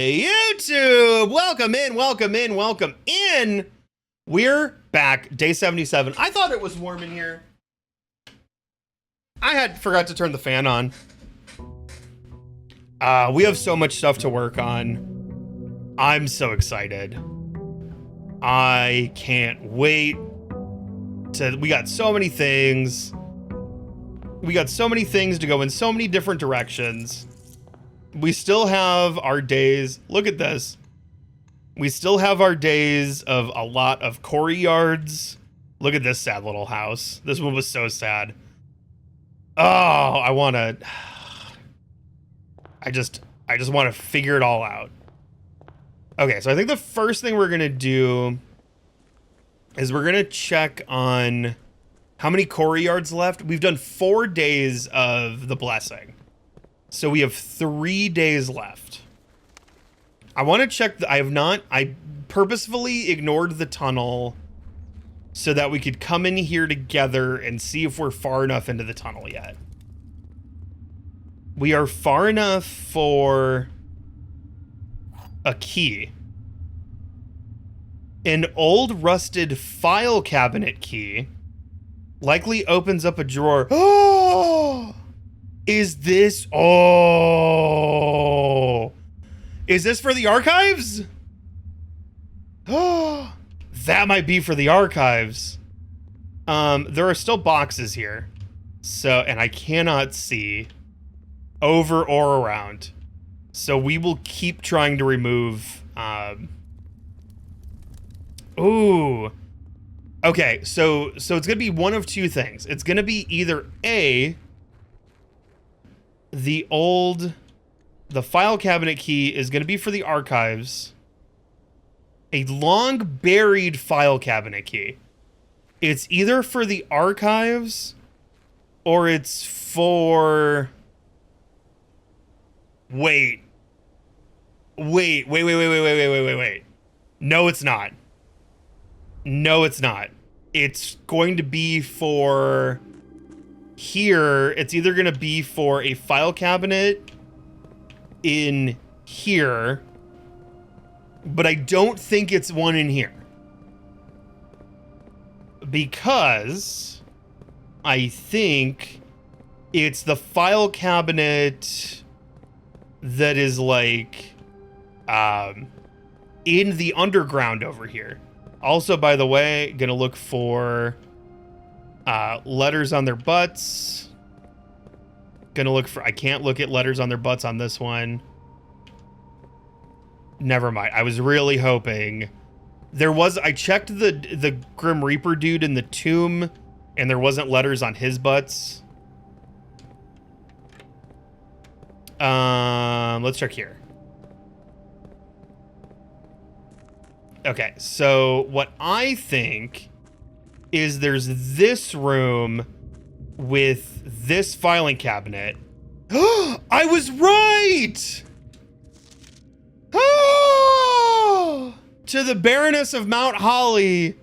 Hey, YouTube! Welcome in, welcome in, welcome in! We're back, day 77. I thought it was warm in here. I had forgot to turn the fan on. We have so much stuff to work on. I'm so excited. I can't wait we got so many things. We got so many things to go in so many different directions. We still have our days. Look at this. We still have our days of a lot of Corey yards. Look at this sad little house. This one was so sad. Oh, I just want to figure it all out. Okay, so I think the first thing we're going to do is we're going to check on how many Corey yards left. We've done 4 days of the blessing. So we have 3 days left. I want to check. I purposefully ignored the tunnel so that we could come in here together and see if we're far enough into the tunnel yet. We are far enough for a key. An old rusted file cabinet key likely opens up a drawer. Oh! Is this for the archives? Oh, that might be for the archives. There are still boxes here. So, and I cannot see over or around. So we will keep trying to remove, ooh. Okay, so it's going to be one of two things. It's going to be either A, the file cabinet key is going to be for the archives. A long buried file cabinet key. It's either for the archives or it's for... Wait. No, it's not. No, it's not. It's going to be for... Here, it's either going to be for a file cabinet in here, but I don't think it's one in here. Because I think it's the file cabinet that is like in the underground over here. Also, by the way, gonna look for letters on their butts. Gonna look for... I can't look at letters on their butts on this one. Never mind. I was really hoping... There was... I checked the Grim Reaper dude in the tomb, and there wasn't letters on his butts. Let's check here. Okay, so what I think is there's this room with this filing cabinet. I was right! To the Baroness of Mount Holly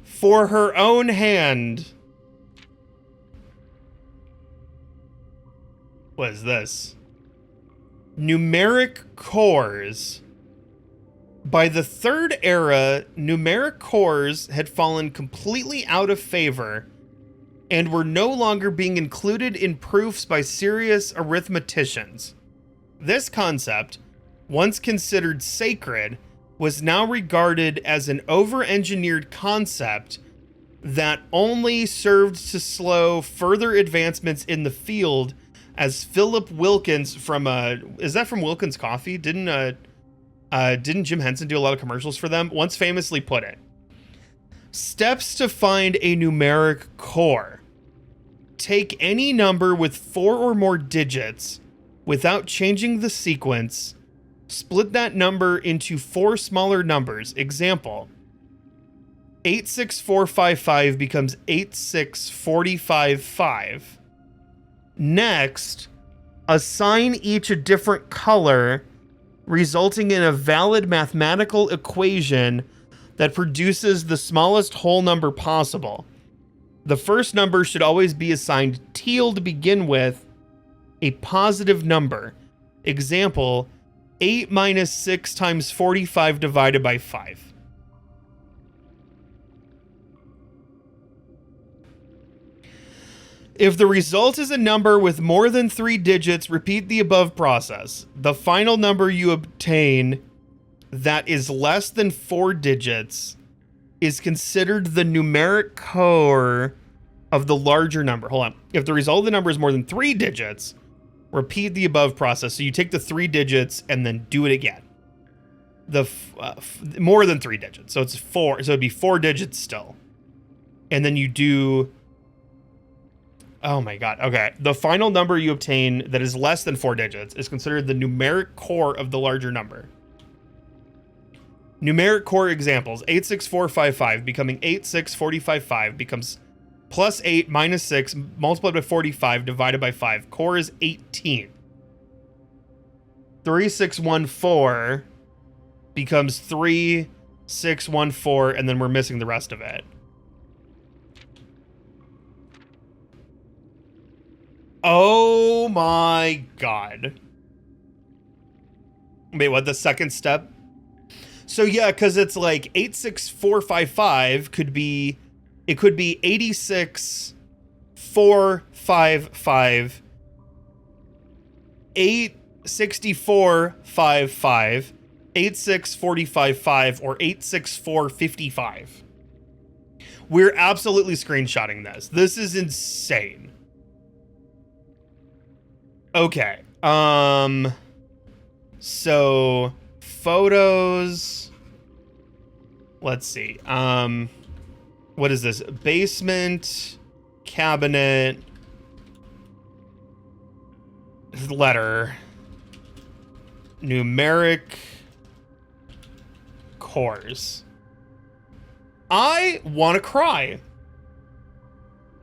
for her own hand. What is this? Numeric cores. By the Third Era, numeric cores had fallen completely out of favor and were no longer being included in proofs by serious arithmeticians. This concept, once considered sacred, was now regarded as an over-engineered concept that only served to slow further advancements in the field, as Philip Wilkins from, is that from Wilkins Coffee? Didn't Jim Henson do a lot of commercials for them? Once famously put it. Steps to find a numeric core. Take any number with 4 or more digits without changing the sequence. Split that number into 4 smaller numbers. Example, 86455 becomes 86455. Next, assign each a different color, resulting in a valid mathematical equation that produces the smallest whole number possible. The first number should always be assigned teal to begin with, a positive number. Example, 8 minus 6 times 45 divided by 5. If the result is a number with more than 3 digits, repeat the above process. The final number you obtain that is less than 4 digits is considered the numeric core of the larger number. Hold on. If the result of the number is more than 3 digits, repeat the above process. So you take the 3 digits and then do it again. More than 3 digits. So it's 4. So it'd be 4 digits still. And then you do... Oh my god. Okay. The final number you obtain that is less than 4 digits is considered the numeric core of the larger number. Numeric core examples. 86455 becoming 86455 becomes plus 8 minus 6 multiplied by 45 divided by 5. Core is 18. 3614 becomes 3614, and then we're missing the rest of it. Oh my god. Wait, what? The second step? So yeah, because it's like 86455 could be... It could be 86455, 86455, 86455, or 86455. We're absolutely screenshotting this. This is insane. Okay. So photos. Let's see. What is this? Basement, cabinet, letter, numeric cores. I want to cry.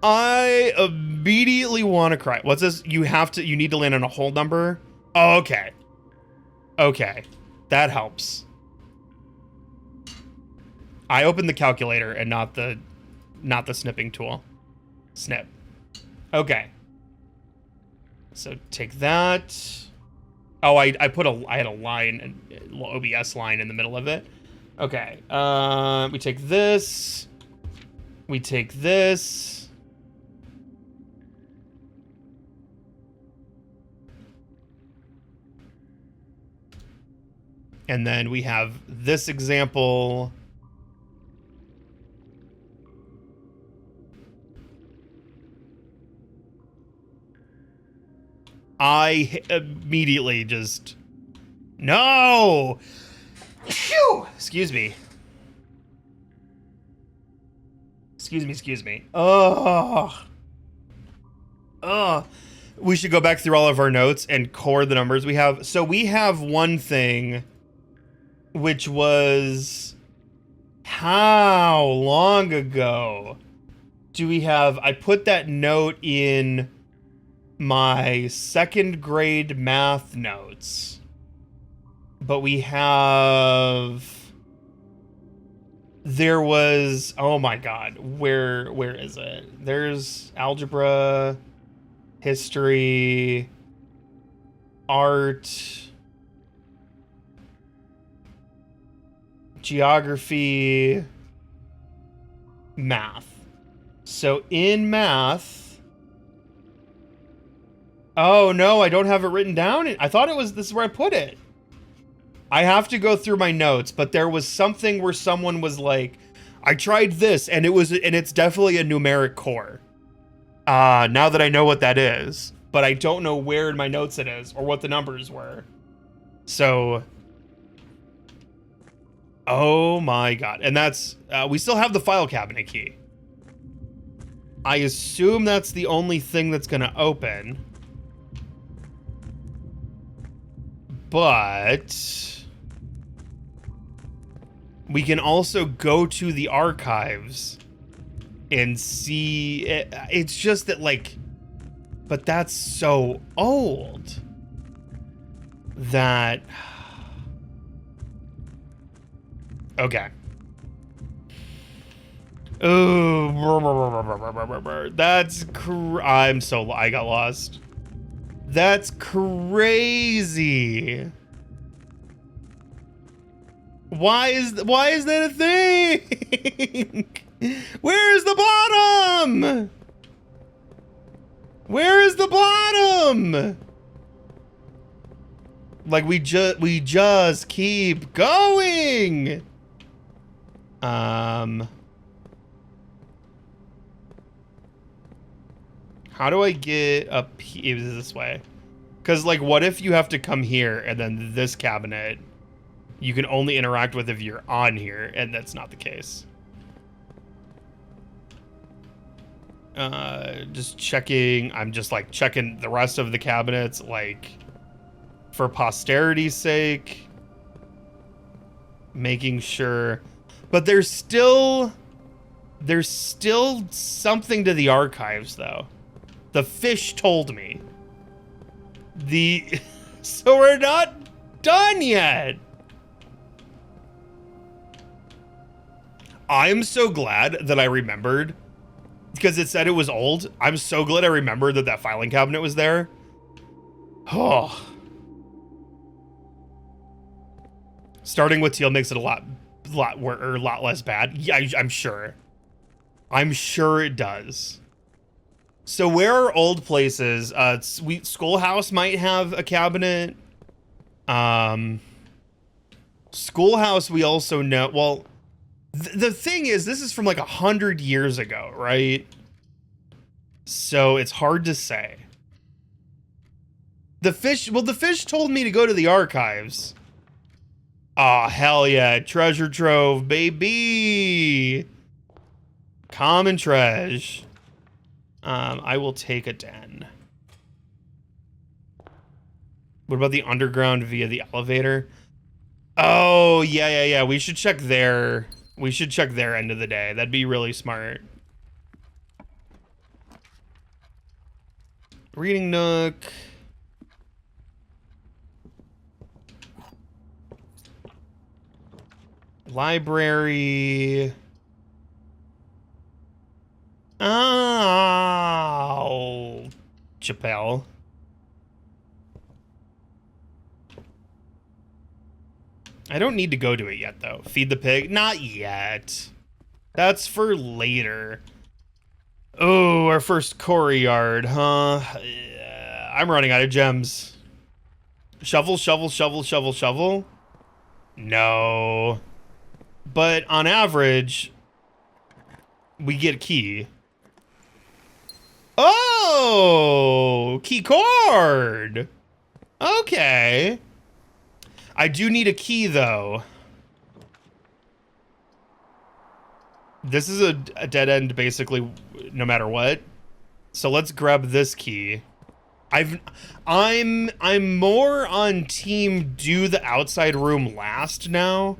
I immediately want to cry. What's this? You need to land on a whole number? Oh, okay. Okay. That helps. I opened the calculator and not the snipping tool. Snip. Okay. So take that. Oh, I had a line, an OBS line in the middle of it. Okay. We take this. We take this. And then we have this example. I immediately just... No! Phew! Excuse me. Excuse me. Oh. We should go back through all of our notes and core the numbers we have. So we have one thing, which was... How long ago do we have... I put that note in my second grade math notes, but we have... There was... Oh my god, where is it? There's algebra, history, art, geography, math. So in math... Oh no, I don't have it written down. I thought it was, this is where I put it. I have to go through my notes, but there was something where someone was like, I tried this and it's definitely a numeric core. Now that I know what that is, but I don't know where in my notes it is or what the numbers were. So, oh my god. And that's, we still have the file cabinet key. I assume that's the only thing that's going to open. But we can also go to the archives and see it. It's just that, like, but that's so old that... Okay. Oh, that's I got lost. That's crazy. Why is that a thing? Where's the bottom? Where is the bottom? Like we just keep going. How do I get up here? This way? Because like, what if you have to come here and then this cabinet you can only interact with if you're on here, and that's not the case. Just checking. I'm just like checking the rest of the cabinets, like for posterity's sake, making sure. But there's still something to the archives, though. The fish told me. So we're not done yet. I'm so glad that I remembered, because it said it was old. I'm so glad I remembered that filing cabinet was there. Oh. Starting with teal makes it a lot less bad. Yeah, I'm sure. I'm sure it does. So where are old places? Schoolhouse might have a cabinet. Schoolhouse, we also know. Well, the thing is, this is from like 100 years ago, right? So it's hard to say. The fish told me to go to the archives. Oh, hell yeah. Treasure trove, baby. Common treasure. I will take a den. What about the underground via the elevator? Oh, yeah. We should check their end of the day. That'd be really smart. Reading nook. Library. Oh, Chappelle. I don't need to go to it yet, though. Feed the pig? Not yet. That's for later. Oh, our first quarry yard, huh? I'm running out of gems. Shovel, shovel, shovel, shovel, shovel? No. But on average, we get a key. Oh, key card. Okay. I do need a key, though. This is a dead end, basically, no matter what. So let's grab this key. I'm more on team do the outside room last now.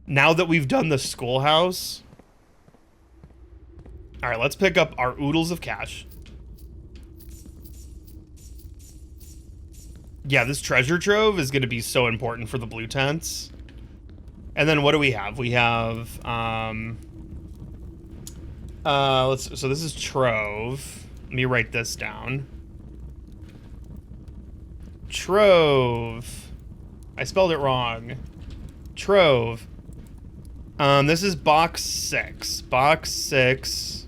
Now that we've done the schoolhouse. All right, let's pick up our oodles of cash. Yeah, this treasure trove is going to be so important for the blue tents. And then what do we have? We have, so this is trove. Let me write this down. Trove. I spelled it wrong. Trove. This is box 6. Box 6.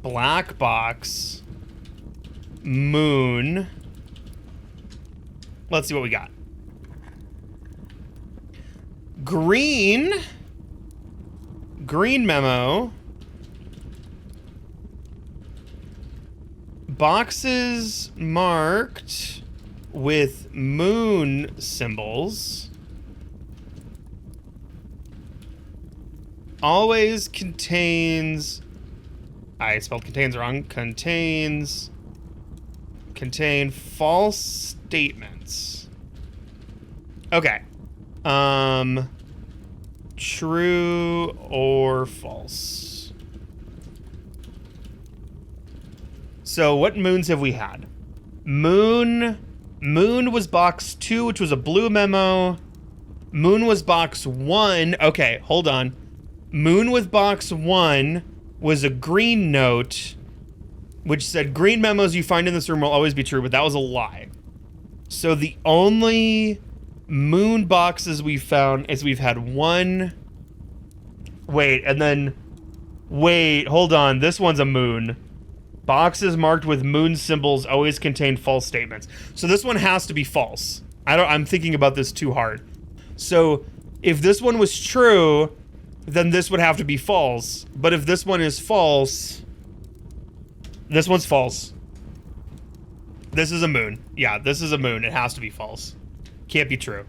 Black box. Moon. Let's see what we got. Green. Green memo. Boxes marked with moon symbols. Always contains... I spelled contains wrong. Contain false statements. Okay. True or false. So what moons have we had? Moon was box 2, which was a blue memo. Moon was box 1. Okay, hold on. Moon with box 1 was a green note, which said green memos you find in this room will always be true, but that was a lie. So the only moon boxes we found is we've had one. Wait, and then... Wait, hold on. This one's a moon. Boxes marked with moon symbols always contain false statements. So this one has to be false. I'm thinking about this too hard. So if this one was true, then this would have to be false. But if this one is false, this one's false. This is a moon. Yeah, this is a moon. It has to be false. Can't be true.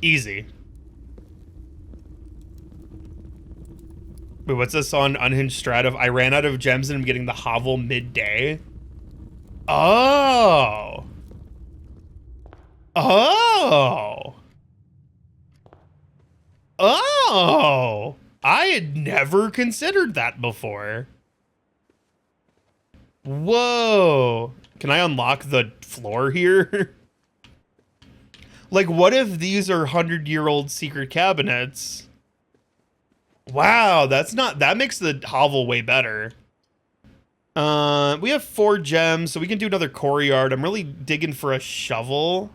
Easy. Wait, what's this on Unhinged Strativ? I ran out of gems and I'm getting the hovel midday. Oh. Oh. Oh. I had never considered that before. Whoa. Can I unlock the floor here? Like, what if these are 100-year-old secret cabinets? Wow, that makes the hovel way better. We have 4 gems, so we can do another core yard. I'm really digging for a shovel.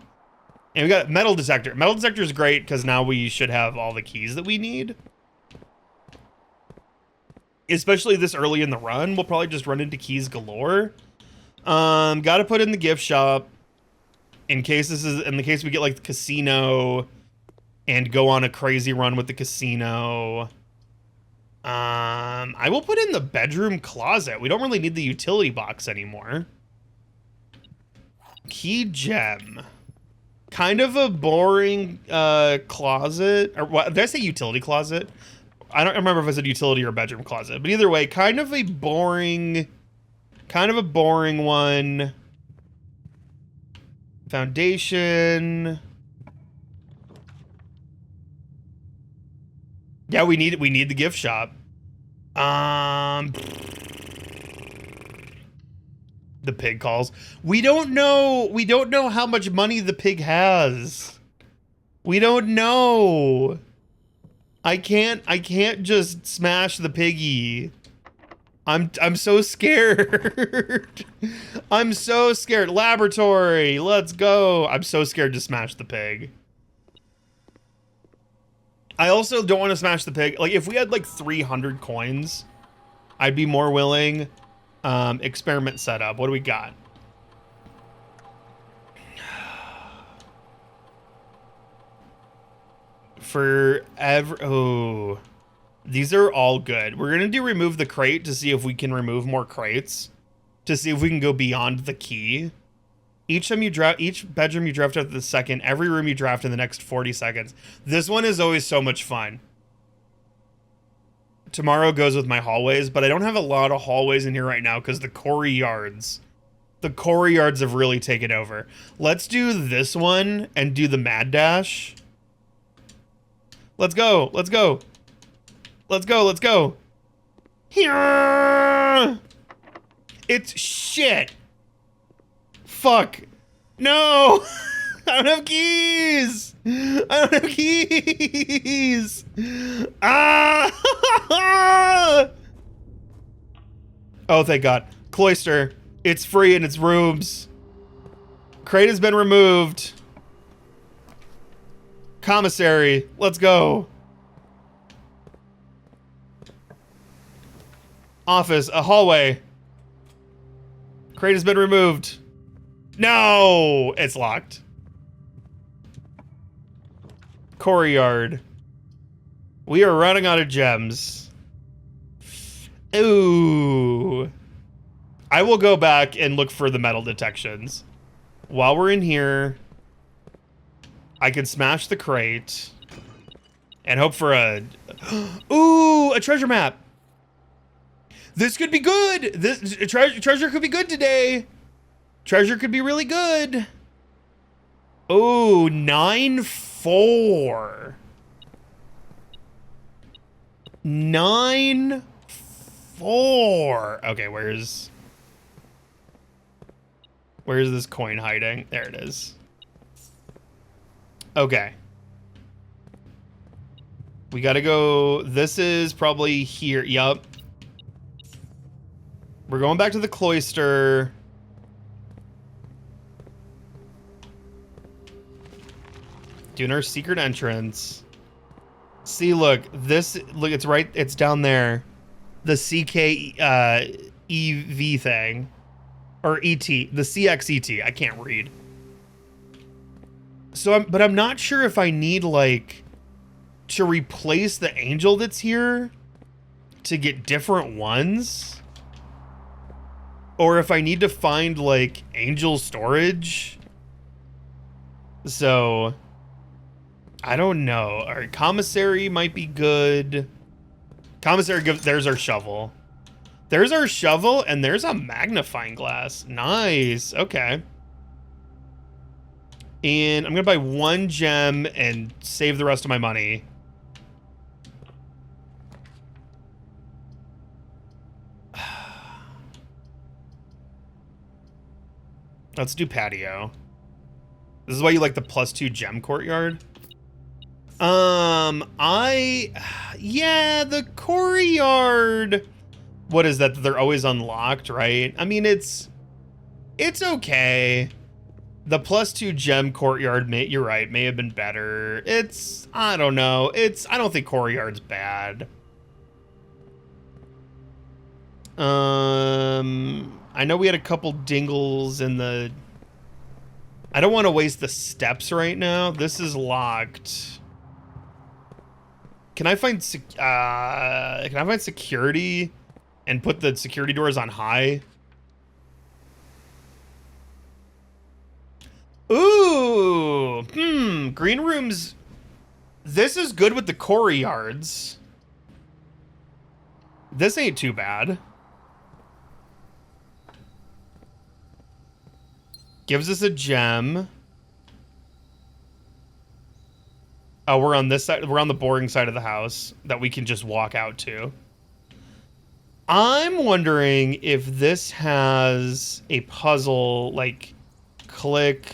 And we got metal detector. Metal detector is great because now we should have all the keys that we need. Especially this early in the run, we'll probably just run into keys galore. Got to put in the gift shop in case we get like the casino and go on a crazy run with the casino. I will put in the bedroom closet. We don't really need the utility box anymore. Key gem. Kind of a boring closet. Or what? Did I say utility closet? I don't remember if I said utility or bedroom closet. But either way, kind of a boring one. Foundation. Yeah, we need the gift shop. The pig calls. We don't know how much money the pig has. We don't know. I can't just smash the piggy. I'm so scared. I'm so scared. Laboratory, let's go. I'm so scared to smash the pig. I also don't want to smash the pig. Like, if we had like 300 coins, I'd be more willing. Experiment setup. What do we got? Oh, these are all good. We're gonna do remove the crate to see if we can remove more crates, to see if we can go beyond the key. Each bedroom you draft after the second, every room you draft in the next 40 seconds. This one is always so much fun. Tomorrow goes with my hallways, but I don't have a lot of hallways in here right now because the quarry yards have really taken over. Let's do this one and do the mad dash. Let's go. Let's go. Let's go. Let's go. Here. It's shit. Fuck. No. I don't have keys. I don't have keys. Ah. Oh, thank God. Cloister. It's free in its rooms. Crate has been removed. Commissary. Let's go. Office. A hallway. Crate has been removed. No! It's locked. Quarry yard. We are running out of gems. Ooh. I will go back and look for the metal detections. While we're in here, I can smash the crate and hope for a... Ooh, a treasure map. This could be good. This treasure could be good today. Treasure could be really good. Oh, 9-4. 9-4. Okay, where's this coin hiding? There it is. Okay. We gotta go. This is probably here. Yup. We're going back to the cloister. Doing our secret entrance. See, look, it's right, it's down there. The CK EV thing. Or ET, the CXET. I can't read. So, but I'm not sure if I need, like, to replace the angel that's here to get different ones. Or if I need to find, like, angel storage. So, I don't know. All right, commissary might be good. Commissary, there's our shovel. There's our shovel, and there's a magnifying glass. Nice. Okay. And I'm going to buy 1 gem and save the rest of my money. Let's do patio. This is why you like the +2 gem courtyard? Yeah, the courtyard. What is that? They're always unlocked, right? I mean, it's okay. The +2 gem courtyard, you're right, may have been better. I don't know. I don't think courtyard's bad. I know we had a couple dingles in the... I don't want to waste the steps right now. This is locked. Can I find security and put the security doors on high? Ooh, green rooms. This is good with the courtyards. This ain't too bad. Gives us a gem. Oh, we're on this side. We're on the boring side of the house that we can just walk out to. I'm wondering if this has a puzzle, like click,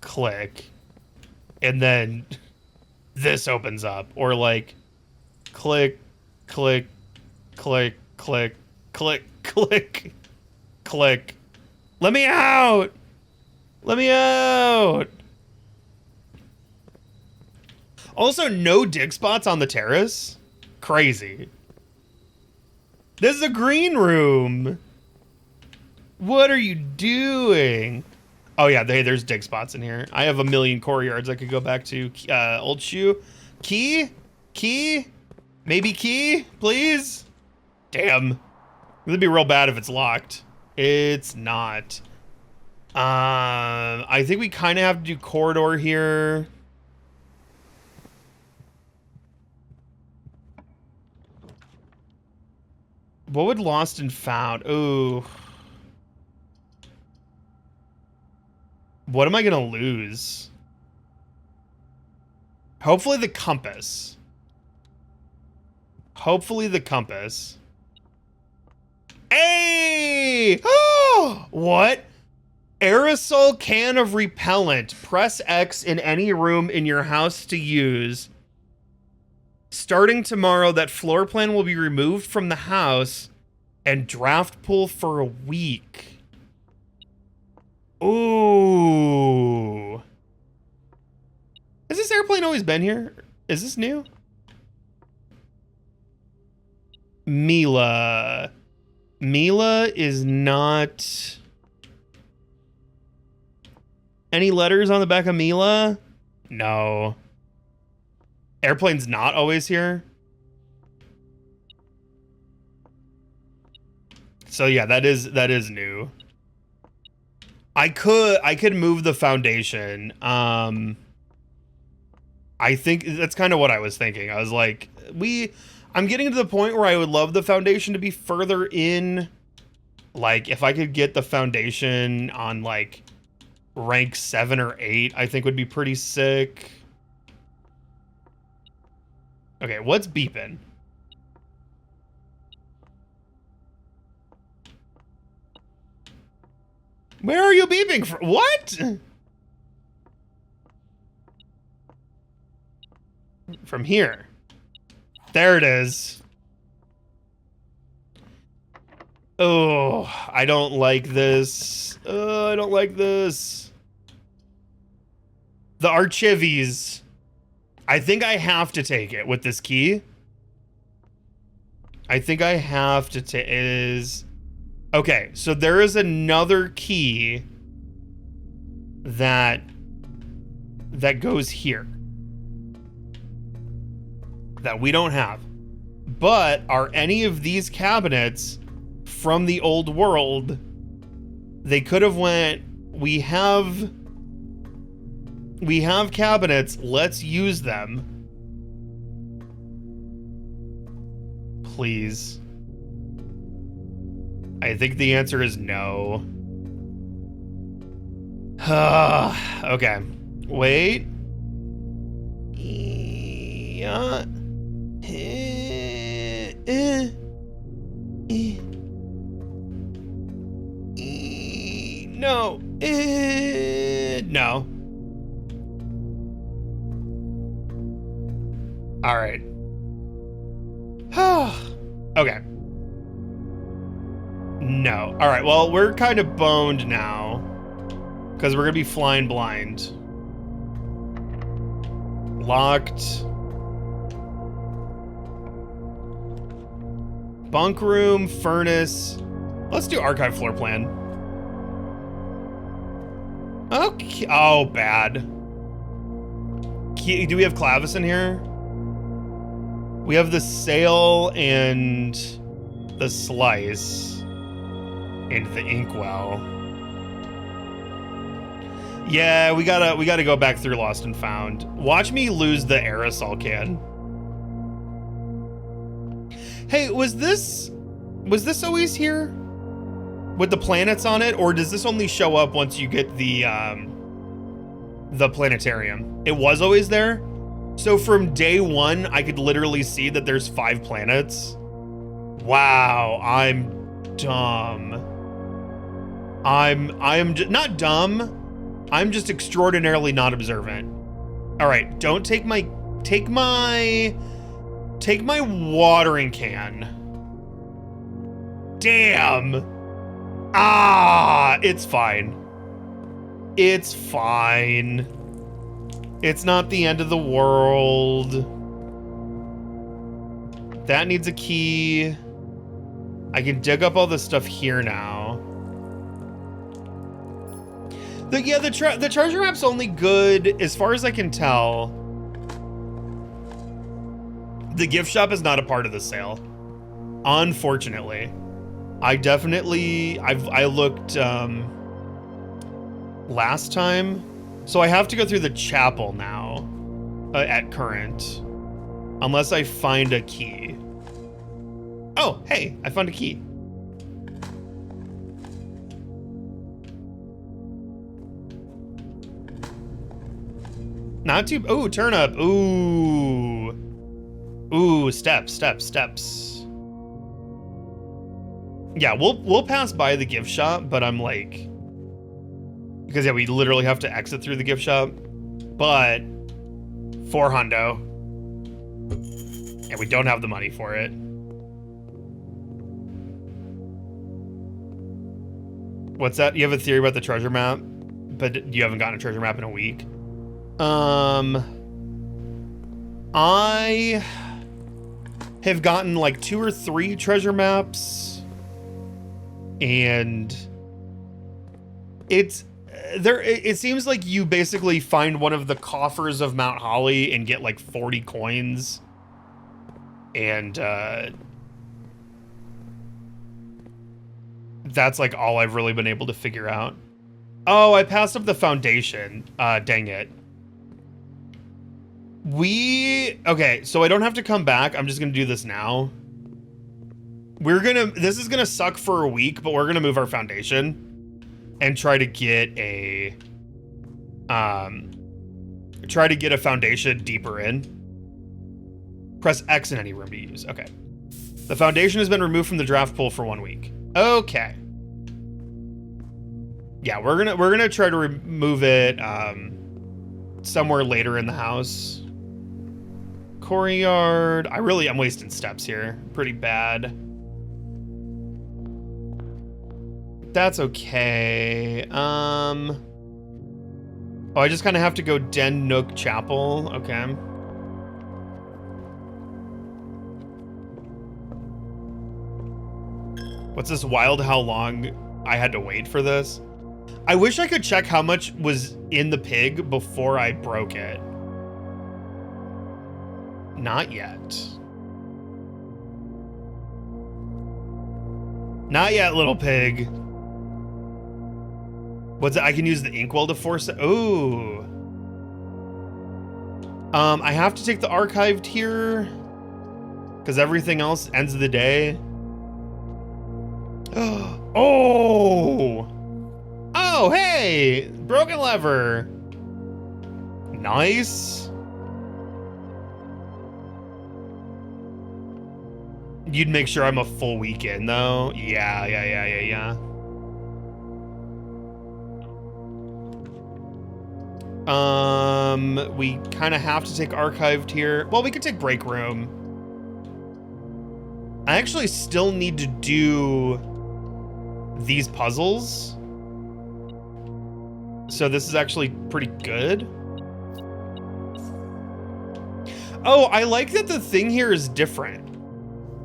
click, and then this opens up, or like click, click, click, click, click, click, click. Let me out! Let me out! Also, no dig spots on the terrace. Crazy. This is a green room. What are you doing? Oh yeah, there's dig spots in here. I have a million courtyards I could go back to. Old shoe. Key? Key? Maybe key, please? Damn. It'd be real bad if it's locked. It's not. I think we kind of have to do corridor here. What would lost and found? Ooh. What am I gonna lose? Hopefully the compass. Hopefully the compass. Hey! Oh! What? Aerosol can of repellent. Press X in any room in your house to use. Starting tomorrow, that floor plan will be removed from the house and draft pool for a week. Ooh. Has this airplane always been here? Is this new? Mila. Mila is not... Any letters on the back of Mila? No. Airplane's not always here? So yeah, that is new. I could move the foundation. I think that's kind of what I was thinking. I was like, I'm getting to the point where I would love the foundation to be further in. Like, if I could get the foundation on, like, rank 7 or 8, I think would be pretty sick. Okay, what's beeping? Where are you beeping from? What? From here. There it is. Oh, I don't like this. I don't like this. The Archives. I think I have to take it with this key. I think I have to take is okay, so there is another key that goes here that we don't have. But are any of these cabinets from the old world? They could have went, we have cabinets, let's use them. Please. I think the answer is no. Okay. Wait. Yeah. No. No. All right. Okay. No. All right. Well, we're kind of boned now because we're going to be flying blind. Locked. Bunk room, furnace. Let's do archive floor plan. Okay. Oh, bad. Do we have Clavis in here? We have the sail and the slice and the inkwell. Yeah, we gotta go back through Lost and Found. Watch me lose the aerosol can. Hey, was this always here with the planets on it, or does this only show up once you get the planetarium? It was always there. So from day one, I could literally see that there's 5 planets. Wow, I'm dumb. I'm not dumb. I'm just extraordinarily not observant. All right, don't take my watering can. Damn. Ah, it's fine. It's fine. It's not the end of the world. That needs a key. I can dig up all this stuff here now. The treasure map's only good, as far as I can tell. The gift shop is not a part of the sale, unfortunately. I looked last time. So I have to go through the chapel now, at current, unless I find a key. Oh, hey, I found a key. Not too, ooh, turnip, ooh. Ooh, steps. Yeah, we'll pass by the gift shop, but I'm like, because yeah, we literally have to exit through the gift shop, but 4 hundo, and we don't have the money for it. What's that? You have a theory about the treasure map, but you haven't gotten a treasure map in a week? I have gotten like 2 or 3 treasure maps, and it seems like you basically find one of the coffers of Mount Holly and get like 40 coins. And that's like all I've really been able to figure out. Oh, I passed up the foundation. Dang it. Okay, so I don't have to come back. I'm just gonna do this now. This is gonna suck for a week, but we're gonna move our foundation and try to get a foundation deeper in. Press X in any room to use. Okay. The foundation has been removed from the draft pool for 1 week. Okay. Yeah, we're gonna try to remove it somewhere later in the house. Courtyard. I'm wasting steps here. Pretty bad. That's okay. Oh, I just kind of have to go Den Nook Chapel. Okay. What's this wild how long I had to wait for this? I wish I could check how much was in the pig before I broke it. Not yet. Not yet, little pig. What's it? I can use the inkwell to force it. Ooh. I have to take the archived here because everything else ends of the day. Oh! Oh, hey! Broken lever. Nice. You'd make sure I'm a full week in, though. Yeah. We kind of have to take archived here. Well, we could take break room. I actually still need to do these puzzles. So this is actually pretty good. Oh, I like that the thing here is different.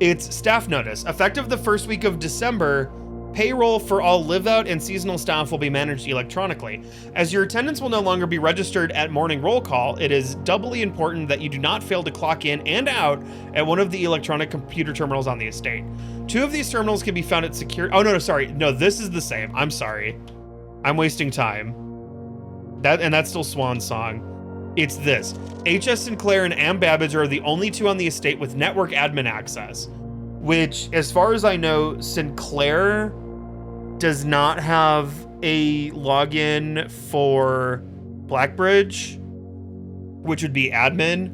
It's staff notice. Effective the first week of December, payroll for all live-out and seasonal staff will be managed electronically. As your attendance will no longer be registered at morning roll call, it is doubly important that you do not fail to clock in and out at one of the electronic computer terminals on the estate. 2 of these terminals can be found at secure... Oh, no, sorry. No, this is the same. I'm sorry. I'm wasting time. That's still Swan Song. It's this. HS Sinclair and Am Babbage are the only 2 on the estate with network admin access, which, as far as I know, Sinclair does not have a login for Blackbridge, which would be admin.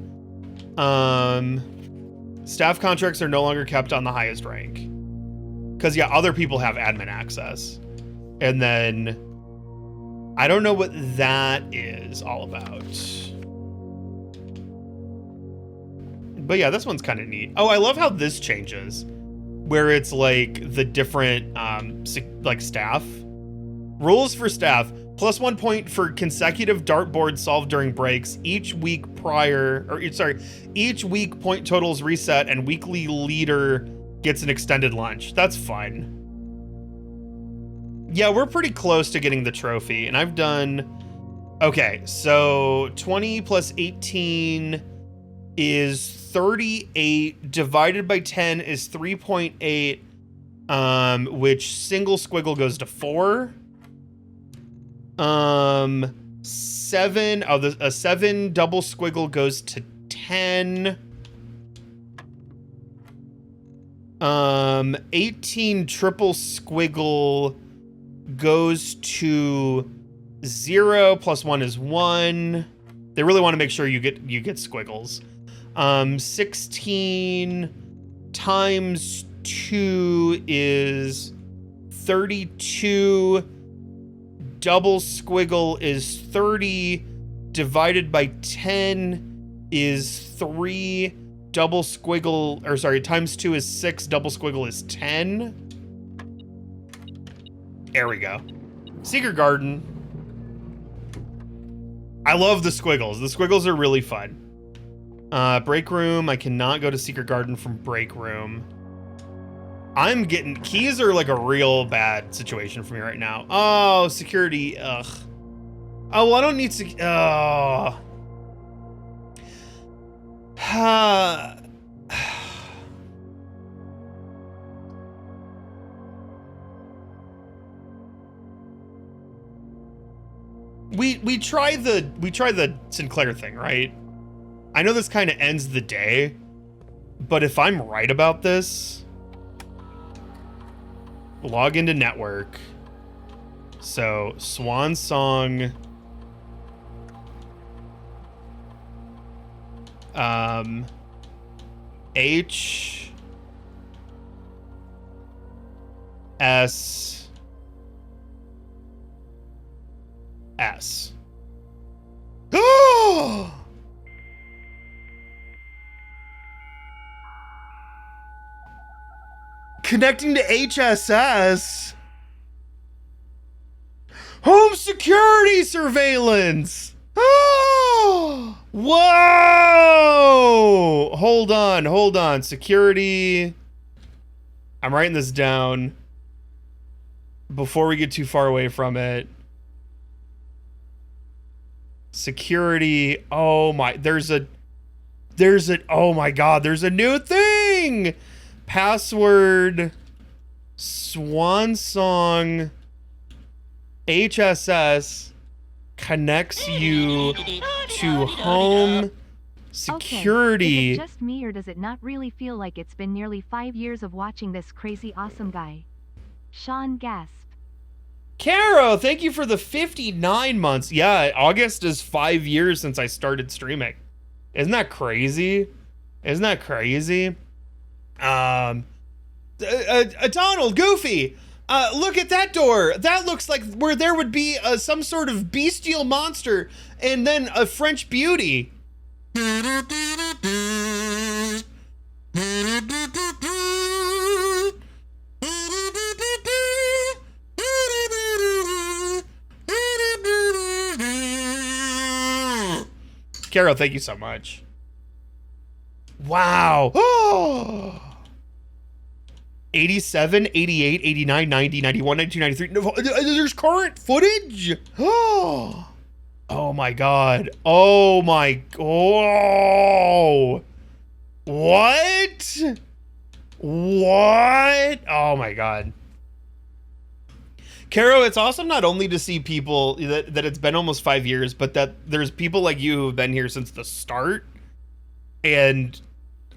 Staff contracts are no longer kept on the highest rank. Because, yeah, other people have admin access. And then I don't know what that is all about. But yeah, this one's kind of neat. Oh, I love how this changes, where it's like the different like staff. Rules for staff: +1 point for consecutive dartboard solved during breaks. Each week point totals reset and weekly leader gets an extended lunch. That's fun. Yeah, we're pretty close to getting the trophy, and I've done... Okay, so 20 plus 18 is 38, divided by 10 is 3.8, which single squiggle goes to 4. 7, a 7 double squiggle goes to 10. 18 triple squiggle goes to 0, +1 is 1. They really want to make sure you get squiggles. 16 times 2 is 32. Double squiggle is 30. Divided by 10 is 3. Double squiggle, or sorry, times 2 is 6. Double squiggle is 10. There we go. Secret Garden. I love the squiggles. The squiggles are really fun. Break room. I cannot go to Secret Garden from break room. I'm getting... Keys are like a real bad situation for me right now. Oh, security. Ugh. Oh, well, I don't need oh. We try the Sinclair thing, right? I know this kind of ends the day, but if I'm right about this, log into network. So Swan Song, H S S. Connecting to HSS. Home security surveillance. Oh, whoa. Hold on. Security. I'm writing this down. before we get too far away from it. Security. Oh my, oh my God, there's a new thing. Password Swan Song HSS connects you to home security. Okay. Is it just me, or does it not really feel like it's been nearly 5 years of watching this crazy awesome guy? Sean gasp. Caro, thank you for the 59 months. Yeah, August is 5 years since I started streaming. Isn't that crazy? Isn't that crazy? Donald, Goofy, look at that door. That looks like where there would be some sort of bestial monster and then a French beauty. Carol, thank you so much. Wow. Oh. 87, 88, 89, 90, 91, 92, 93. There's current footage. Oh. Oh my God. Oh my. Oh. What? What? Oh my God. Caro, it's awesome not only to see people that it's been almost 5 years, but that there's people like you who've been here since the start and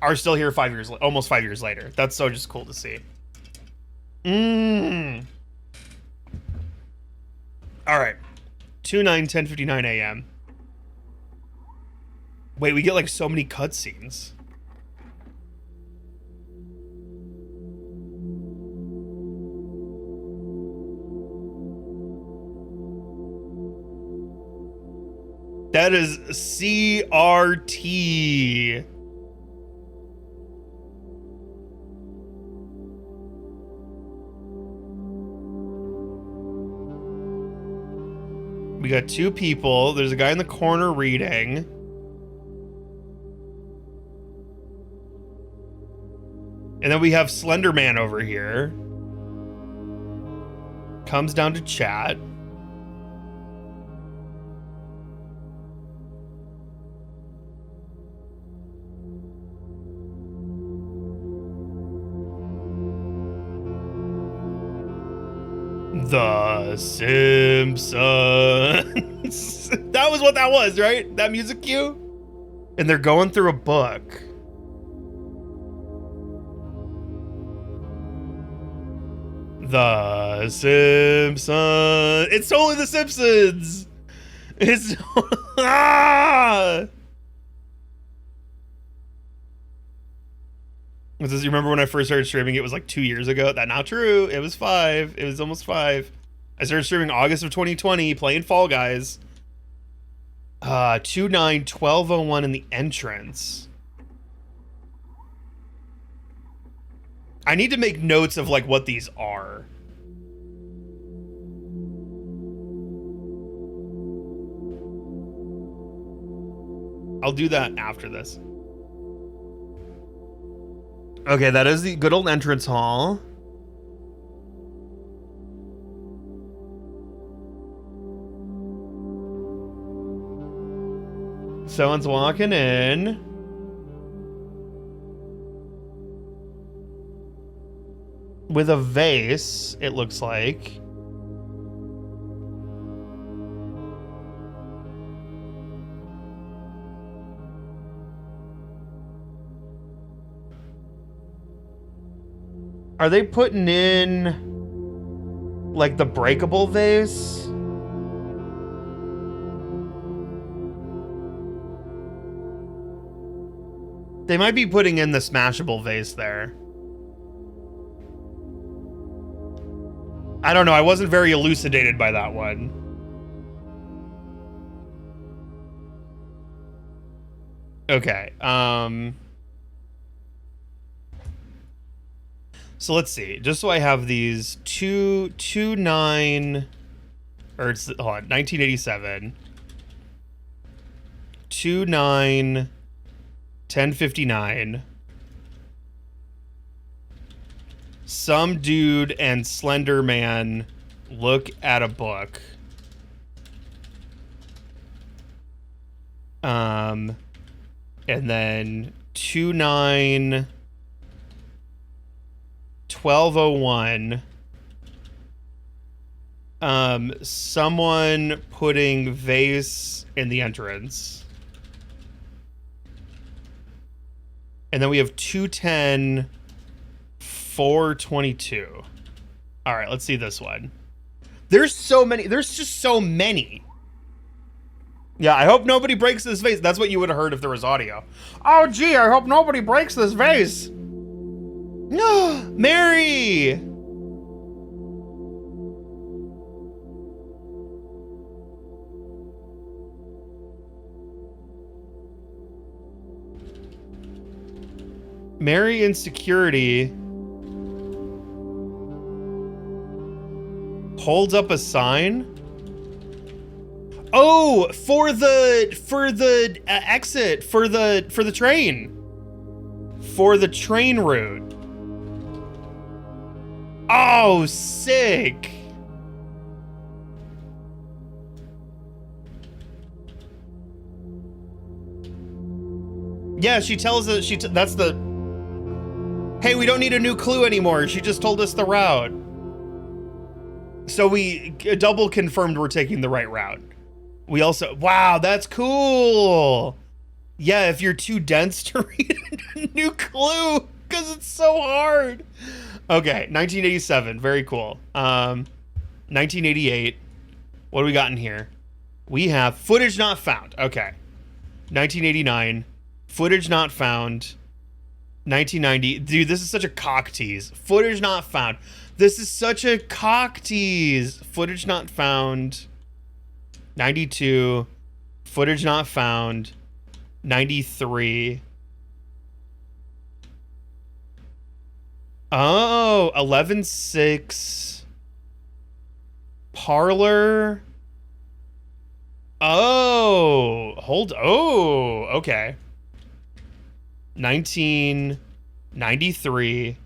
are still here 5 years, almost 5 years later. That's so just cool to see. All right. 2/9/10:59 a.m. Wait, we get like so many cutscenes. That is CRT. We got two people. There's a guy in the corner reading. And then we have Slender Man over here. Comes down to chat. The Simpsons. That was what that was, right? That music cue? And they're going through a book. The Simpsons. It's totally The Simpsons. It's ah! Does you remember when I first started streaming? It was like 2 years ago. That's not true. It was 5. It was almost 5. I started streaming August of 2020, playing Fall Guys. 2/9/12:01 in the entrance. I need to make notes of like what these are. I'll do that after this. Okay, that is the good old entrance hall. Someone's walking in. With a vase, it looks like. Are they putting in like the breakable vase? They might be putting in the smashable vase there. I don't know. I wasn't very elucidated by that one. Okay. So let's see. Just so I have these 2/9 or it's hold on, 1987. 2/9/10:59. Some dude and Slender Man look at a book. And then 29-1201. Someone putting vase in the entrance. And then we have 210-422. All right, let's see this one. There's so many. There's just so many. Yeah, I hope nobody breaks this vase. That's what you would have heard if there was audio. Oh, gee, I hope nobody breaks this vase. No, Mary. Mary in security holds up a sign. Oh, for the exit for the train. For the train route. Oh, sick. Yeah, she tells us that's the. Hey, we don't need a new clue anymore. She just told us the route. So we double confirmed we're taking the right route. We also, wow, that's cool. Yeah, if you're too dense to read a new clue, because it's so hard. Okay, 1987, very cool. 1988, what do we got in here? We have footage not found. Okay. 1989, footage not found. 1990, dude, this is such a cock tease. Footage not found. This is such a cock tease. Footage not found. 92, footage not found. 93. Oh, 11-6. Parlor. Oh, oh, okay. 1993.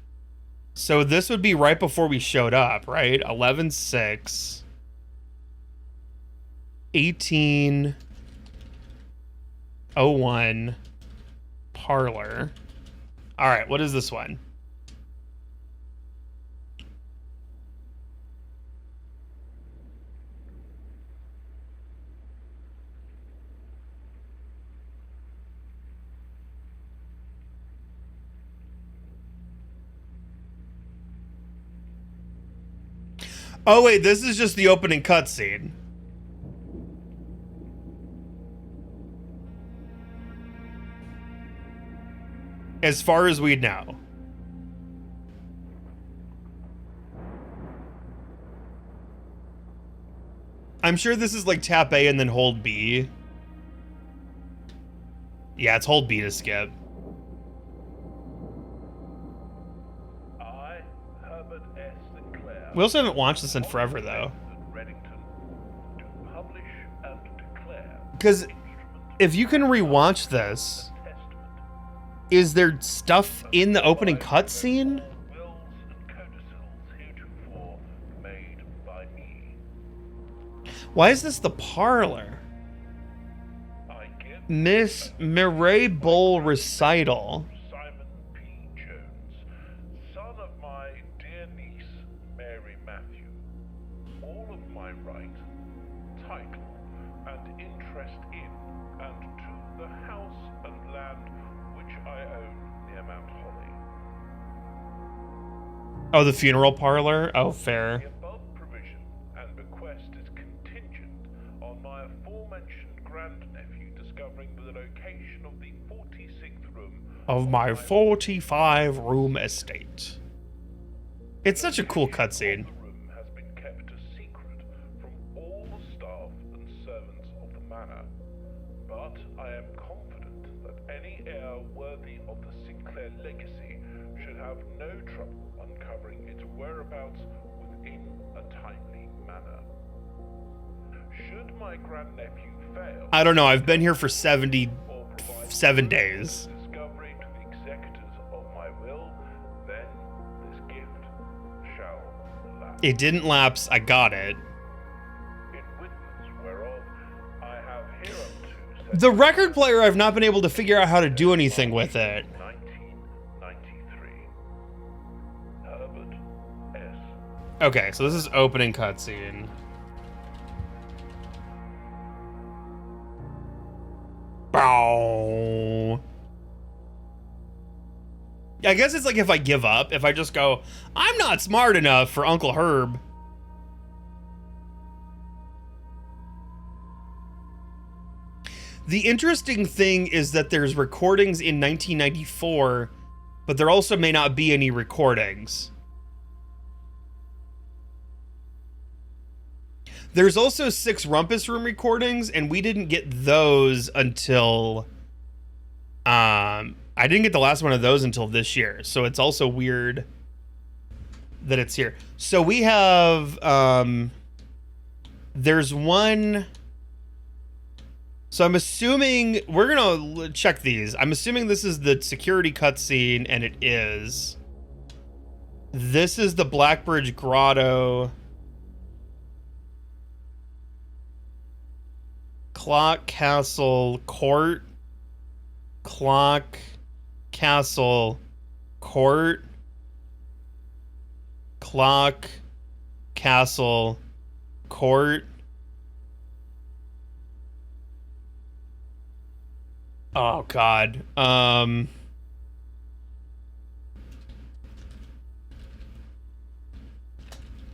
So this would be right before we showed up, right? 11-6. 1801 Parlor. All right, what is this one? Oh wait, this is just the opening cutscene. As far as we know. I'm sure this is like tap A and then hold B. Yeah, it's hold B to skip. I, Herbert S. Sinclair, We also haven't watched this in forever though. do publish and declare Because if you can rewatch this, is there stuff in the opening cutscene? wills and codicils heretofore made by me. Why is this the parlor? I give Miss Mireille Bowl recital. Simon P. Jones, son of my dear niece, Mary Matthew, all of my right, title, and interest in and to the house and land which I own near Mount Holly. Oh, the funeral parlor? Oh, fair. The above provision and bequest is contingent on my aforementioned grandnephew discovering the location of the 46th room Of my 45-room estate. It's such a cool cutscene. The room has been kept a secret from all the staff and servants of the manor, but I am confident that any heir worthy of the Sinclair legacy should have no trouble uncovering its whereabouts within a timely manner. Should my grandnephew fail, I don't know, I've been here for 77 or provide days. discovery to the executors of my will, then this gift shall lapse. It didn't lapse. I got it. In witness whereof I have hereunto The record player, I've not been able to figure out how to do anything with it. 1993. Herbert S. Okay, so this is opening cutscene. Bow. I guess it's like if I give up, if I just go, I'm not smart enough for Uncle Herb. The interesting thing is that there's recordings in 1994, but there also may not be any recordings. There's also 6 Rumpus Room recordings, and we didn't get those until... I didn't get the last one of those until this year, so it's also weird that it's here. So we have... there's one... So I'm assuming... We're going to check these. I'm assuming this is the security cutscene, and it is. This is the Blackbridge Grotto... Clock Castle Court. Clock Castle Court. Clock Castle Court. Oh God.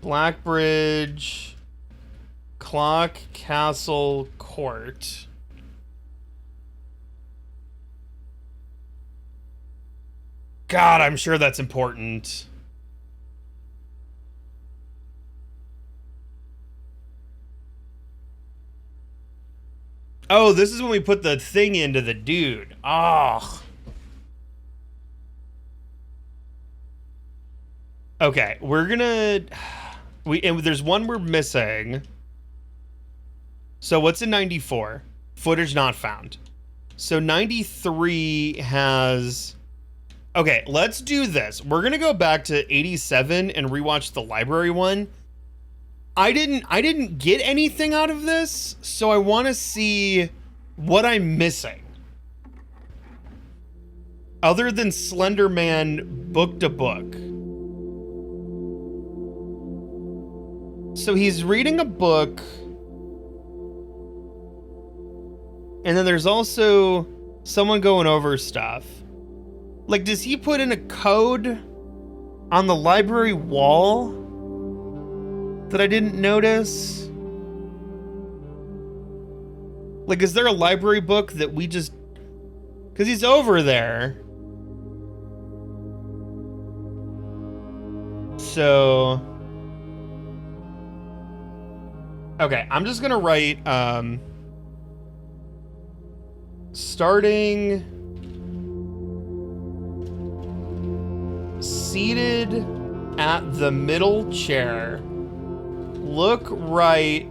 Blackbridge Clock Castle Court. God, I'm sure that's important. Oh, this is when we put the thing into the dude. Oh. Okay, we're gonna... and there's one we're missing. So what's in 94? Footage not found. So 93 has... Okay, let's do this. We're gonna go back to 87 and rewatch the library one. I didn't get anything out of this, so I want to see what I'm missing. Other than Slender Man booked a book. So he's reading a book. And then there's also someone going over stuff. Like, does he put in a code on the library wall that I didn't notice? Like, is there a library book that we just... Because he's over there. So... Okay, I'm just gonna write, starting... Seated at the middle chair. Look right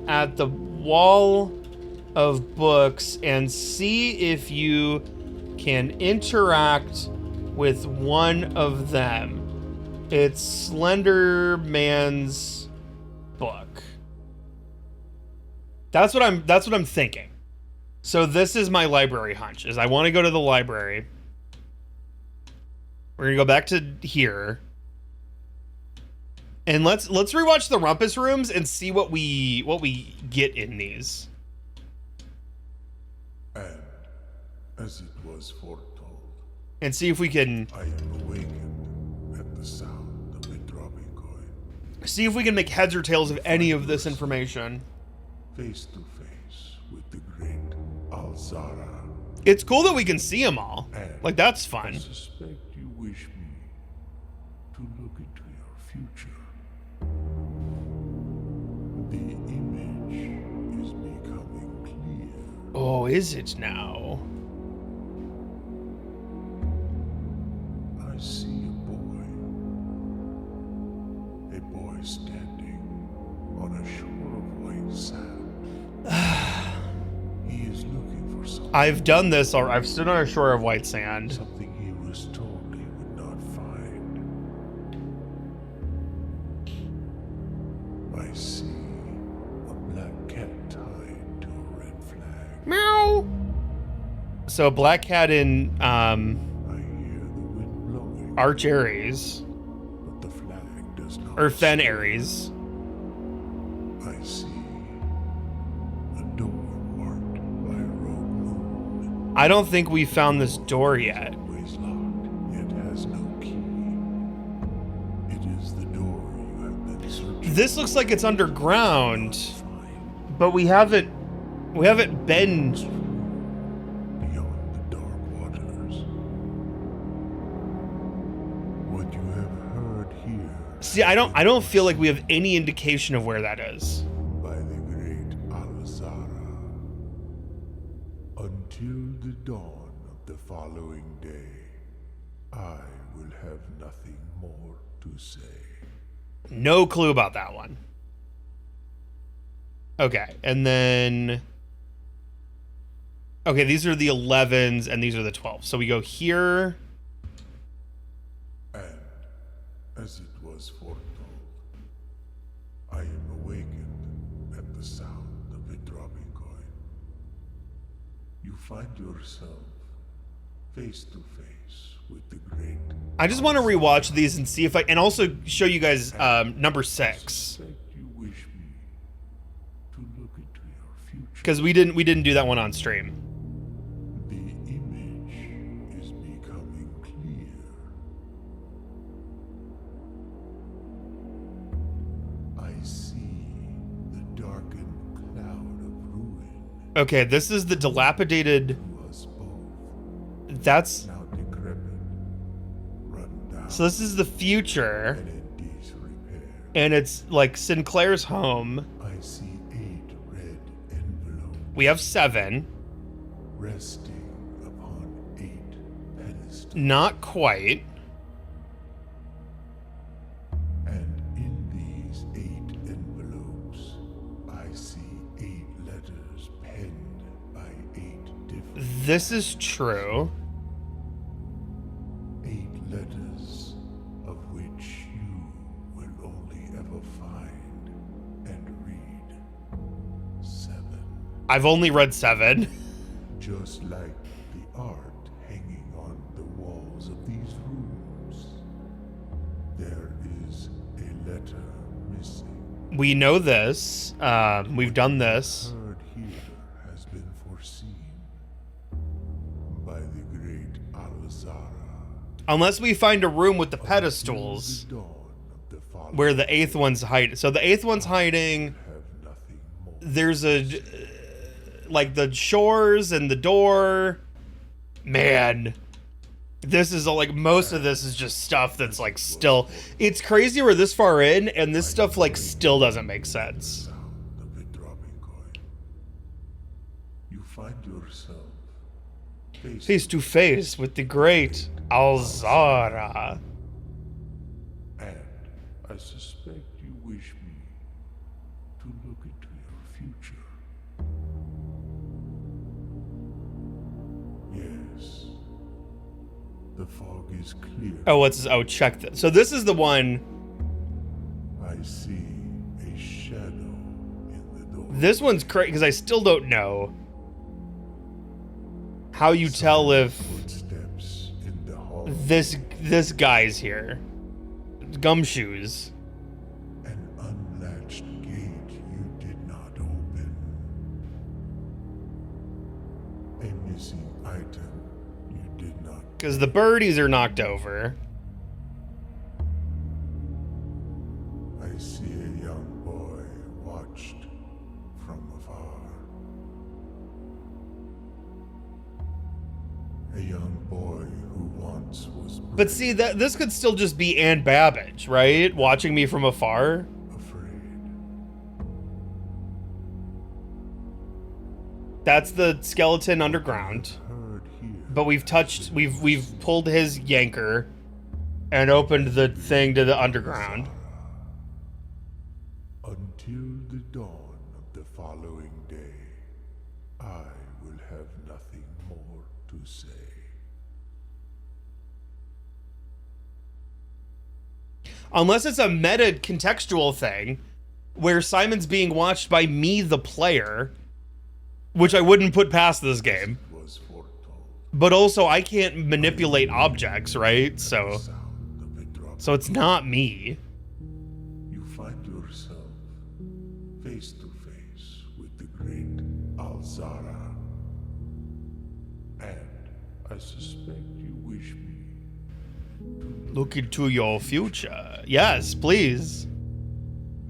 at the wall of books and see if you can interact with one of them. It's Slender Man's book. That's what I'm thinking. So this is my library hunch, is I want to go to the library. We're gonna go back to here. And let's rewatch the Rumpus Rooms and see what we get in these. And as it was foretold, And see if we can I am awakened at the sound of a dropping coin, see if we can make heads or tails of any of this information. face to face with the great Alzara. It's cool that we can see them all. And Like, that's I fun. suspect you wish me to look into your future. The image is becoming clear. Oh, is it now? I see a boy standing on a shore of white sand. He is looking for something. I've done this, or I've stood on a shore of white sand. Something he was told he would not find. So a black cat in I hear the wind blowing, Arch Aries, but the flag does not. or Fen stir. Aries. I see a door marked by a rogue moon. I don't think we found this door yet. Always locked, yet has no key. It is the door you have been searching. This looks like it's underground, Find but we haven't been. beyond the dark waters. What you have heard here. See, I don't feel like we have any indication of where that is. By the great Al-Zara. Until the dawn of the following day, I will have nothing more to say. No clue about that one. Okay, and then... Okay, these are the 11s, and these are the 12s. So we go here. And, as it was foretold, I am awakened at the sound of a dropping coin. You find yourself face to face with the great. I just want to rewatch these and see if I... And also show you guys number 6. Suspect you wish me to look into your future. Because we didn't do that one on stream. The image is becoming clear. I see the darkened cloud of ruin Okay, this is the dilapidated... to us both, That's... now decrepit, run down, So this is the future, and in disrepair. and it's like Sinclair's home. I see 8 red envelopes We have 7. resting upon 8 pedestals. Not quite. And in these 8 envelopes, I see 8 letters penned by 8 different. This is true. 8 letters of which you will only ever find and read 7. I've only read 7. Just like the art hanging on the walls of these rooms, there is a letter missing. We know this. We've done this. Heard here has been foreseen by the great Al-Zara. Unless we find a room with the pedestals The dawn of the following where the 8th one's hiding. So the 8th one's hiding. have nothing more. There's a... Like the shores and the door. Man. This is like most of this is just stuff that's like still... It's crazy we're this far in and this stuff like still doesn't make sense. Sound of a dropping coin. You find yourself Face to face with the great Al-Zara. and I suspect you wish me to look into your future. Yes. The fog is clear. Oh, check this. So this is the one. I see a shadow in the door. This one's crazy because I still don't know how you tell if Footsteps in the hall. this guy's here. Gumshoes. An unlatched gate you did not open. A missing item you did not. Because the birdies are knocked over. I see a young boy watched from afar. A young boy who once was But brave, see, that this could still just be Ann Babbage, right? Watching me from afar. afraid. That's the skeleton underground. Heard here. But we've pulled his yanker and opened the thing to the underground. Until the dawn of the following day, I will have nothing more to say. Unless it's a meta contextual thing where Simon's being watched by me, the player, which I wouldn't put past this game. Was foretold. But also, I can't manipulate objects, right? So Sound of a drop. so it's not me. You find yourself face to face with the great Alzara. And I suspect you wish me Look into your future. Yes, please.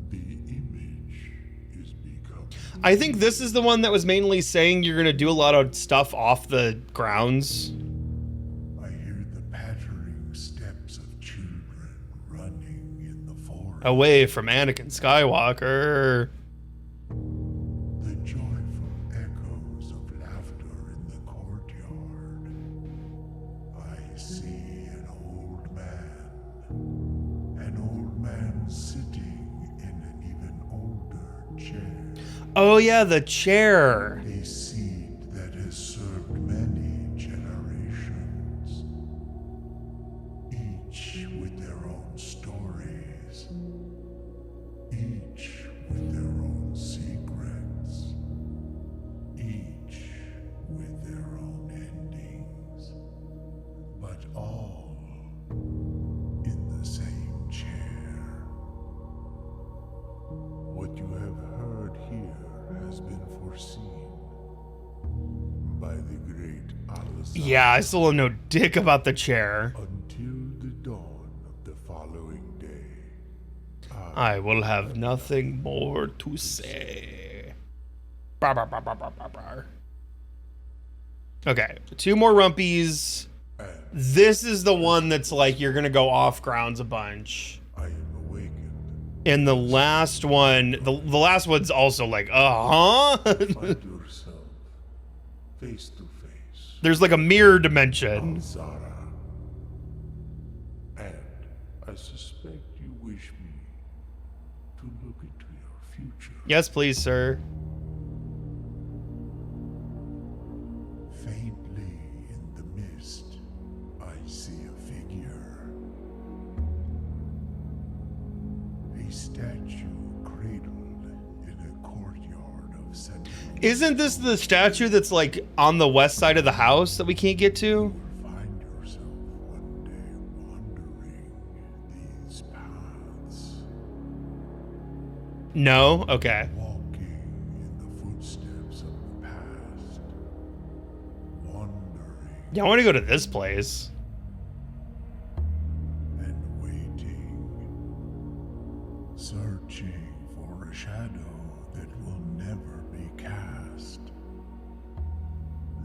the image is become. I think this is the one that was mainly saying you're gonna do a lot of stuff off the grounds. I hear the pattering steps of children running in the forest. Away from Anakin Skywalker. The joyful echoes of laughter in the courtyard. I see an old man sitting in an even older chair. Oh yeah, the chair. A seed that has served many generations, each with their own stories, each with their own secrets, each with their own endings, but all in the same chair. What you have heard here has been foreseen by the great Alizar. Yeah, I still don't know dick about the chair. Until the dawn of the following day, I will have nothing more to say. Bar, bar, bar, bar, bar, bar, bar. Okay, 2 more rumpies. This is the one that's like you're gonna go off grounds a bunch. I am awakened. And the last one, the last one's also like, Find yourself face to face. There's like a mirror dimension. Zara. And I suspect you wish me to look into your future. Yes, please, sir. Faintly in the mist, I see a figure. A statue cradled in a courtyard of sentinels. Isn't this the statue that's like on the west side of the house that we can't get to? You will find yourself one day wandering these paths, No? Okay. walking in the footsteps of the past, wandering Yeah, I want to go to this place. and waiting, searching for a shadow that will never be cast,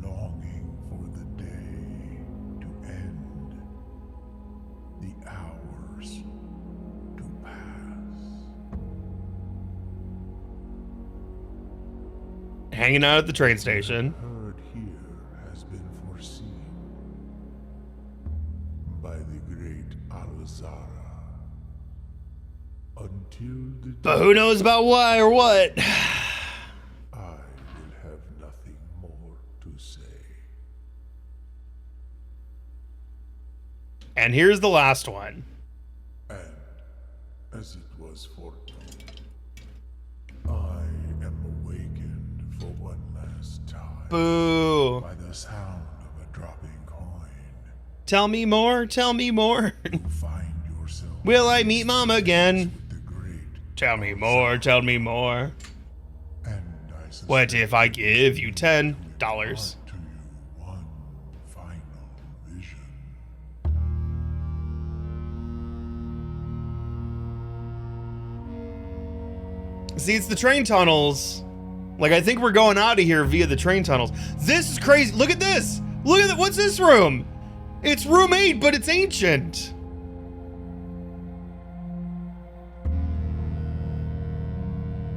longing for the day to end, the hours to pass. Hanging out at the train station. Heard here has been foreseen by the great Alzara. Until the But who knows about why or what? I will have nothing more to say. And here's the last one. And as it was foretold, I am awakened for one last time Boo. by the sound of a dropping coin. Tell me more, tell me more. You find yourself. Will I meet Mom again? With the great. Tell me more, tell me more. And I suspect What if I give you $10? to you one final vision. See, it's the train tunnels. Like, I think we're going out of here via the train tunnels. This is crazy. Look at this. Look at that. What's this room? It's room 8, but it's ancient.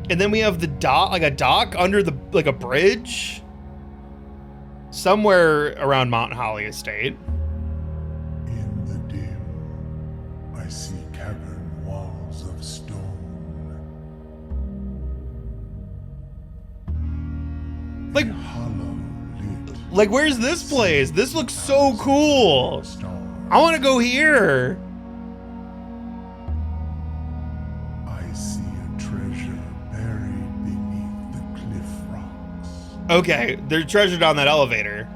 And then we have the dock, like a dock under the, like a bridge. Somewhere around Mount Holly Estate. In the dim, I see cavern walls of stone. Like, Hollow lit. like, where's this place? This looks so cool. Stars. I want to go here. I see a treasure buried beneath the cliff rocks. Okay, there's treasure down that elevator.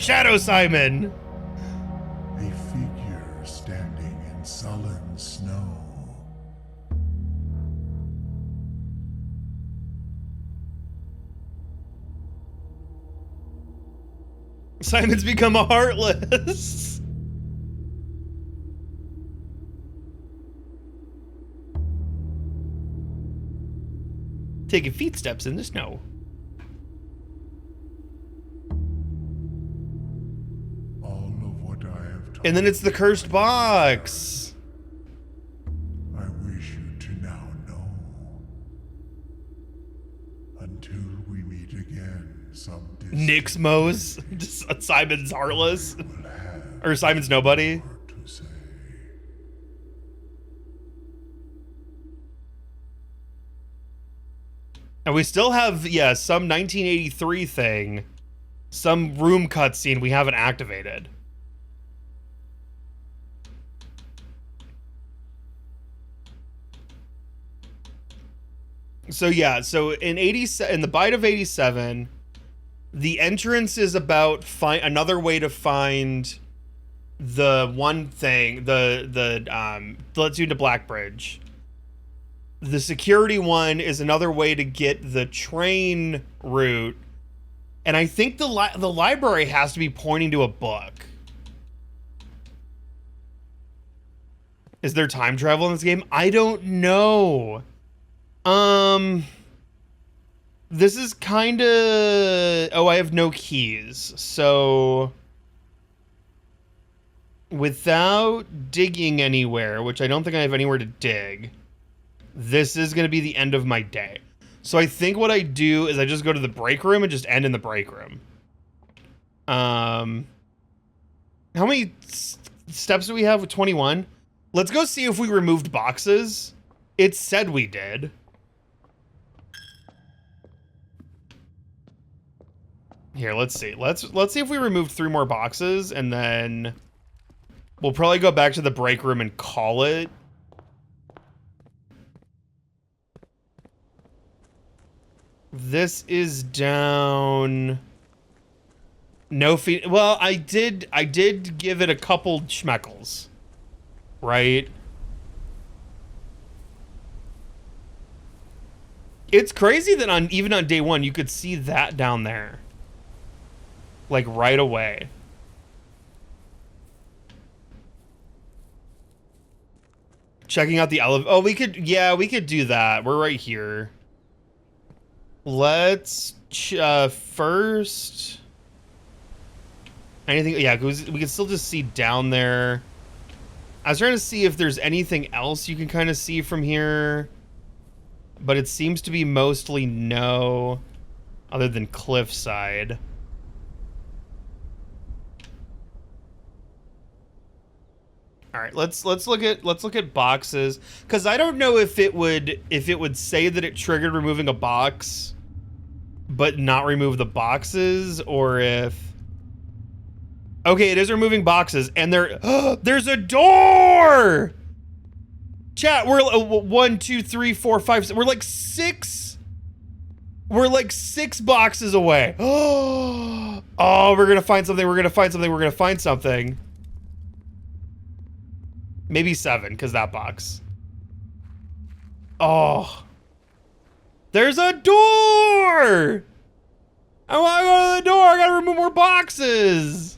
Shadow Simon! A figure standing in sullen snow. Simon's become a Heartless. Taking feet steps in the snow. All of what I have taught And then it's the cursed box. I wish you to now know. Until we meet again some distant Nixmos. Just Simon's Heartless. will have Or Simon's Nobody. more to say. And we still have, yeah, some 1983 thing. Some room cutscene we haven't activated. So yeah, so in the Bite of 87, the entrance is about another way to find the one thing, lets you into Blackbridge. The security one is another way to get the train route. And I think the library has to be pointing to a book. Is there time travel in this game? I don't know. This is kind of... Oh, I have no keys. So... Without digging anywhere, which I don't think I have anywhere to dig, this is going to be the end of my day. So I think what I do is I just go to the break room and just end in the break room. How many steps do we have with 21? Let's go see if we removed boxes. It said we did. Here, let's see. Let's see if we removed 3 more boxes, and then we'll probably go back to the break room and call it. This is down. No fee. Well, I did give it a couple schmeckles, right? It's crazy that even on day 1 you could see that down there, like right away. Checking out the elevator. Oh, we could do that. We're right here. Let's first. Anything? Yeah, because we can still just see down there. I was trying to see if there's anything else you can kind of see from here, but it seems to be mostly no, other than cliffside. All right, let's look at boxes, because I don't know if it would say that it triggered removing a box, but not remove the boxes, or if. Okay, it is removing boxes, and there's a door. Chat, we're 1, 2, 3, 4, 5. We're like 6. We're like 6 boxes away. Oh, we're gonna find something. We're gonna find something. We're gonna find something. Maybe 7, because that box. Oh. There's a door! I want to go to the door. I gotta remove more boxes.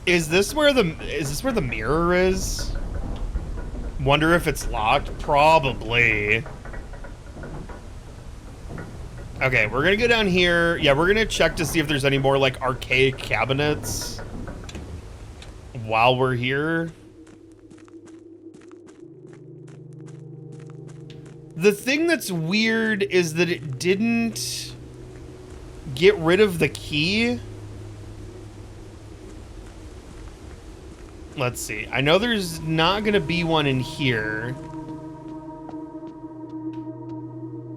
Is this where the mirror is? Wonder if it's locked? Probably. Okay, we're gonna go down here. Yeah, we're gonna check to see if there's any more, like, archaic cabinets while we're here. The thing that's weird is that it didn't get rid of the key. Let's see. I know there's not gonna be one in here.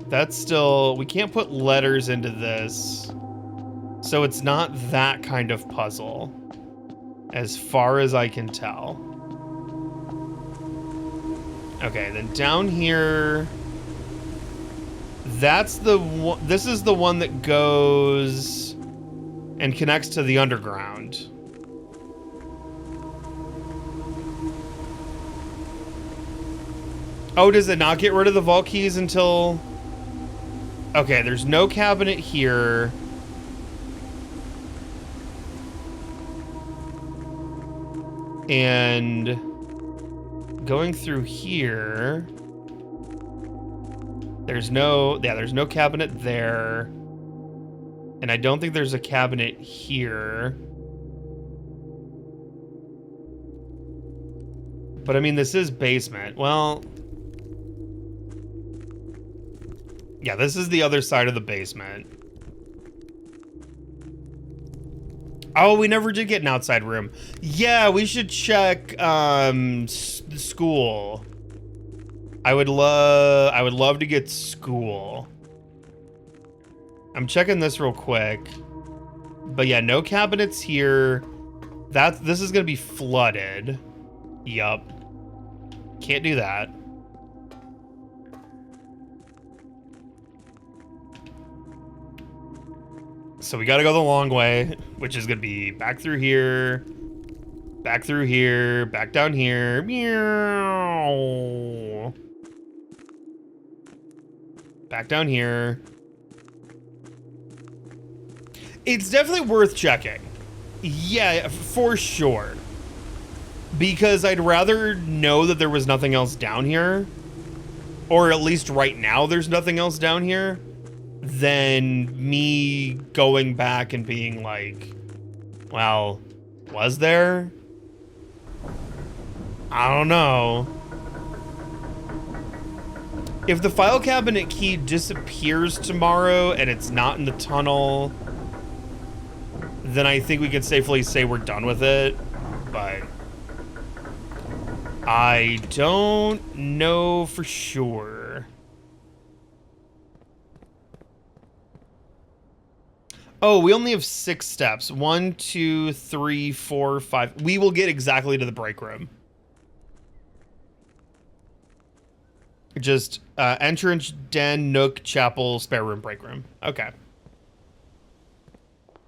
That's still, we can't put letters into this. So it's not that kind of puzzle, as far as I can tell. Okay, then down here. That's the one. This is the one that goes and connects to the underground. Oh, does it not get rid of the vault keys until... Okay, there's no cabinet here. And going through here, there's no cabinet there. And I don't think there's a cabinet here. But I mean, this is basement. Well, yeah, this is the other side of the basement. Oh, we never did get an outside room. Yeah, we should check school. I would love to get school. I'm checking this real quick. But yeah, no cabinets here. This is gonna be flooded. Yup. Can't do that. So we gotta go the long way, which is gonna be back through here, back through here, back down here. Meow. Back down here. It's definitely worth checking. Yeah, for sure. Because I'd rather know that there was nothing else down here, or at least right now there's nothing else down here, than me going back and being like, well, was there? I don't know. If the file cabinet key disappears tomorrow and it's not in the tunnel, then I think we could safely say we're done with it, but I don't know for sure. Oh, we only have 6 steps. 1, 2, 3, 4, 5. We will get exactly to the break room. Just entrance, den, nook, chapel, spare room, break room. Okay.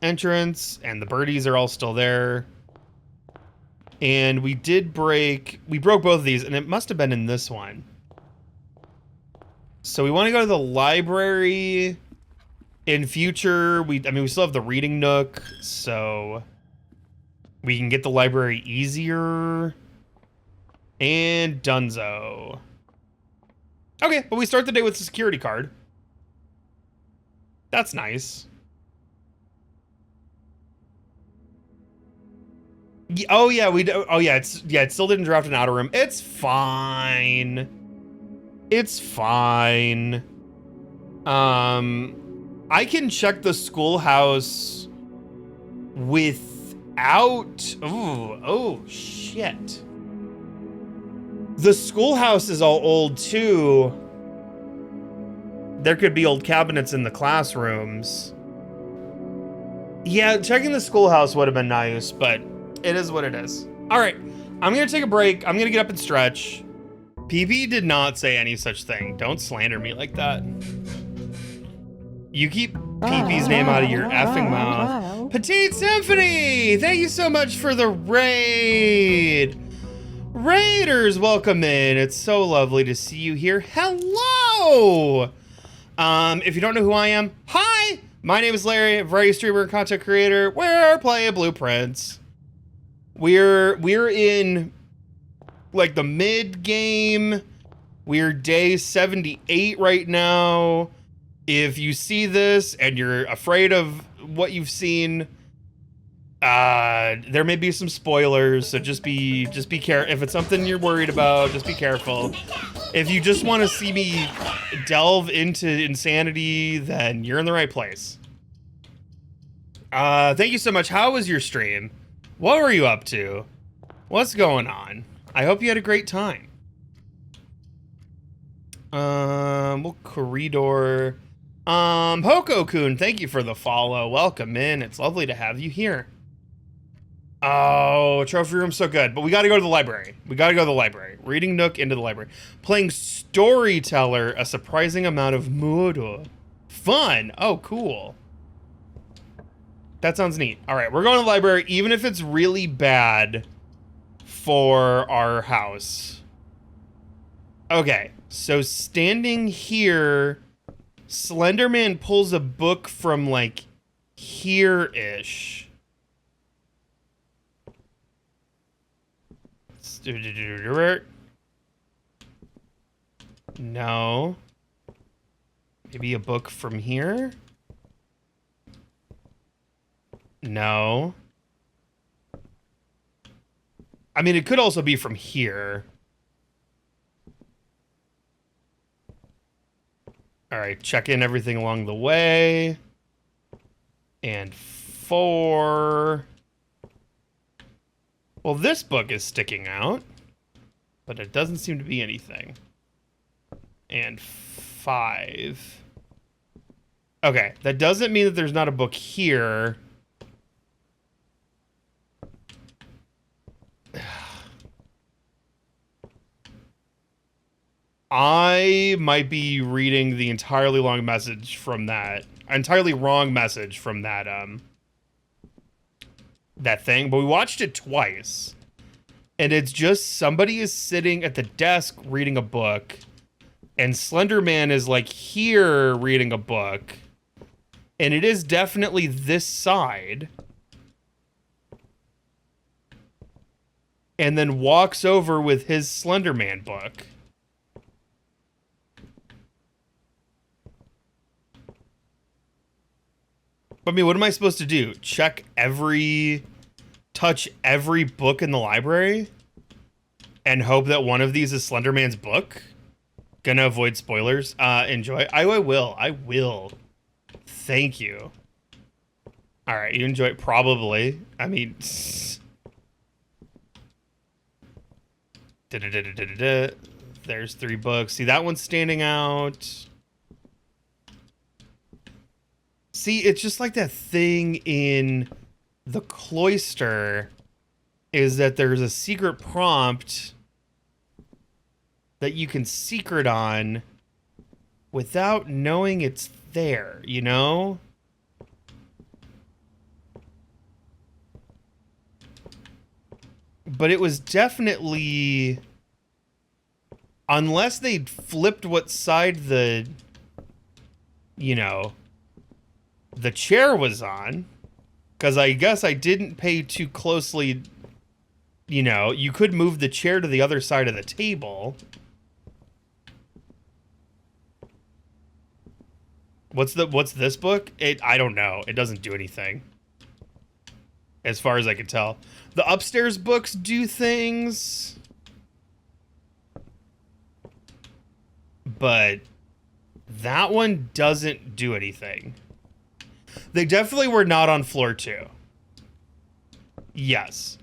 Entrance, and the birdies are all still there. And we broke both of these, and it must have been in this one. So we want to go to the library. In future, we still have the reading nook, so we can get the library easier. And Dunzo. Okay, but we start the day with a security card. That's nice. Oh yeah, it still didn't draft an outer room. It's fine. It's fine. I can check the schoolhouse without... Oh, shit. The schoolhouse is all old, too. There could be old cabinets in the classrooms. Yeah, checking the schoolhouse would have been nice, but it is what it is. All right, I'm going to take a break. I'm going to get up and stretch. PP did not say any such thing. Don't slander me like that. You keep PP's name out of your effing mouth. Petite Symphony! Thank you so much for the raid! Raiders, welcome in. It's so lovely to see you here. Hello! If you don't know who I am, hi! My name is Larry, a variety streamer and content creator. We're playing Blueprints. We're in, like, the mid-game. We're day 78 right now. If you see this and you're afraid of what you've seen, there may be some spoilers, so just be careful. If it's something you're worried about, just be careful. If you just want to see me delve into insanity, then you're in the right place. Thank you so much. How was your stream? What were you up to? What's going on? I hope you had a great time. Corridor. Hoko-kun, thank you for the follow. Welcome in. It's lovely to have you here. Oh, trophy room's so good. But we got to go to the library. We got to go to the library. Reading nook into the library. Playing storyteller, a surprising amount of mood. Fun. Oh, cool. That sounds neat. All right, we're going to the library, even if it's really bad for our house. Okay, so standing here, Slenderman pulls a book from, like, here-ish. No. Maybe a book from here? No. I mean, it could also be from here. All right, check in everything along the way. And 4. Well, this book is sticking out, but it doesn't seem to be anything. And 5. Okay, that doesn't mean that there's not a book here. I might be reading the entirely wrong message from that that thing, but we watched it twice. And it's just somebody is sitting at the desk reading a book, and Slenderman is like here reading a book. And it is definitely this side. And then walks over with his Slenderman book. I mean, what am I supposed to do? Touch every book in the library? And hope that one of these is Slenderman's book? Gonna avoid spoilers. Enjoy. I will. Thank you. All right, you enjoy it? Probably. I mean... There's 3 books. See, that one's standing out. See, it's just like that thing in the cloister is that there's a secret prompt that you can secret on without knowing it's there, you know? But it was definitely... Unless they'd flipped what side the... You know... The chair was on. Because I guess I didn't pay too closely... You know, you could move the chair to the other side of the table. What's this book? I don't know. It doesn't do anything. As far as I can tell. The upstairs books do things. But that one doesn't do anything. They definitely were not on floor 2. Yes.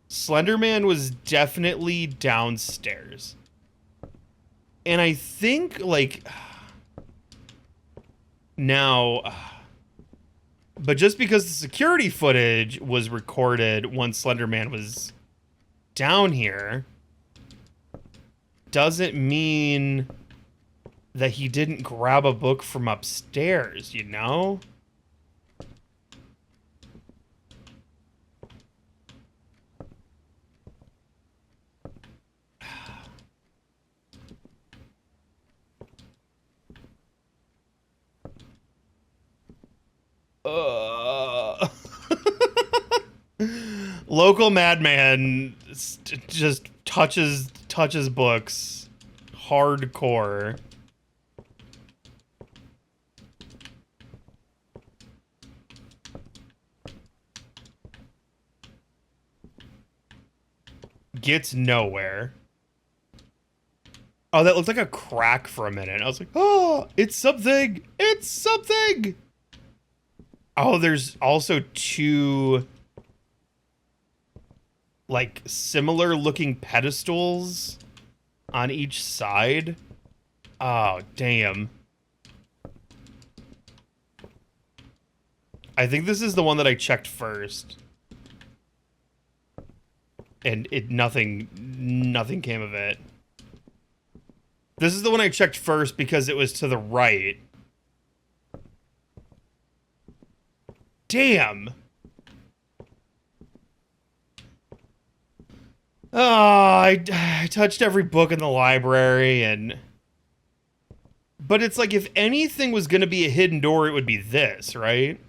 Slenderman was definitely downstairs. And I think, like... Now... But just because the security footage was recorded once Slenderman was down here... doesn't mean that he didn't grab a book from upstairs, you know? Local madman just touches books hardcore. Gets nowhere. Oh, that looked like a crack for a minute. I was like, oh, it's something. It's something. Oh, there's also 2 like similar looking pedestals on each side. Oh, damn. I think this is the one that I checked first. and nothing came of it. This is the one I checked first because it was to the right. Damn. Oh, I touched every book in the library, and... But it's like, if anything was going to be a hidden door, it would be this, right?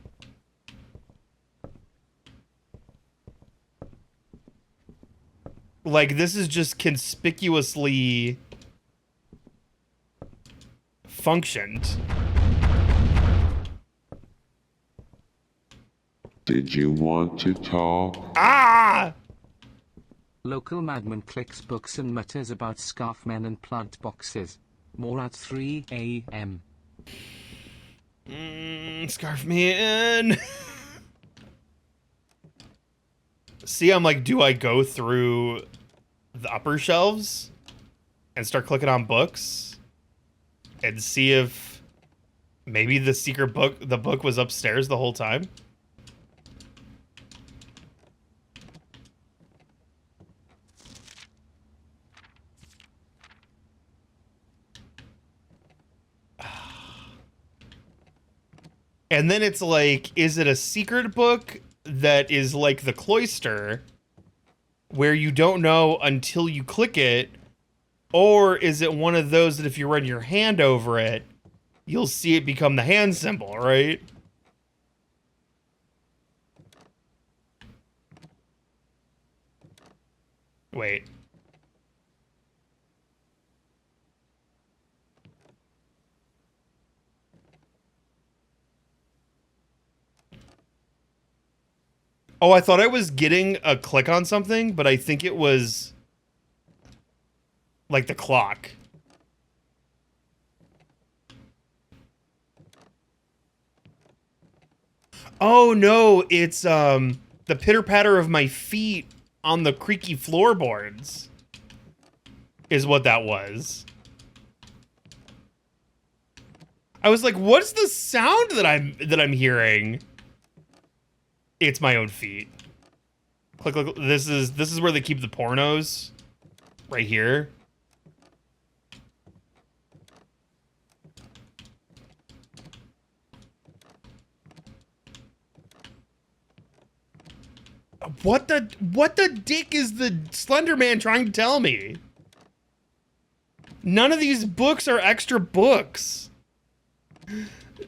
Like, this is just conspicuously functioned. Did you want to talk? Ah! Local madman clicks books and mutters about scarf men and plant boxes. More at 3 a.m. Scarf man. See, I'm like, do I go through the upper shelves and start clicking on books and see if maybe the secret book, the book was upstairs the whole time? And then it's like, is it a secret book that is like the cloister, where you don't know until you click it? Or is it one of those that if you run your hand over it, you'll see it become the hand symbol, right? Wait. Oh, I thought I was getting a click on something, but I think it was like the clock. Oh no, it's the pitter patter of my feet on the creaky floorboards is what that was. I was like, what's the sound that I'm hearing? It's my own feet. Click, click. This is where they keep the pornos. Right here. What the dick is the Slender Man trying to tell me? None of these books are extra books.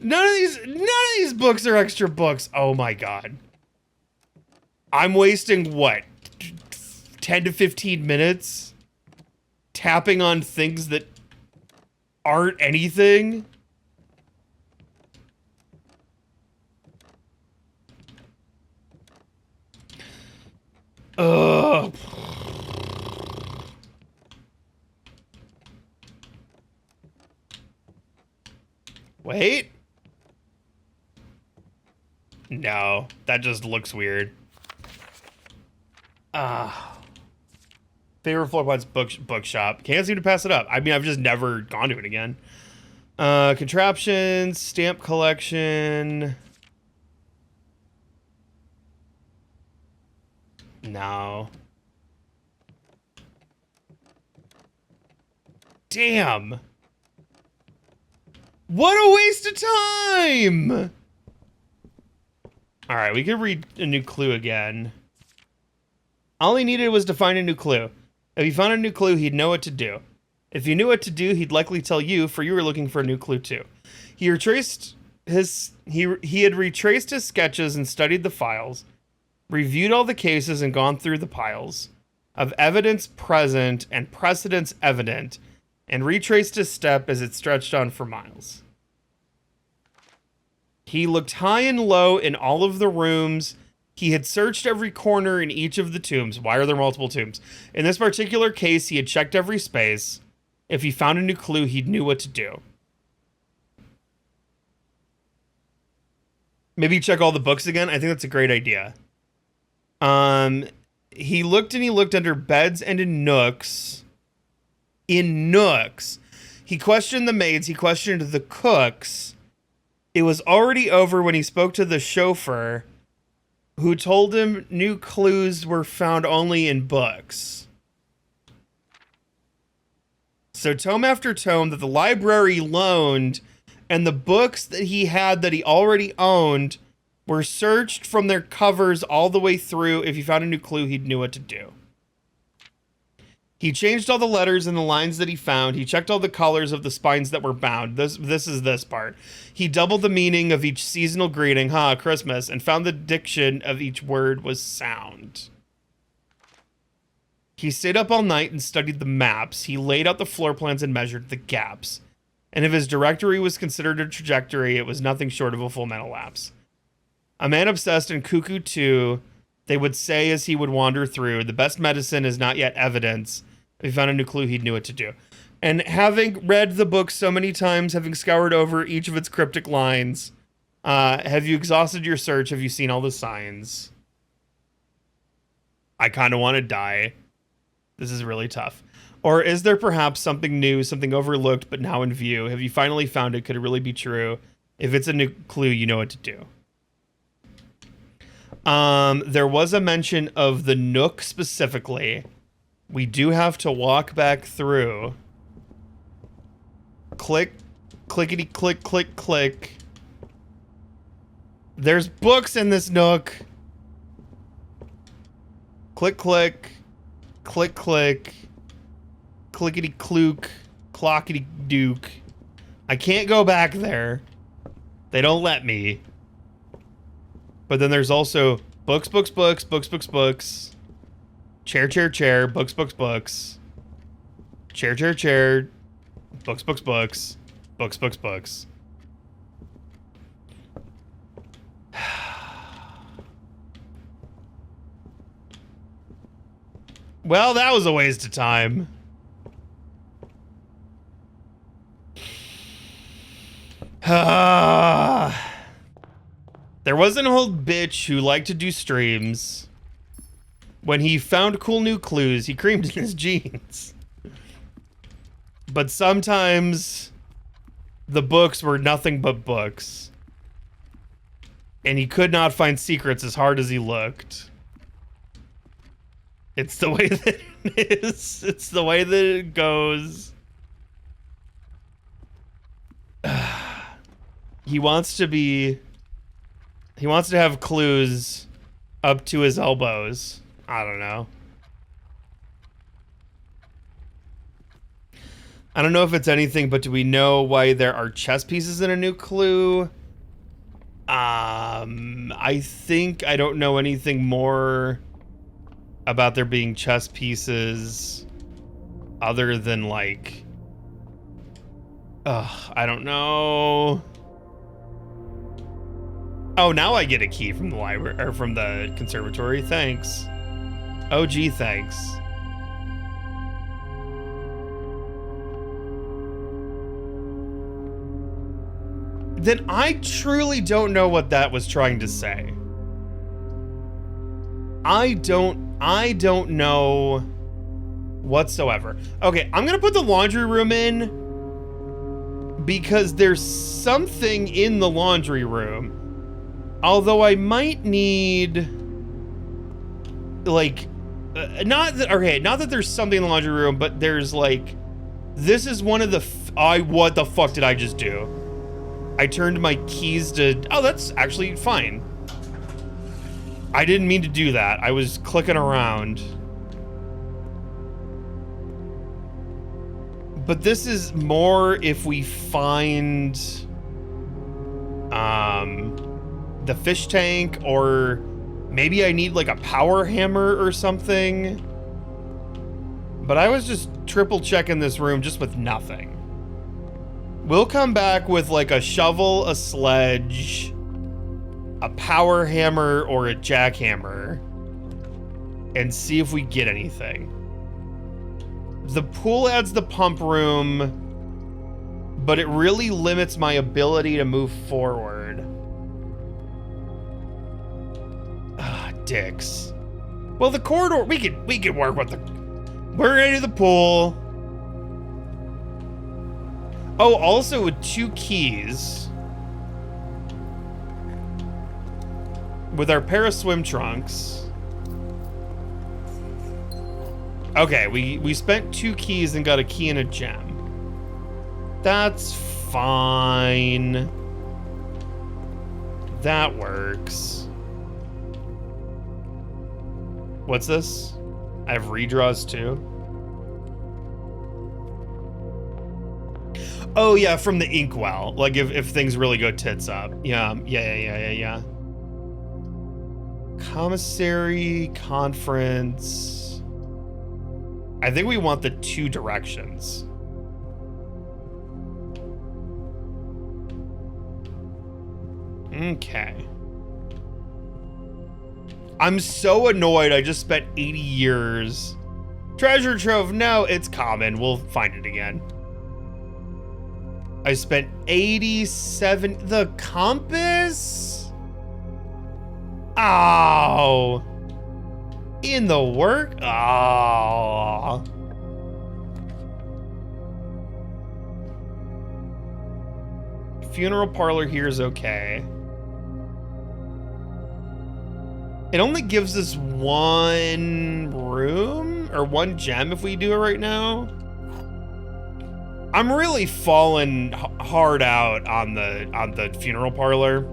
None of these books are extra books. Oh my god. I'm wasting, what, 10 to 15 minutes tapping on things that aren't anything? Ugh. Wait. No, that just looks weird. Favorite floor plan's bookshop. Can't seem to pass it up. I mean, I've just never gone to it again. Contraptions, stamp collection. No. Damn. What a waste of time! Alright, we could read a new clue again. All he needed was to find a new clue. If he found a new clue, he'd know what to do. If he knew what to do, he'd likely tell you, for you were looking for a new clue too. He had retraced his sketches and studied the files, reviewed all the cases and gone through the piles of evidence present and precedents evident, and retraced his step as it stretched on for miles. He looked high and low in all of the rooms. He had searched every corner in each of the tombs. Why are there multiple tombs? In this particular case, he had checked every space. If he found a new clue, he knew what to do. Maybe check all the books again. I think that's a great idea. He looked and he looked under beds and in nooks. In nooks. He questioned the maids. He questioned the cooks. It was already over when he spoke to the chauffeur. who told him new clues were found only in books. So tome after tome that the library loaned and the books that he had that he already owned were searched from their covers all the way through. If he found a new clue, he knew what to do. He changed all the letters and the lines that he found. He checked all the colors of the spines that were bound. This is this part. He doubled the meaning of each seasonal greeting, Christmas, and found the diction of each word was sound. He stayed up all night and studied the maps. He laid out the floor plans and measured the gaps. And if his directory was considered a trajectory, it was nothing short of a full mental lapse. A man obsessed and cuckoo too, they would say as he would wander through, the best medicine is not yet evidence. If he found a new clue, he'd knew what to do. And having read the book so many times, having scoured over each of its cryptic lines, have you exhausted your search? Have you seen all the signs? I kind of want to die. This is really tough. Or is there perhaps something new, something overlooked, but now in view? Have you finally found it? Could it really be true? If it's a new clue, you know what to do. There was a mention of the Nook specifically. We do have to walk back through. Click, clickety, click, click, click. There's books in this Nook. Click, click, click, click, clickety, klook, clockety, dook. I can't go back there. They don't let me. But then there's also books, books, books, books, books, books. Chair, chair, chair, books, books, books. Chair, chair, chair, books, books, books, books, books, books. Well, that was a waste of time. There was an old bitch who liked to do streams. When he found cool new clues, he creamed in his jeans. But sometimes the books were nothing but books. And he could not find secrets as hard as he looked. It's the way that it is. It's the way that it goes. He wants to have clues up to his elbows. I don't know. I don't know if it's anything, but do we know why there are chess pieces in a new clue? I think I don't know anything more about there being chess pieces other than like, I don't know. Oh, now I get a key from the library or from the conservatory. Thanks. Oh, gee, thanks. Then I truly don't know what that was trying to say. I don't know whatsoever. Okay, I'm gonna put the laundry room in because there's something in the laundry room. Although I might need, like, not that there's something in the laundry room, but there's like, this is one of the, what the fuck did I just do? I turned my keys to, oh, that's actually fine. I didn't mean to do that. I was clicking around. But this is more if we find, the fish tank, or maybe I need like a power hammer or something. But I was just triple checking this room just with nothing. We'll come back with like a shovel, a sledge, a power hammer, or a jackhammer and see if we get anything. The pool adds the pump room, but it really limits my ability to move forward. Dicks. Well, the corridor, we could work with the, we're gonna do the pool. Oh, also with 2 keys, with our pair of swim trunks. Okay, we spent 2 keys and got a key and a gem. That's fine. That works. What's this? I have redraws too. Oh yeah, from the inkwell. Like if things really go tits up. Yeah. Commissary, conference. I think we want the 2 directions. Okay. I'm so annoyed I just spent 80 years. Treasure trove, no, it's common. We'll find it again. I spent 87, the compass? Oh. In the work? Oh. Funeral parlor here is okay. It only gives us 1 room or 1 gem if we do it right now. I'm really falling hard out on the funeral parlor.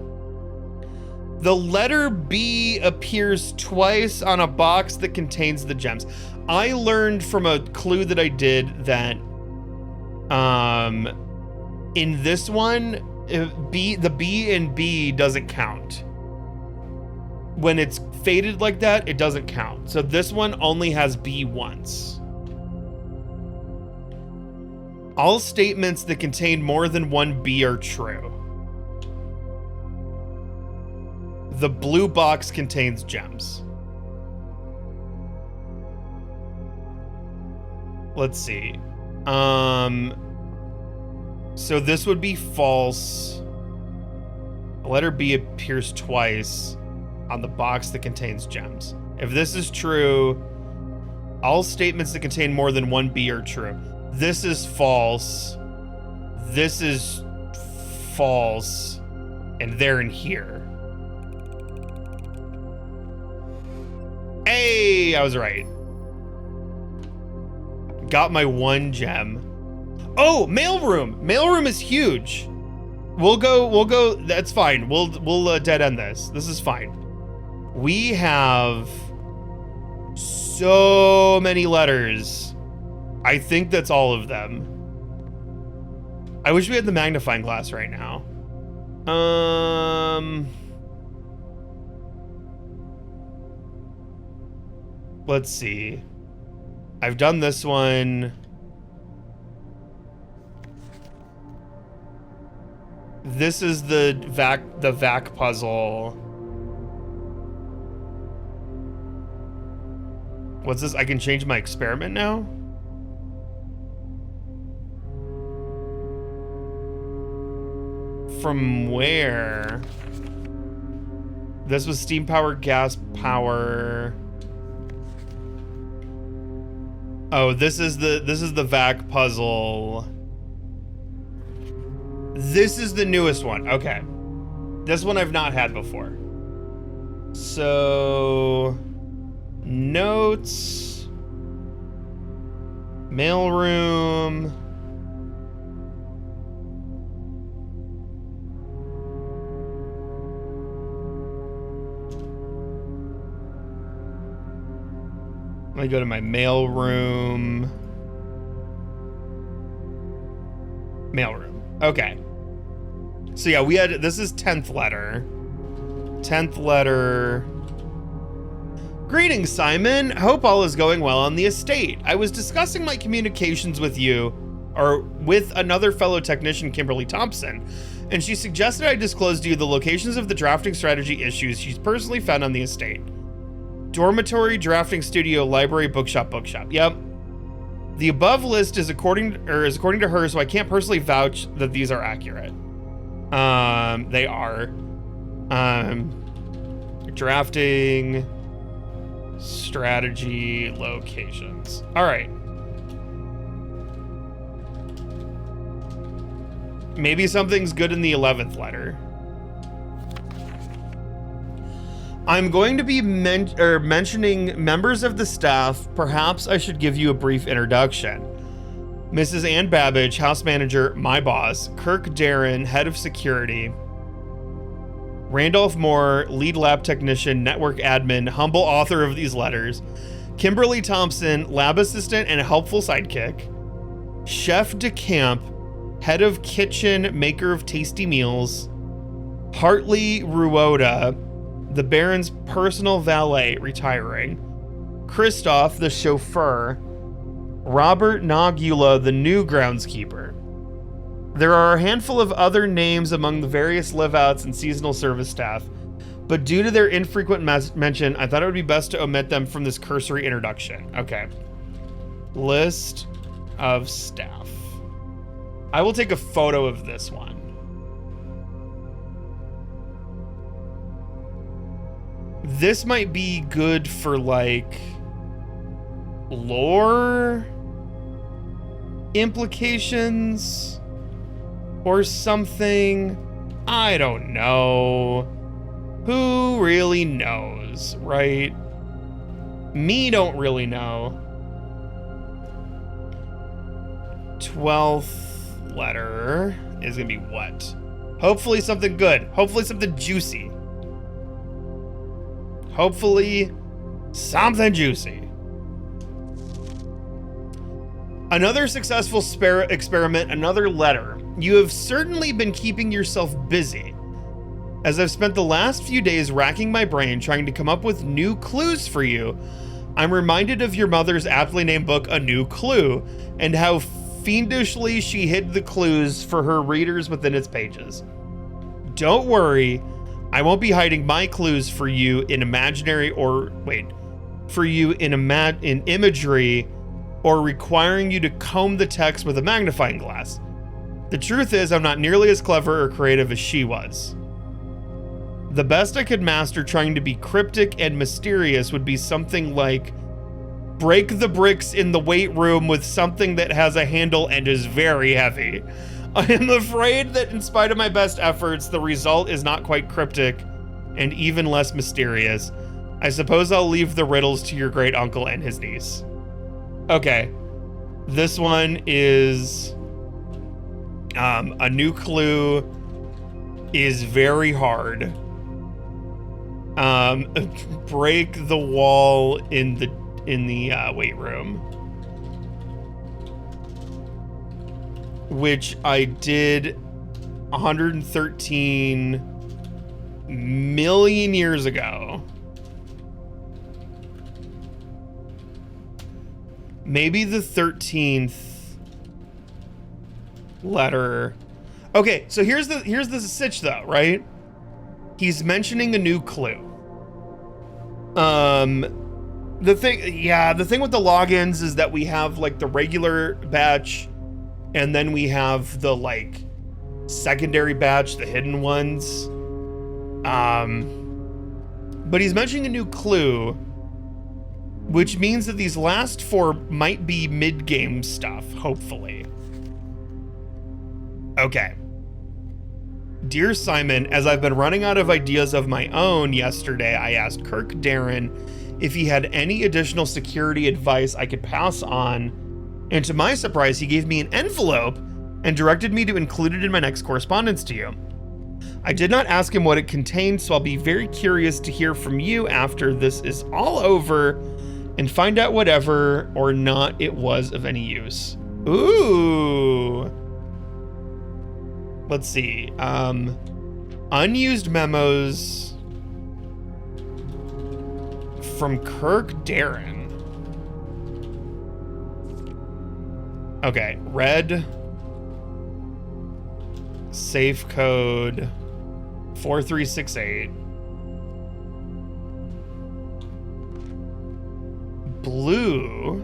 The letter B appears twice on a box that contains the gems. I learned from a clue that I did that in this one, the B in B doesn't count. When it's faded like that, it doesn't count. So this one only has B once. All statements that contain more than 1 B are true. The blue box contains gems. Let's see. So this would be false. The letter B appears twice on the box that contains gems. If this is true, all statements that contain more than 1 B are true. This is false. This is false. And they're in here. Hey, I was right. Got my 1 gem. Oh, mailroom. Mailroom is huge. We'll go, that's fine. We'll dead end this. This is fine. We have so many letters. I think that's all of them. I wish we had the magnifying glass right now. Let's see. I've done this one. This is the vac puzzle. What's this? I can change my experiment now? From where? This was steam power, gas power. Oh, this is the vac puzzle. This is the newest one. Okay. This one I've not had before. So notes, mailroom. Let me go to my mailroom. Mailroom. Okay. So yeah, we had, this is 10th letter. 10th letter. Greetings, Simon. Hope all is going well on the estate. I was discussing my communications with you, or with another fellow technician, Kimberly Thompson, and she suggested I disclose to you the locations of the drafting strategy issues she's personally found on the estate. Dormitory, drafting studio, library, bookshop. Yep. The above list is according to her, so I can't personally vouch that these are accurate. They are. Drafting, strategy, locations. All right. Maybe something's good in the 11th letter. I'm going to be mentioning members of the staff. Perhaps I should give you a brief introduction. Mrs. Ann Babbage, house manager, my boss. Kirk Darren, head of security. Randolph Moore, lead lab technician, network admin, humble author of these letters. Kimberly Thompson, lab assistant and a helpful sidekick. Chef DeCamp, head of kitchen, maker of tasty meals. Hartley Ruoda, the Baron's personal valet, retiring. Christoph, the chauffeur. Robert Nogula, the new groundskeeper. There are a handful of other names among the various live-outs and seasonal service staff, but due to their infrequent mention, I thought it would be best to omit them from this cursory introduction. Okay. List of staff. I will take a photo of this one. This might be good for, like, lore implications or something. I don't know. Who really knows, right? Me don't really know. 12th letter is gonna be what? Hopefully something good. Hopefully something juicy. Hopefully something juicy. Another successful experiment, another letter. You have certainly been keeping yourself busy. As I've spent the last few days racking my brain trying to come up with new clues for you, I'm reminded of your mother's aptly named book, A New Clue, and how fiendishly she hid the clues for her readers within its pages. Don't worry, I won't be hiding my clues for you in imaginary or in imagery or requiring you to comb the text with a magnifying glass. The truth is, I'm not nearly as clever or creative as she was. The best I could master trying to be cryptic and mysterious would be something like, break the bricks in the weight room with something that has a handle and is very heavy. I am afraid that in spite of my best efforts, the result is not quite cryptic and even less mysterious. I suppose I'll leave the riddles to your great uncle and his niece. Okay, this one is A New Clue is very hard. Break the wall in the weight room, which I did 113 million years ago. Maybe the 13th letter. Okay, so here's the sitch though, right? He's mentioning a new clue. The thing with the logins is that we have like the regular batch and then we have the like secondary batch, the hidden ones. But he's mentioning a new clue, which means that these last four might be mid-game stuff, hopefully. Okay. Dear Simon, as I've been running out of ideas of my own, yesterday I asked Kirk Darren if he had any additional security advice I could pass on, and to my surprise, he gave me an envelope and directed me to include it in my next correspondence to you. I did not ask him what it contained, so I'll be very curious to hear from you after this is all over and find out whatever or not it was of any use. Ooh. Let's see. Unused memos from Kirk Darren. Okay, red. Safe code 4368. Blue.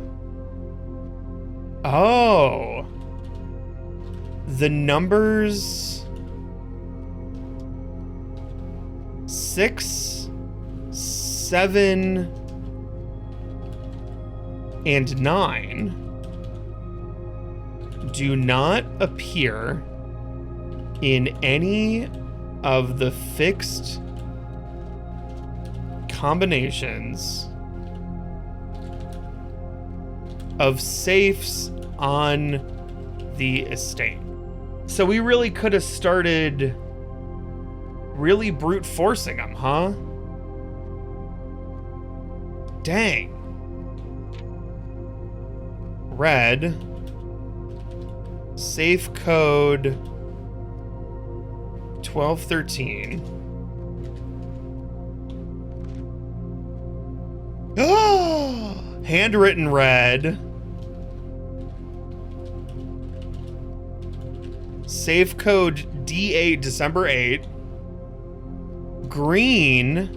Oh. The numbers 6, 7, and 9 do not appear in any of the fixed combinations of safes on the estate. So we really could have started really brute forcing them, huh? Dang. Red. Safe code 1213. Handwritten red. Safe code D8 December 8. Green.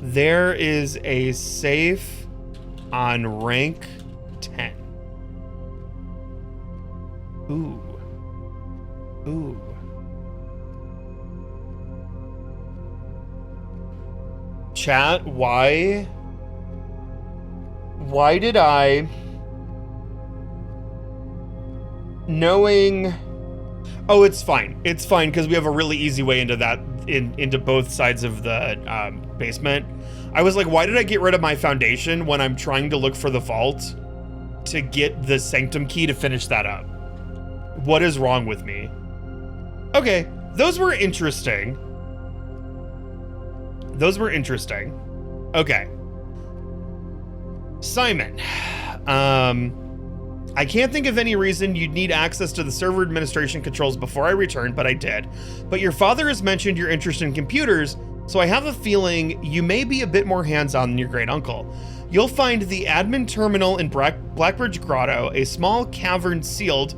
There is a safe on rank 10. Ooh. Ooh. Chat, why did I, knowing, oh, it's fine because we have a really easy way into that, into both sides of the basement. I was like, why did I get rid of my foundation when I'm trying to look for the vault to get the sanctum key to finish that up? What is wrong with me? Okay, those were interesting. Okay. Simon, I can't think of any reason you'd need access to the server administration controls before I return, but I did. But your father has mentioned your interest in computers, so I have a feeling you may be a bit more hands-on than your great uncle. You'll find the admin terminal in Blackbridge Grotto, a small cavern sealed,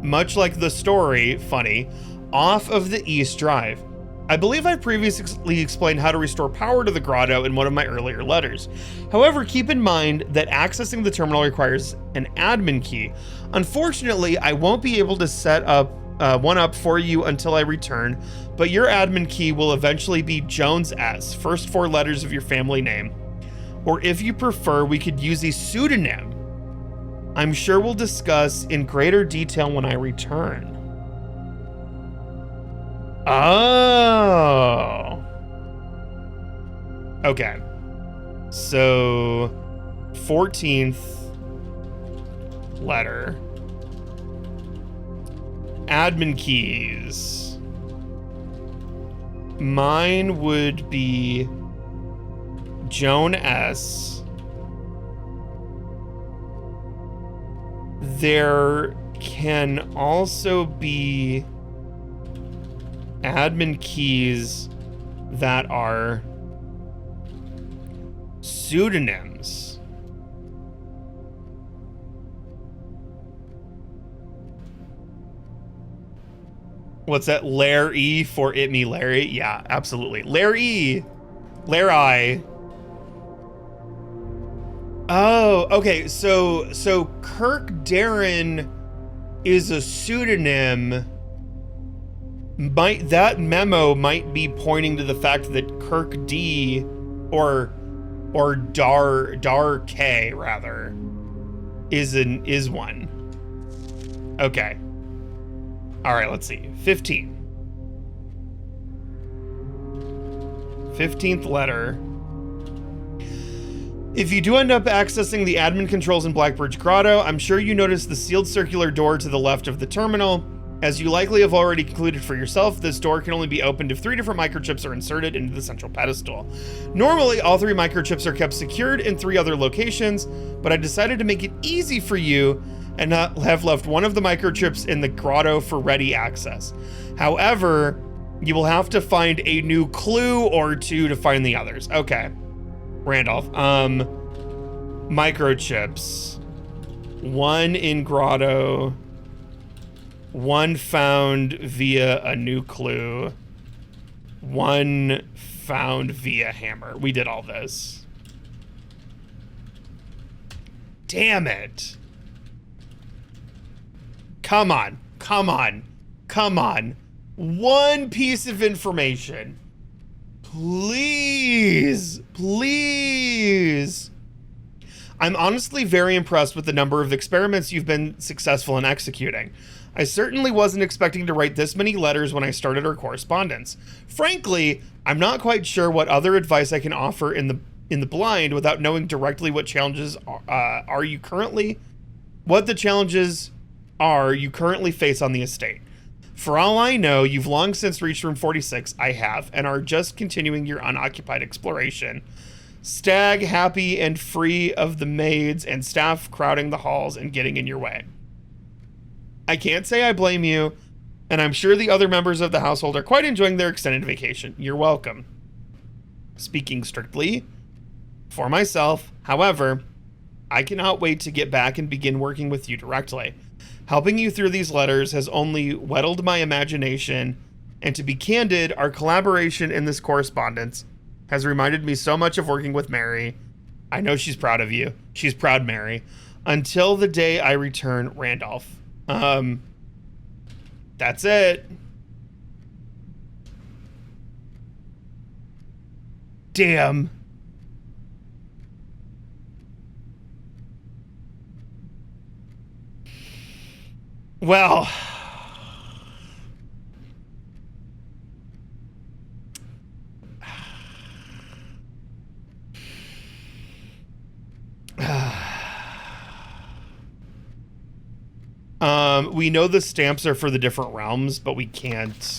much like the story, funny, off of the East Drive. I believe I previously explained how to restore power to the grotto in one of my earlier letters. However, keep in mind that accessing the terminal requires an admin key. Unfortunately, I won't be able to set up one up for you until I return, but your admin key will eventually be Jones S, first 4 letters of your family name. Or if you prefer, we could use a pseudonym. I'm sure we'll discuss in greater detail when I return. Oh. Okay. So 14th letter. Admin keys. Mine would be Joan S. There can also be admin keys that are pseudonyms. What's that? Lair E for it me Larry? Yeah, absolutely. Lair E. Lair I. Oh, okay. So Kirk Darren is a pseudonym. That memo might be pointing to the fact that Kirk D or Dar K rather is one. Okay. All right, let's see. 15th letter. If you do end up accessing the admin controls in Blackbridge Grotto, I'm sure you noticed the sealed circular door to the left of the terminal. As you likely have already concluded for yourself, this door can only be opened if 3 different microchips are inserted into the central pedestal. Normally, all 3 microchips are kept secured in 3 other locations, but I decided to make it easy for you and not have left one of the microchips in the grotto for ready access. However, you will have to find a new clue or 2 to find the others. Okay. Randolph. Microchips. 1 in grotto. 1 found via a new clue. 1 found via hammer. We did all this. Damn it. Come on. Come on. Come on. 1 piece of information. Please. Please. I'm honestly very impressed with the number of experiments you've been successful in executing. I certainly wasn't expecting to write this many letters when I started our correspondence. Frankly, I'm not quite sure what other advice I can offer in the blind without knowing directly what challenges what the challenges are you currently face on the estate. For all I know, you've long since reached room 46, I have, and are just continuing your unoccupied exploration. Stag happy and free of the maids and staff crowding the halls and getting in your way. I can't say I blame you, and I'm sure the other members of the household are quite enjoying their extended vacation. You're welcome. Speaking strictly for myself, however, I cannot wait to get back and begin working with you directly. Helping you through these letters has only whetted my imagination, and to be candid, our collaboration in this correspondence has reminded me so much of working with Mary. I know she's proud of you. She's proud, Mary. Until the day I return, Randolph. That's it. Damn. Well, we know the stamps are for the different realms, but we can't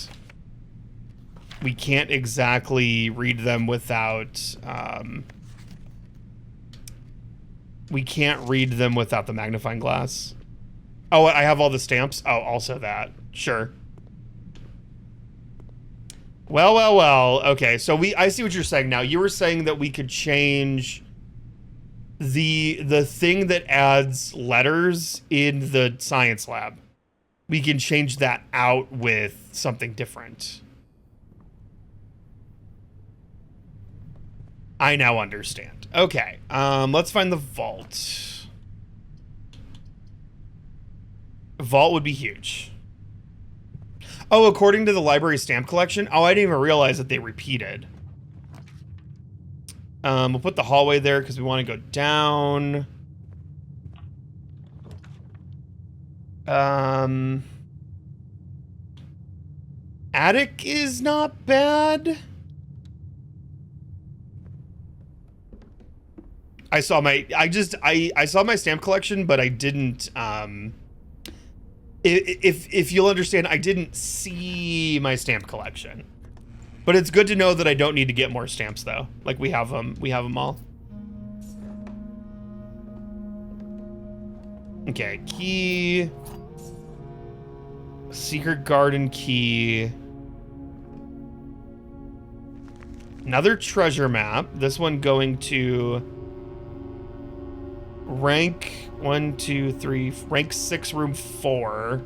exactly read them without, we can't read them without the magnifying glass. Oh, I have all the stamps? Oh, also that. Sure. Well. Okay, so I see what you're saying now. You were saying that we could change the thing that adds letters in the science lab. We can change that out with something different. I now understand. Okay, let's find the vault. Vault would be huge. Oh, according to the library stamp collection? Oh, I didn't even realize that they repeated. We'll put the hallway there because we want to go down. Attic is not bad. I saw my stamp collection, but I didn't, if you'll understand, I didn't see my stamp collection. But it's good to know that I don't need to get more stamps, though. Like, we have them all. Okay, key. Secret garden key. Another treasure map. This one going to rank 1, 2, 3, rank 6, room 4.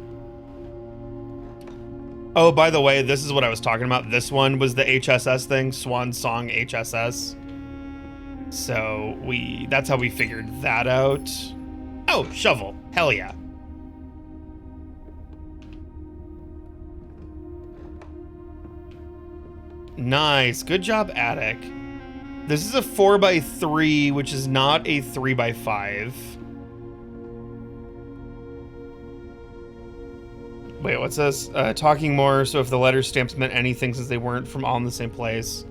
Oh, by the way, this is what I was talking about. This one was the HSS thing, Swan Song HSS. So that's how we figured that out. Oh, shovel. Hell yeah. Nice. Good job, attic. This is a 4x3, which is not a 3x5. Wait, what's this? Talking more, so if the letter stamps meant anything since they weren't from all in the same place.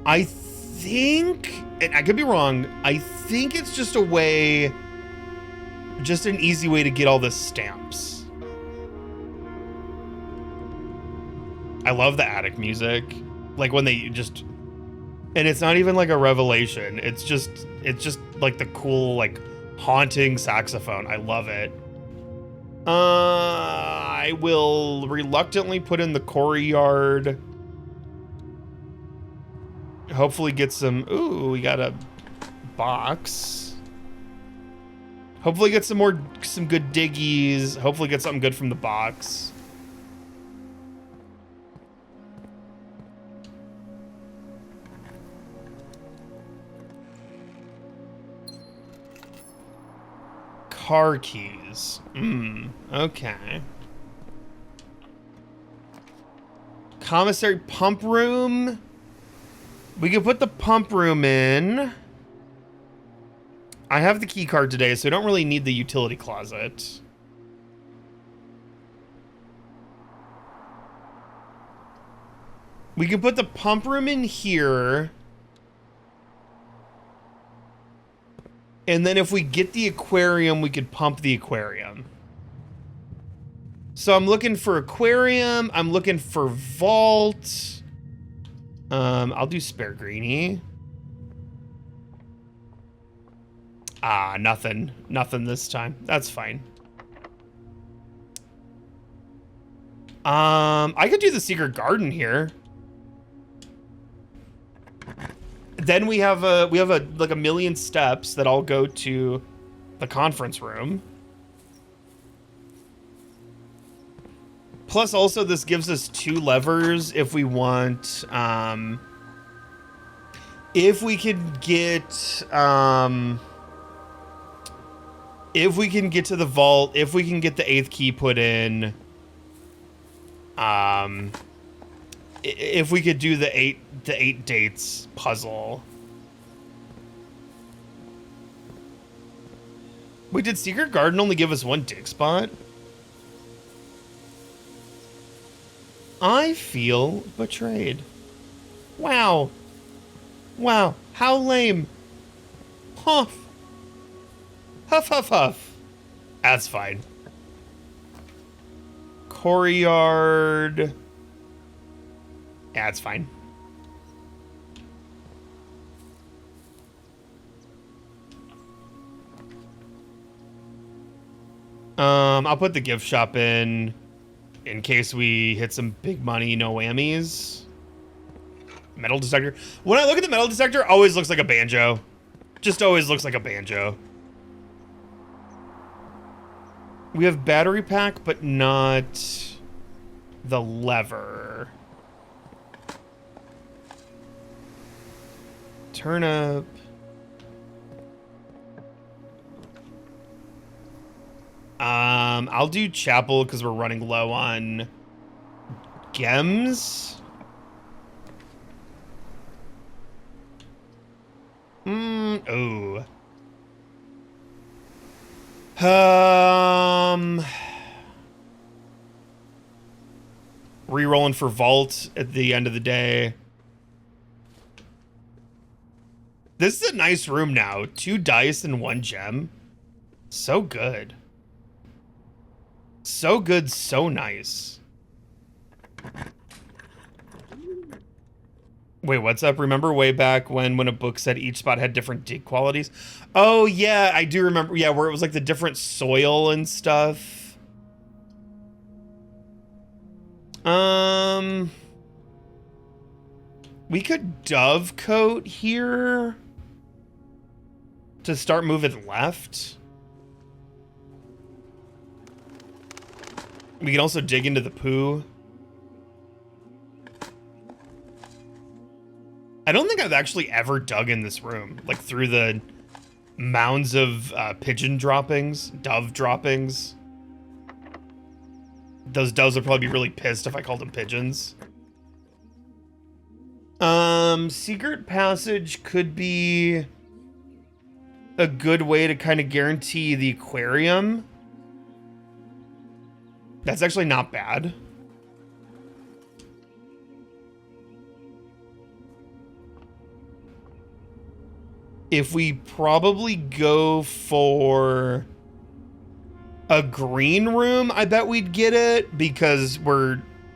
I think, and I could be wrong, I think it's just a way, just an easy way to get all the stamps. I love the attic music. Like when they just, and it's not even like a revelation. It's just like the cool, like haunting saxophone. I love it. I will reluctantly put in the quarry yard. Hopefully get some, ooh, we got a box. Hopefully get some good diggies. Hopefully get something good from the box. Car keys. Okay. Commissary pump room. We could put the pump room in. I have the key card today, so I don't really need the utility closet. We can put the pump room in here. And then if we get the aquarium, we could pump the aquarium. So I'm looking for aquarium. I'm looking for vault. I'll do spare greenie. Ah, nothing. Nothing this time. That's fine. I could do the secret garden here. Then we have like a million steps that all go to the conference room. Plus, also, this gives us 2 levers if we want. If we could get, if we can get to the vault, if we can get the 8th key put in, if we could do the eight dates puzzle. Wait, did Secret Garden only give us 1 dig spot? I feel betrayed. Wow. Wow. How lame. Huff. Huff, huff, huff. That's fine. Courtyard. Yeah, it's fine. I'll put the gift shop in case we hit some big money, no whammies. Metal detector. When I look at the metal detector, always looks like a banjo. Just always looks like a banjo. We have battery pack, but not the lever. Turnip. I'll do chapel because we're running low on gems. Oh. Re-rolling for vault at the end of the day. This is a nice room now. 2 dice and 1 gem. So good. So good, so nice. Wait, what's up? Remember way back when a book said each spot had different dig qualities? Oh, yeah, I do remember. Yeah, where it was like the different soil and stuff. We could dove coat here to start moving left. We can also dig into the poo. I don't think I've actually ever dug in this room, like through the mounds of pigeon droppings, dove droppings. Those doves would probably be really pissed if I called them pigeons. Secret passage could be a good way to kind of guarantee the aquarium. That's actually not bad. If we probably go for a green room, I bet we'd get it because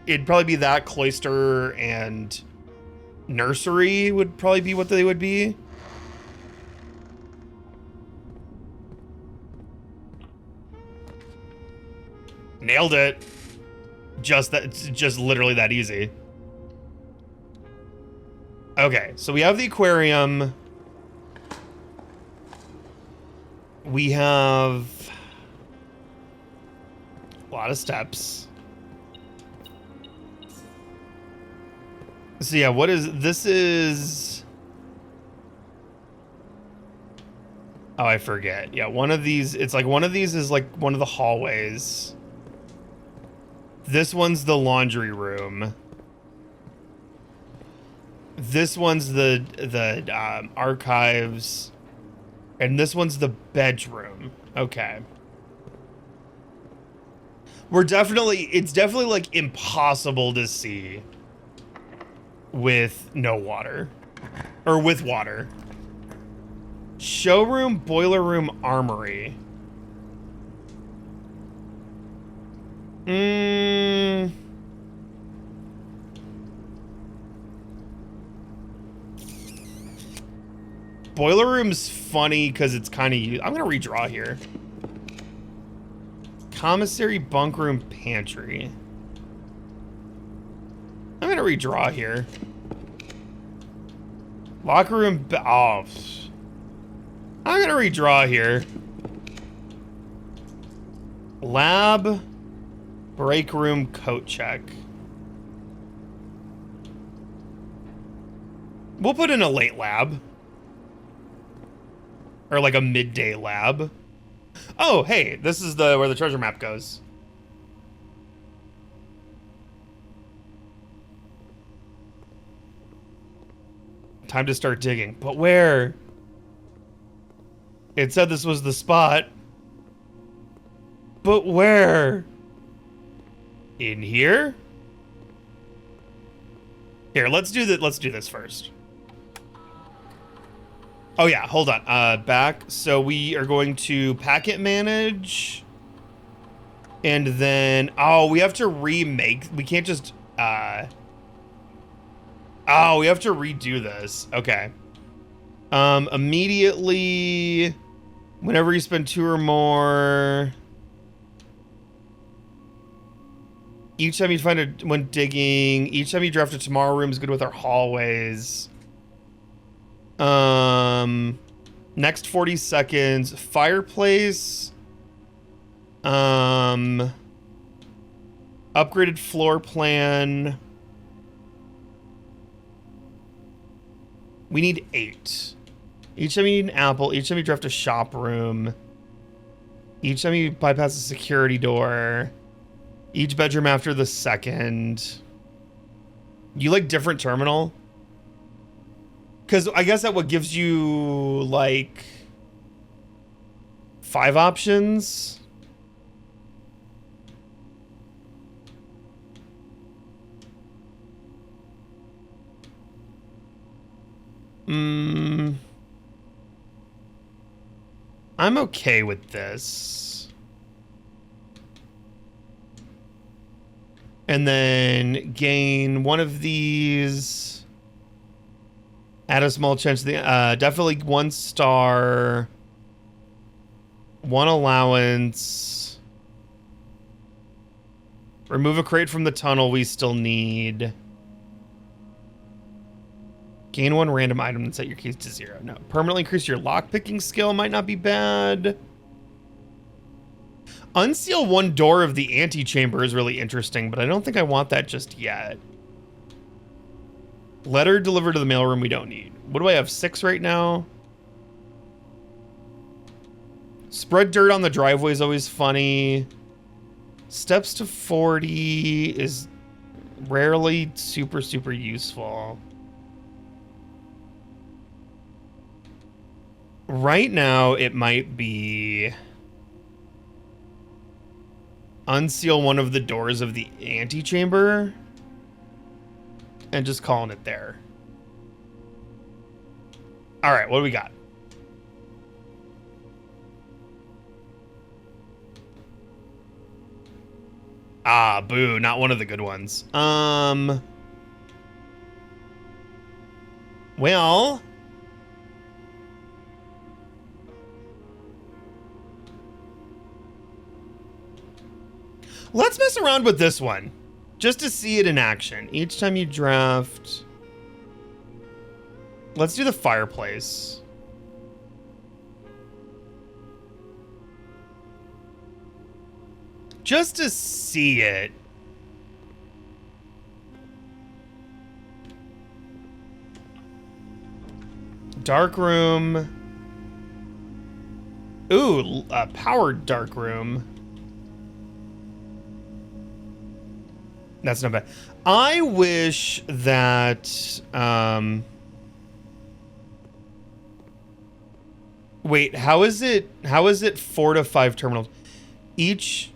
it'd probably be that, cloister and nursery would probably be what they would be. Nailed it. It's just literally that easy. Okay, so we have the aquarium. We have a lot of steps. So yeah, this is... Oh, I forget. Yeah, one of these, it's like one of these is like one of the hallways. This one's the laundry room. This one's the archives. And this one's the bedroom. Okay. It's definitely like impossible to see with no water. Or with water. Showroom, boiler room, armory. Boiler room's funny because it's kind of... I'm going to redraw here. Commissary, bunk room, pantry. I'm going to redraw here. Locker room... Oh. I'm going to redraw here. Lab, break room, coat check. We'll put in a late lab. Or like a midday lab. Oh, hey, this is where the treasure map goes. Time to start digging. But where? It said this was the spot. But where? In here? Here, let's do this first. Oh yeah, hold on. Back. So we are going to packet manage. And then, oh, we have to remake. We can't just, oh, we have to redo this. Okay. Immediately, whenever you spend 2 or more, each time you find when digging, each time you draft a tomorrow room is good with our hallways. Next 40 seconds, fireplace, upgraded floor plan. We need 8. Each time you need an apple, each time you draft a shop room, each time you bypass a security door, each bedroom after the second. You like different terminal? Because I guess that what gives you, like, 5 options. I'm okay with this. And then gain one of these. Add a small chance. Definitely 1 star. 1 allowance. Remove a crate from the tunnel we still need. Gain 1 random item and set your keys to 0. No. Permanently increase your lockpicking skill might not be bad. Unseal 1 door of the antechamber is really interesting, but I don't think I want that just yet. Letter delivered to the mailroom we don't need. What do I have? 6 right now? Spread dirt on the driveway is always funny. Steps to 40 is rarely super useful. Right now, it might be unseal one of the doors of the antechamber and just calling it there. All right, what do we got? Ah, boo, not one of the good ones. Well, let's mess around with this one just to see it in action. Each time you draft, let's do the fireplace. Just to see it. Dark room. Ooh, a powered dark room. That's not bad. I wish that Wait, how is it 4 to 5 terminals? Wait,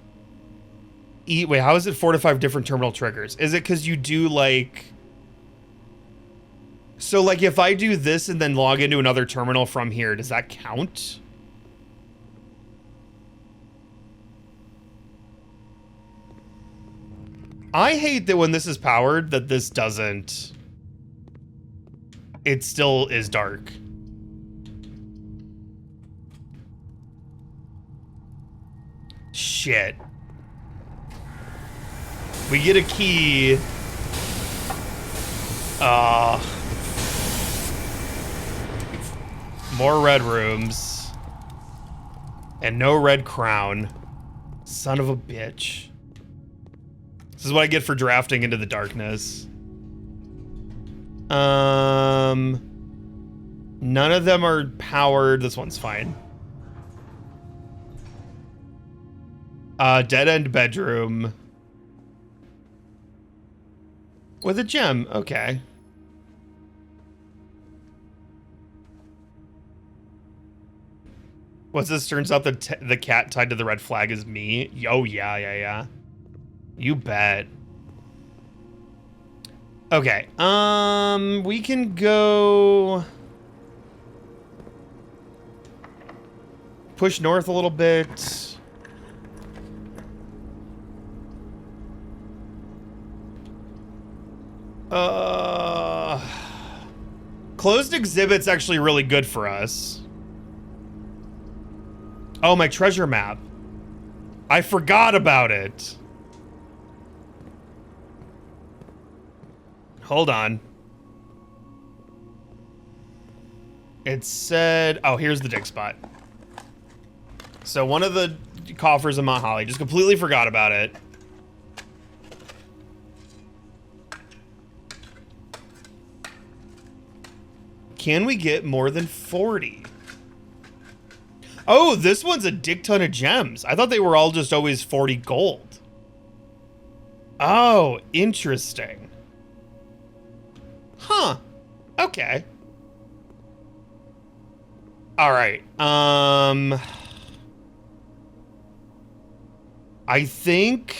how is it 4 to 5 different terminal triggers? Is it because you do like... So like if I do this and then log into another terminal from here, does that count? I hate that when this is powered that this doesn't... It still is dark. Shit. We get a key. More red rooms. And no red crown. Son of a bitch. This is what I get for drafting into the darkness. None of them are powered. This one's fine. Dead end bedroom. With a gem. Okay. What's this? Turns out the cat tied to the red flag is me. Oh, yeah. You bet. Okay. We can go... Push north a little bit. Closed exhibit's actually really good for us. Oh, my treasure map. I forgot about it. Hold on. It said... Oh, here's the dig spot. So one of the coffers in Mount Holly. Just completely forgot about it. Can we get more than 40? Oh, this one's a dick ton of gems. I thought they were all just always 40 gold. Oh, interesting. Huh. Okay. All right. I think...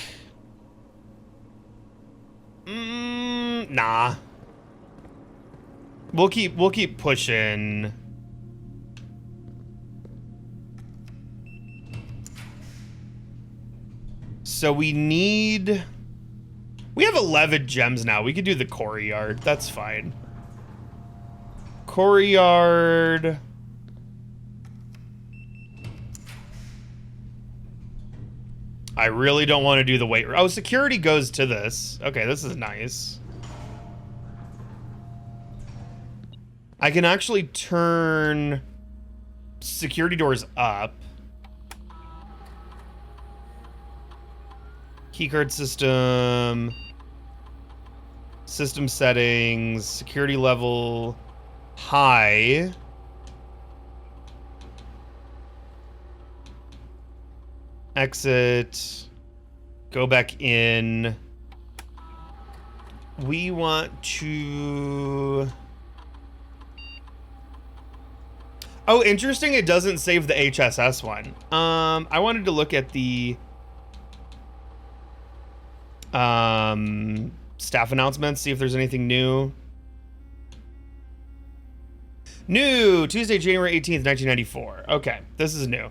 nah. We'll keep pushing. So we have 11 gems now. We could do the quarry yard. That's fine. Quarry yard. I really don't want to do the weight. Oh, security goes to this. Okay, this is nice. I can actually turn security doors up. Keycard system. System settings. Security level. High. Exit. Go back in. We want to... Oh, interesting. It doesn't save the HSS one. I wanted to look at the staff announcements, see if there's anything new. New Tuesday, January 18th, 1994. Okay, this is new.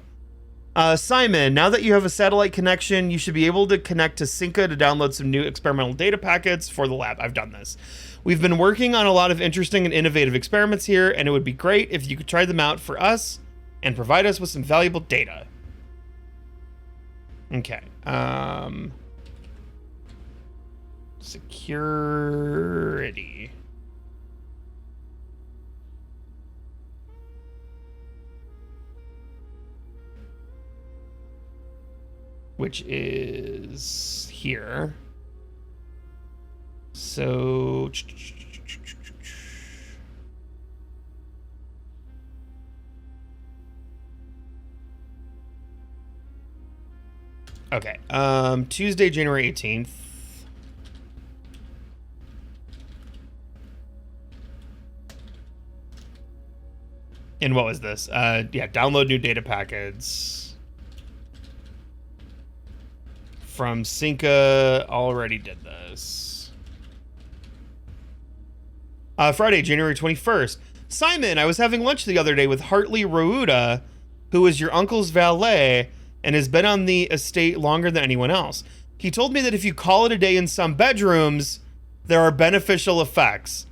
Simon, now that you have a satellite connection, you should be able to connect to Cinca to download some new experimental data packets for the lab. I've done this. We've been working on a lot of interesting and innovative experiments here, and it would be great if you could try them out for us and provide us with some valuable data. Okay. Security. Which is here. So okay. Tuesday, January 18th. And what was this? Yeah, download new data packets. From Cinca, already did this. Friday, January 21st. Simon, I was having lunch the other day with Hartley Rouda, who is your uncle's valet and has been on the estate longer than anyone else. He told me that if you call it a day in some bedrooms, there are beneficial effects.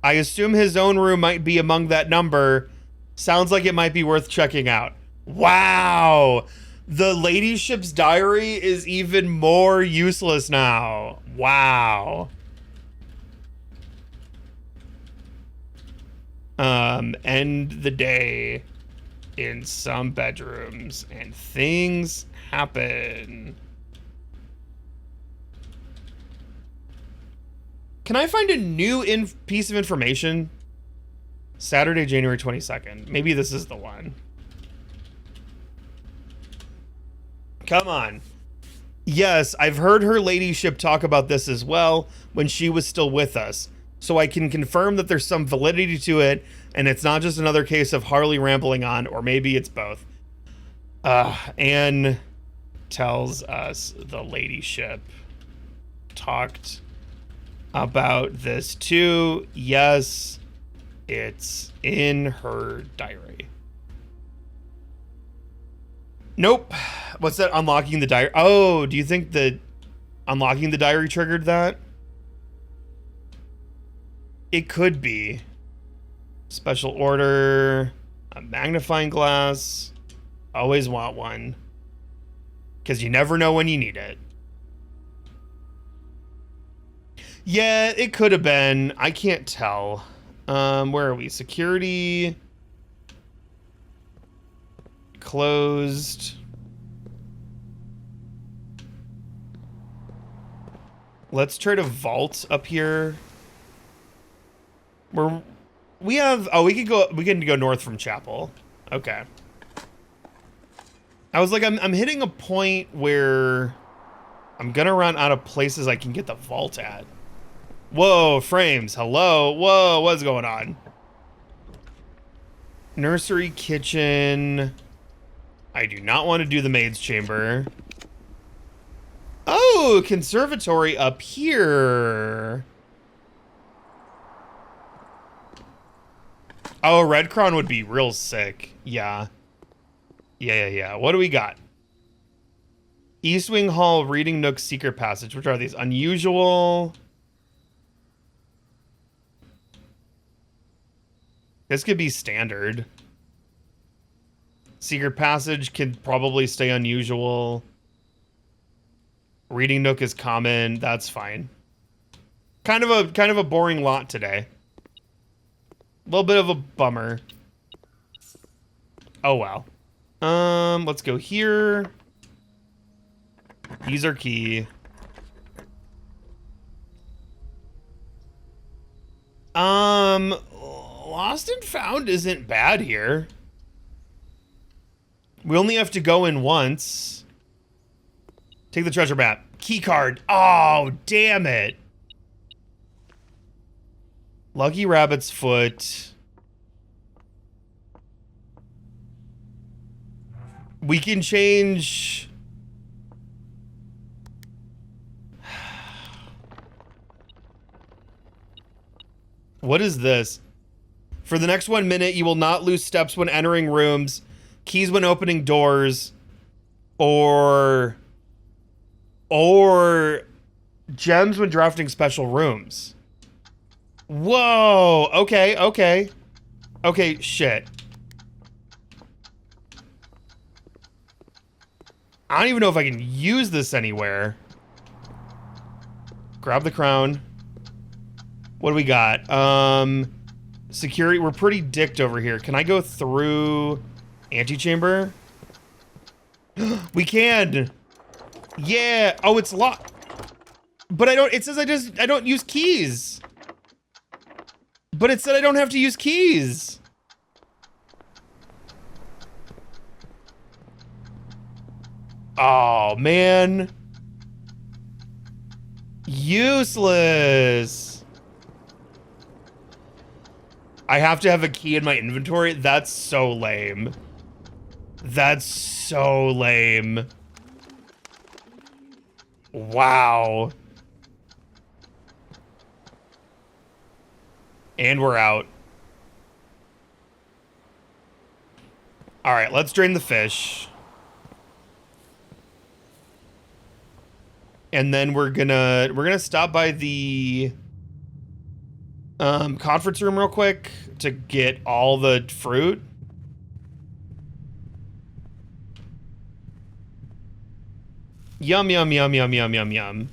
I assume his own room might be among that number. Sounds like it might be worth checking out. Wow. The ladyship's diary is even more useless now. Wow. End the day in some bedrooms and things happen. Can I find a new piece of information? Saturday, January 22nd. Maybe this is the one. Come on. Yes, I've heard her ladyship talk about this as well when she was still with us. So I can confirm that there's some validity to it, and it's not just another case of Harley rambling on, or maybe it's both. Anne tells us the ladyship talked about this too. Yes, it's in her diary. Nope. What's that? Unlocking the diary. Oh, do you think that unlocking the diary triggered that? It could be. Special order. A magnifying glass. Always want one. Because you never know when you need it. Yeah, it could have been. I can't tell. Where are we? Security. Closed. Let's try to vault up here. We can go north from Chapel. Okay. I was like, I'm hitting a point where I'm gonna run out of places I can get the vault at. Whoa, frames. Hello. Whoa, what's going on? Nursery, kitchen. I do not want to do the maid's chamber. Oh, conservatory up here. Oh, Red Crown would be real sick. Yeah. Yeah. What do we got? East Wing Hall, Reading Nook, Secret Passage. Which are these? Unusual. This could be standard. Secret Passage could probably stay unusual. Reading Nook is common. That's fine. Kind of a boring lot today. A little bit of a bummer. Oh well. Let's go here. These are key. Lost and Found isn't bad here. We only have to go in once. Take the treasure map. Key card. Oh, damn it. Lucky Rabbit's Foot. We can change. What is this? For the next 1 minute, you will not lose steps when entering rooms, keys when opening doors, or gems when drafting special rooms. Whoa. Okay, shit. I don't even know if I can use this anywhere. Grab the crown. What do we got? Security. We're pretty dicked over here. Can I go through antechamber? We can. Yeah. Oh, it's locked. But it says I don't use keys. But it said I don't have to use keys. Oh, man. Useless. I have to have a key in my inventory? That's so lame. That's so lame. Wow. And we're out. All right, let's drain the fish. And then we're gonna stop by the conference room real quick to get all the fruit. Yum, yum, yum, yum, yum, yum, yum.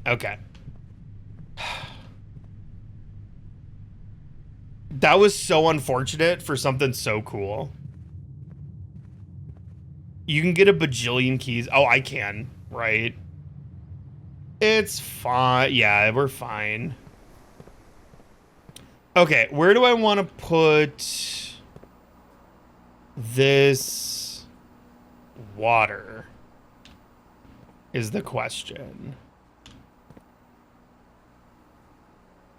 Okay. That was so unfortunate for something so cool. You can get a bajillion keys. Oh, I can, right? It's fine. Yeah, we're fine. Okay, where do I want to put this water? Is the question.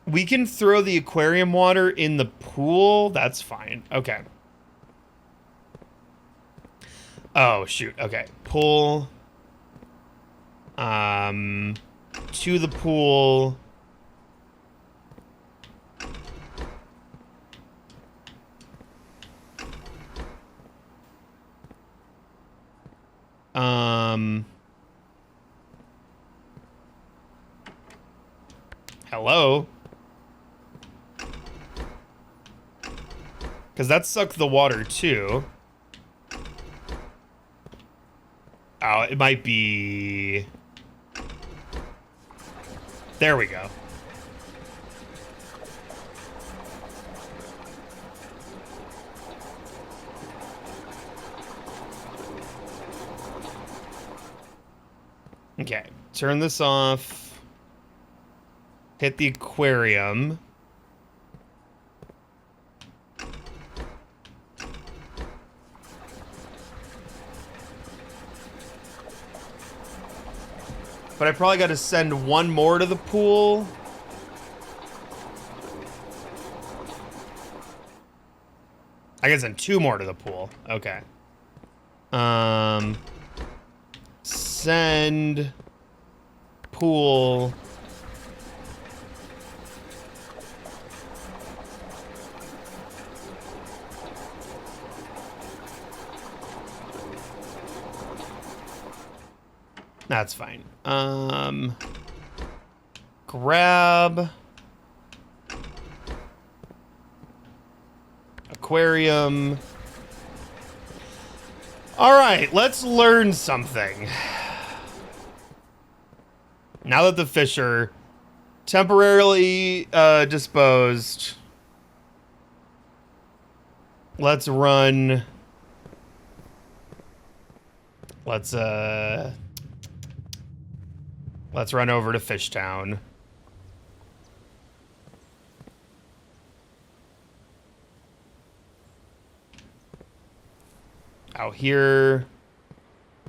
We can throw the aquarium water in the pool. That's fine. Okay. Oh, shoot. Okay. Pull. To the pool. Hello? Because that sucked the water, too. Oh, it might be... There we go. Okay, turn this off. Hit the aquarium. But I probably got to send one more to the pool. I guess send two more to the pool. Okay. Send pool. That's fine. Grab aquarium. All right, let's learn something. Now that the fish are temporarily disposed, let's run. Let's run over to Fishtown. Out here,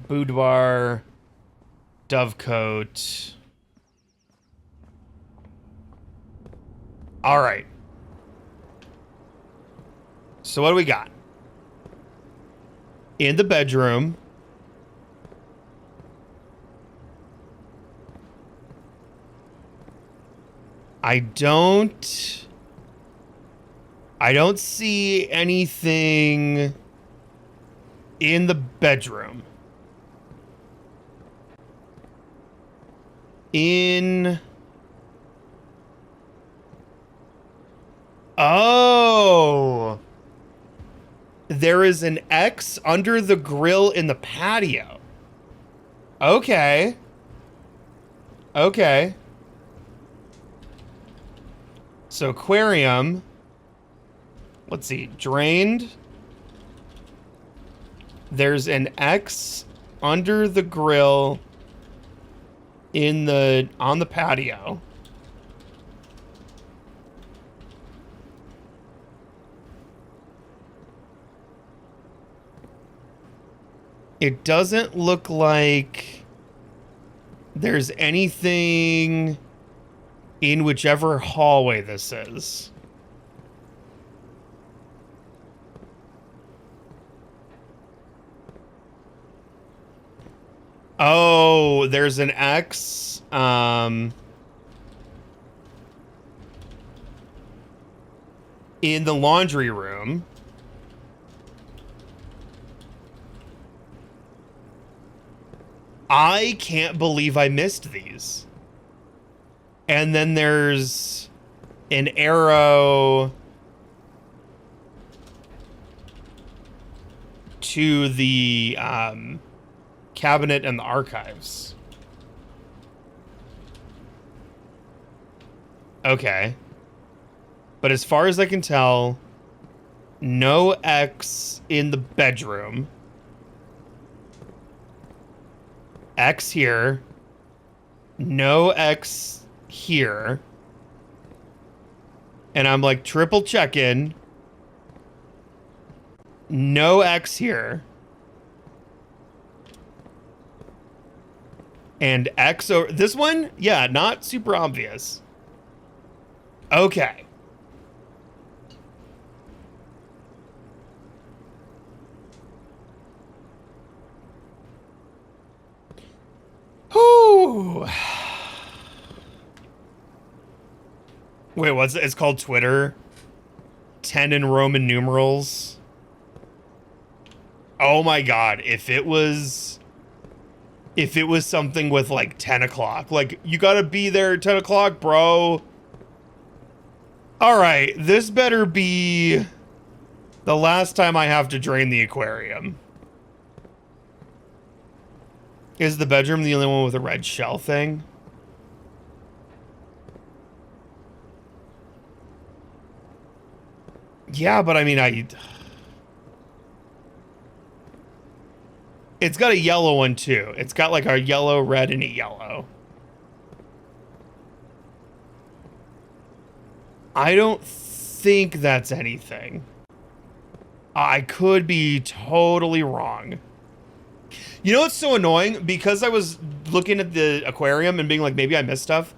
boudoir, dovecote. All right. So what do we got? In the bedroom. I don't see anything in the bedroom. Oh. There is an X under the grill in the patio. Okay. Okay. So aquarium. Let's see. Drained. There's an X under the grill on the patio. It doesn't look like there's anything in whichever hallway this is. Oh, there's an X. In the laundry room. I can't believe I missed these. And then there's an arrow to the cabinet and the archives. Okay. But as far as I can tell, no X in the bedroom. X here. No X here. And I'm like triple checking. No X here. And X over this one? Yeah, not super obvious. Okay. Whew. Wait, what's it? It's called Twitter. 10 in Roman numerals. Oh my god, if it was something with like 10 o'clock, like you gotta be there at 10 o'clock, bro. All right, this better be the last time I have to drain the aquarium. Is the bedroom the only one with a red shell thing? Yeah, but I mean, it's got a yellow one too. It's got like a yellow, red, and a yellow. I don't think that's anything. I could be totally wrong. You know what's so annoying? Because I was looking at the aquarium and being like, maybe I missed stuff.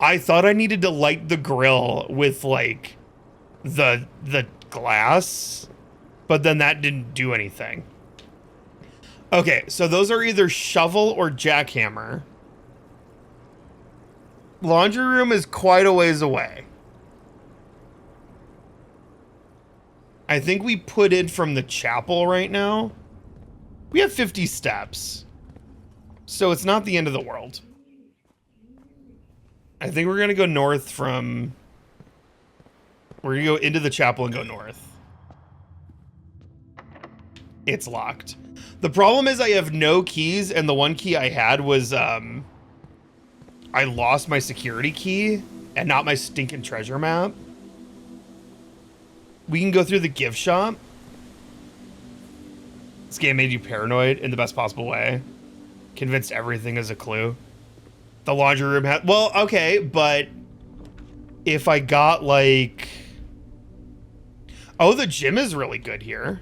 I thought I needed to light the grill with like the glass, but then that didn't do anything. Okay, so those are either shovel or jackhammer. Laundry room is quite a ways away. I think we put in from the chapel right now. We have 50 steps. So it's not the end of the world. I think we're going to go north from... We're going to go into the chapel and go north. It's locked. The problem is I have no keys, and the one key I had was... I lost my security key and not my stinking treasure map. We can go through the gift shop. This game made you paranoid in the best possible way. Convinced everything is a clue. The laundry room had... Well, okay, but... If I got, like... Oh, the gym is really good here.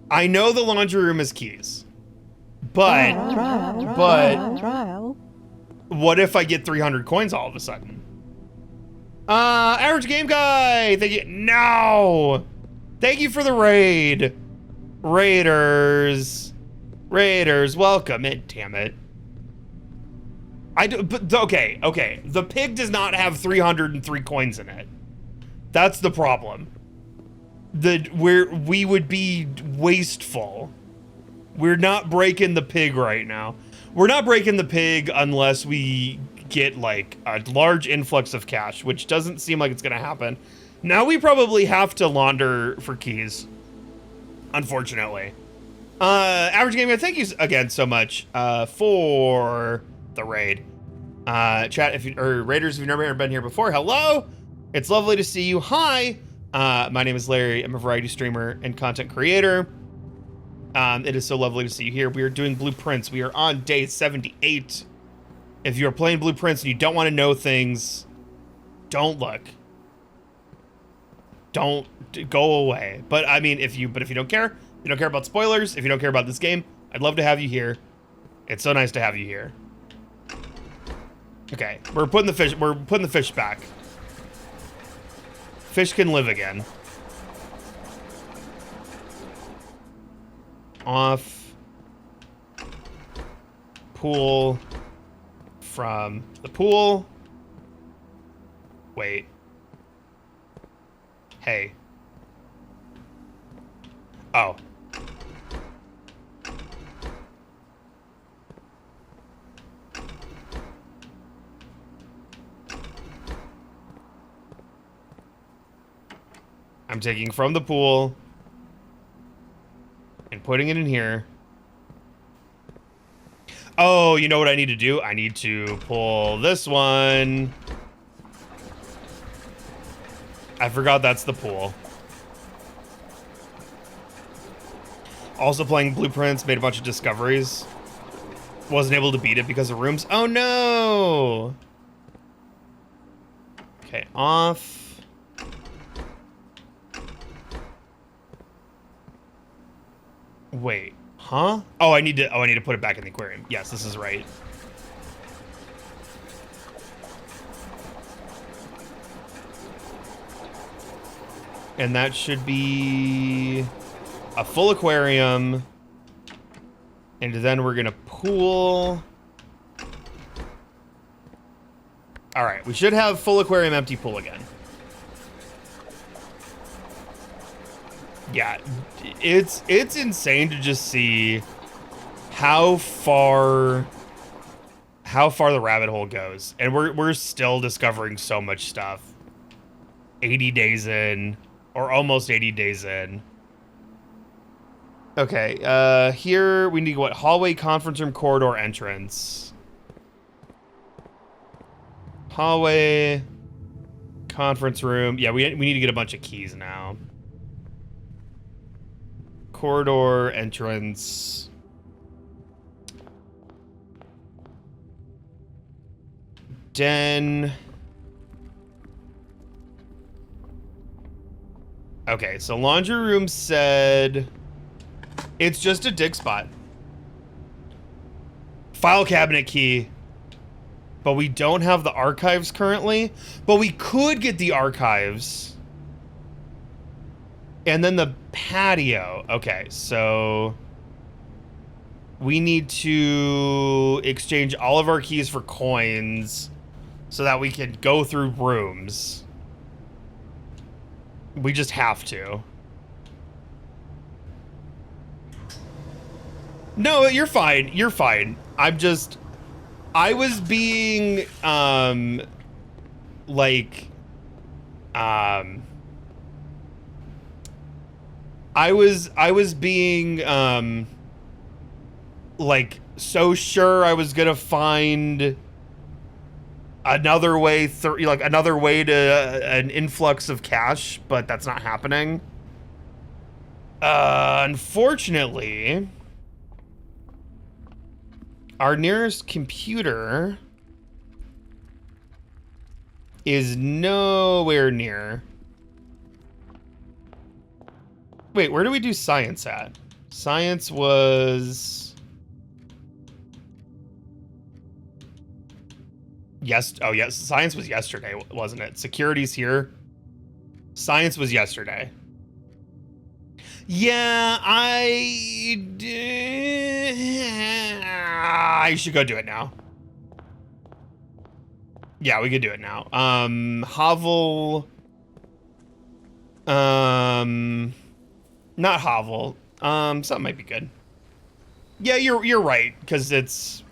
I know the laundry room has keys. But... What if I get 300 coins all of a sudden? Average game guy! Thank you. No! Thank you for the raid. Raiders, welcome in, damn it. Okay. The pig does not have 303 coins in it. That's the problem. We would be wasteful. We're not breaking the pig right now. We're not breaking the pig unless we get like a large influx of cash, which doesn't seem like it's gonna happen. Now we probably have to launder for keys, unfortunately. Average Gamer, thank you again so much for the raid. Chat, or Raiders, if you've never been here before, hello. It's lovely to see you. Hi, my name is Larry. I'm a variety streamer and content creator. It is so lovely to see you here. We are doing Blueprints. We are on day 78. If you're playing Blueprints and you don't want to know things, don't look. Don't go away. But I mean, if you don't care about spoilers, if you don't care about this game, I'd love to have you here. It's so nice to have you here. Okay, we're putting the fish back. Fish can live again. Off. Pool. From the pool. Wait. Hey. Oh. I'm taking from the pool and putting it in here. Oh, you know what I need to do? I need to pull this one. I forgot that's the pool. Also playing Blueprints, made a bunch of discoveries. Wasn't able to beat it because of rooms. Oh no! Okay, off. Wait, huh? Oh, I need to put it back in the aquarium. Yes, this is right. And that should be a full aquarium. And then we're gonna pool. All right, we should have full aquarium, empty pool again. Yeah, it's insane to just see how far the rabbit hole goes, and we're still discovering so much stuff. 80 days in, or almost 80 days in. Okay, here we need what? Hallway, conference room, corridor, entrance. Hallway, conference room. Yeah, we need to get a bunch of keys now. Corridor, entrance. Den. Okay, so laundry room said it's just a dig spot. File cabinet key. But we don't have the archives currently. But we could get the archives. And then the patio. Okay, so we need to exchange all of our keys for coins so that we can go through rooms. We just have to. No, you're fine. You're fine. I was being, I was being, like, so sure I was gonna find another way through, like, another way to an influx of cash, but that's not happening. Unfortunately, our nearest computer is nowhere near. Wait, where do we do science at? Science was... Yes. Oh, yes. Science was yesterday, wasn't it? Security's here. Science was yesterday. Yeah, I should go do it now. Yeah, we could do it now. Hovel. Not Hovel. Something might be good. Yeah, you're right, because it's...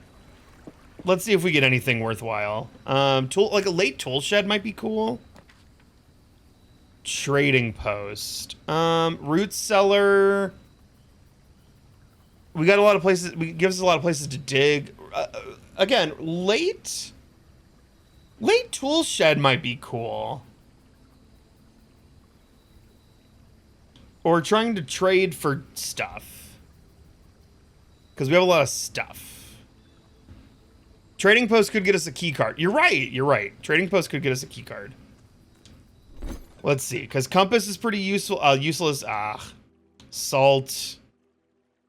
Let's see if we get anything worthwhile. Like a late tool shed might be cool. Trading post. Root cellar. We got a lot of places. We gives us a lot of places to dig. Again, late tool shed might be cool. Or trying to trade for stuff. Because we have a lot of stuff. Trading post could get us a key card. You're right. Trading post could get us a key card. Let's see, because compass is pretty useful. Useless. Salt.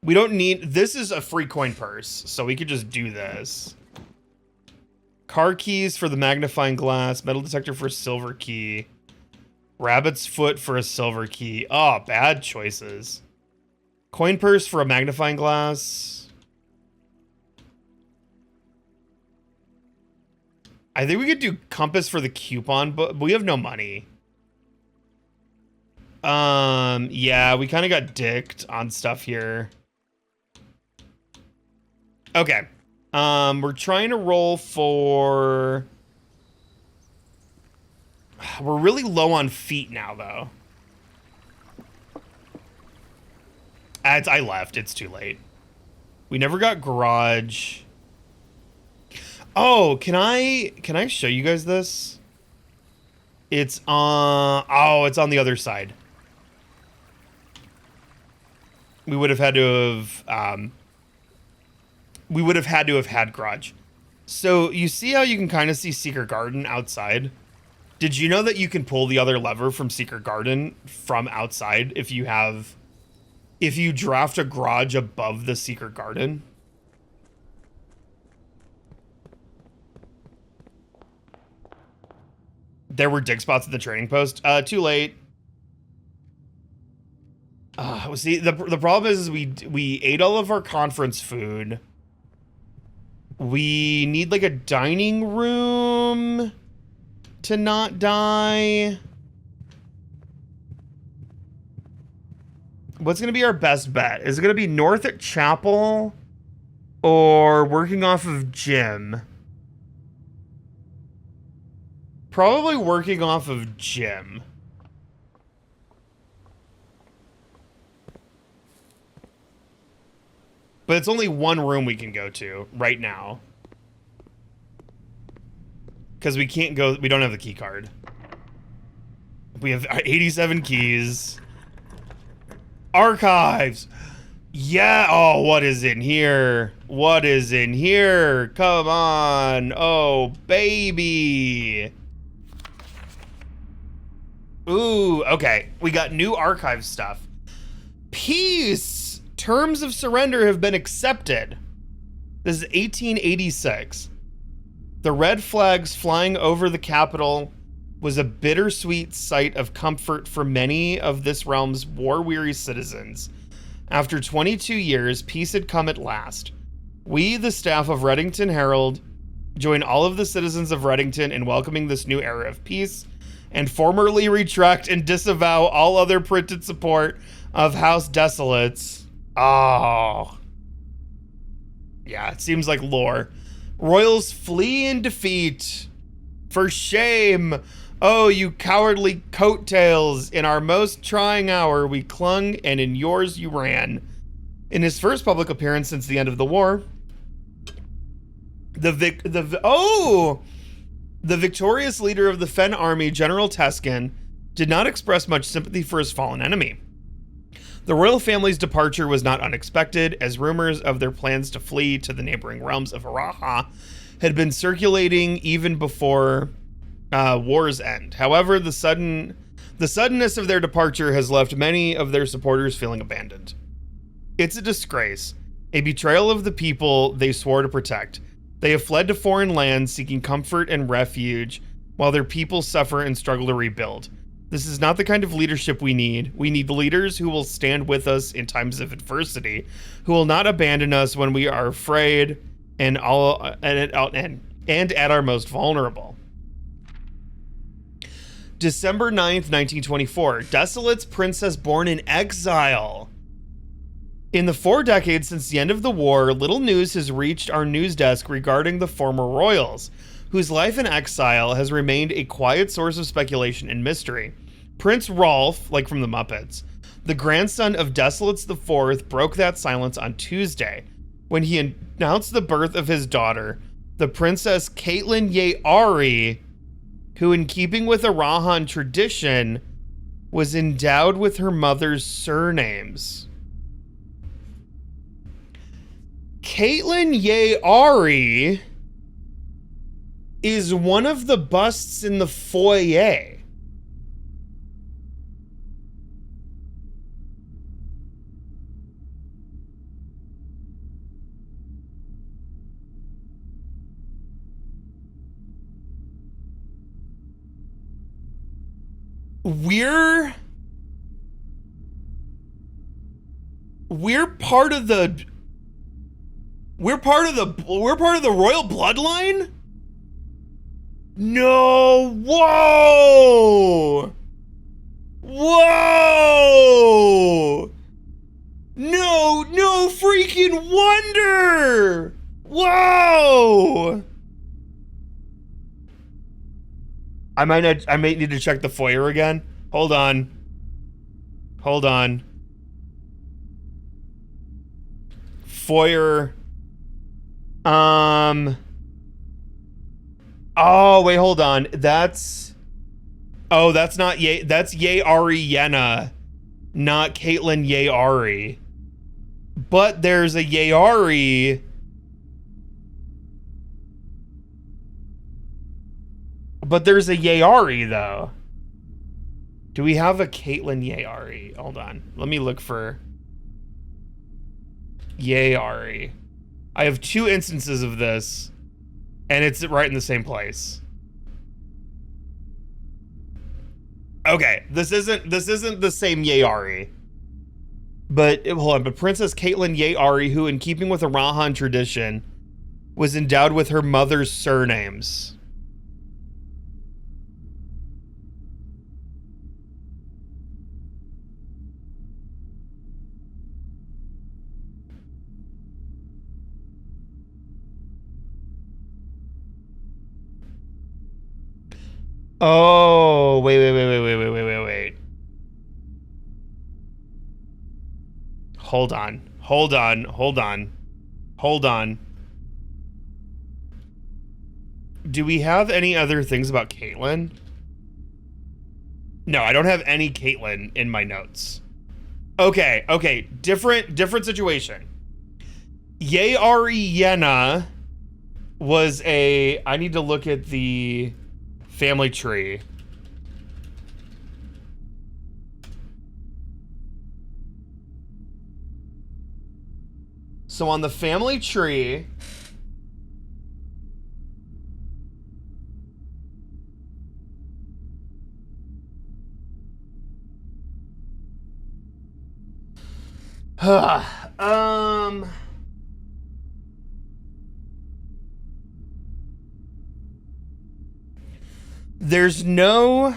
We don't need... This is a free coin purse, so we could just do this. Car keys for the magnifying glass. Metal detector for a silver key. Rabbit's foot for a silver key. Oh, bad choices. Coin purse for a magnifying glass. I think we could do compass for the coupon, but we have no money. Yeah, we kind of got dicked on stuff here. Okay. We're trying to roll for... We're really low on feet now, though. I left. It's too late. We never got garage. Oh, can I show you guys this? It's on... Oh, it's on the other side. We would have had to have... we would have had to have had garage. So you see how you can kind of see Secret Garden outside? Did you know that you can pull the other lever from Secret Garden from outside if you draft a garage above the Secret Garden? There were dig spots at the training post. Too late. See, the problem is we ate all of our conference food. We need like a dining room to not die. What's going to be our best bet? Is it going to be north at Chapel or working off of Gym? Probably working off of Gym. But it's only one room we can go to right now. Because we can't go... We don't have the key card. We have 87 keys. Archives! Yeah! Oh, what is in here? What is in here? Come on! Oh, baby! Ooh, okay. We got new archive stuff. Peace! Terms of surrender have been accepted. This is 1886. The red flags flying over the capital was a bittersweet sight of comfort for many of this realm's war-weary citizens. After 22 years, peace had come at last. We, the staff of Reddington Herald, join all of the citizens of Reddington in welcoming this new era of peace, and formally retract and disavow all other printed support of House Desolates. Oh. Yeah, it seems like lore. Royals flee in defeat. For shame. Oh, you cowardly coattails. In our most trying hour, we clung, and in yours you ran. In his first public appearance since the end of the war, the victorious leader of the Fen army, General Teskin, did not express much sympathy for his fallen enemy. The royal family's departure was not unexpected, as rumors of their plans to flee to the neighboring realms of Araha had been circulating even before war's end. However, the suddenness of their departure has left many of their supporters feeling abandoned. It's a disgrace, a betrayal of the people they swore to protect. They have fled to foreign lands seeking comfort and refuge, while their people suffer and struggle to rebuild. This is not the kind of leadership we need. We need leaders who will stand with us in times of adversity, who will not abandon us when we are afraid and at our most vulnerable. December 9th, 1924. Desolate's princess born in exile. In the 4 decades since the end of the war, little news has reached our news desk regarding the former royals, whose life in exile has remained a quiet source of speculation and mystery. Prince Rolf, like from the Muppets, the grandson of Desolates IV, broke that silence on Tuesday when he announced the birth of his daughter, the Princess Caitlin Yeari, who, in keeping with Arahan tradition, was endowed with her mother's surnames. Caitlin Yeari is one of the busts in the foyer. We're part of the royal bloodline? No, whoa! Whoa! No freaking wonder! Whoa! I might need to check the foyer again. Hold on. Foyer. Oh, wait, hold on. That's not Ye. That's Ye-Ari Yenna, not Caitlin Ye-Ari. But there's a Ye-Ari. But there's a Ye-Ari, though. Do we have a Caitlin Ye-Ari? Hold on. Let me look for Ye-Ari. I have 2 instances of this, and it's right in the same place. Okay, this isn't the same Ye-Ari. But hold on, but Princess Caitlin Ye-Ari, who, in keeping with Arahan tradition, was endowed with her mother's surnames. Oh, wait. Hold on. Do we have any other things about Caitlyn? No, I don't have any Caitlyn in my notes. Okay. Different situation. Ye-Ari Yenna was a... I need to look at the family tree. So on the family tree... There's no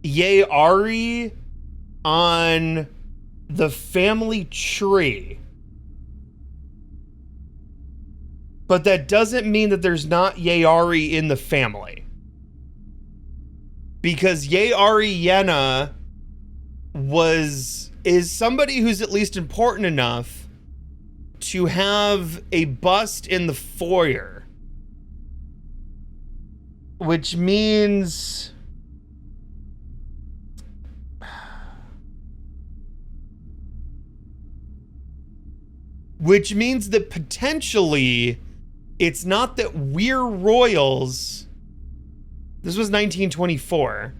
Ye-Ari on the family tree. But that doesn't mean that there's not Ye-Ari in the family. Because Ye-Ari Yenna is somebody who's at least important enough to have a bust in the foyer. Which means... that potentially it's not that we're royals. This was 1924.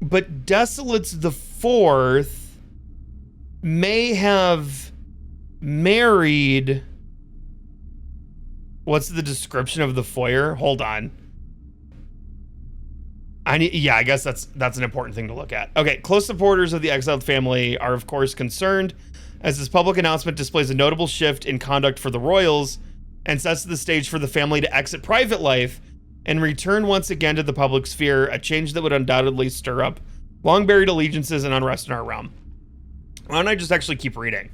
But Desolates the Fourth may have married... What's the description of the foyer? Hold on. I guess that's an important thing to look at. Okay, close supporters of the exiled family are of course concerned, as this public announcement displays a notable shift in conduct for the royals and sets the stage for the family to exit private life and return once again to the public sphere, a change that would undoubtedly stir up long-buried allegiances and unrest in our realm. Why don't I just actually keep reading?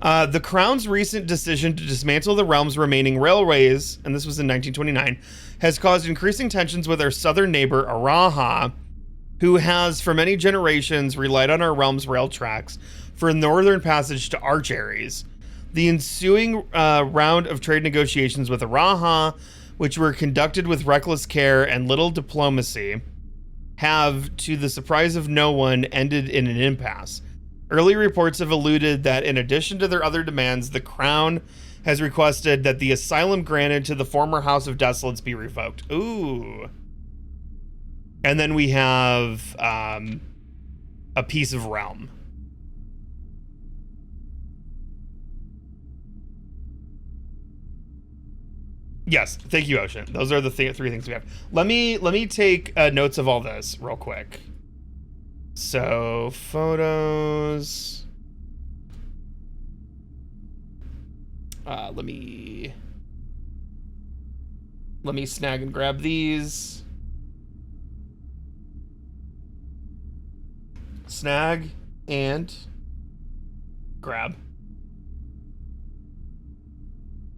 The Crown's recent decision to dismantle the realm's remaining railways, and this was in 1929, has caused increasing tensions with our southern neighbor, Araha, who has for many generations relied on our realm's rail tracks for northern passage to Archaries. The ensuing round of trade negotiations with Araha, which were conducted with reckless care and little diplomacy, have, to the surprise of no one, ended in an impasse. Early reports have alluded that in addition to their other demands, the Crown has requested that the asylum granted to the former House of Desolates be revoked. Ooh. And then we have a piece of realm. Yes, thank you, Ocean. Those are the three things we have. Let me take notes of all this real quick. So photos. Let me snag and grab these. Snag and grab.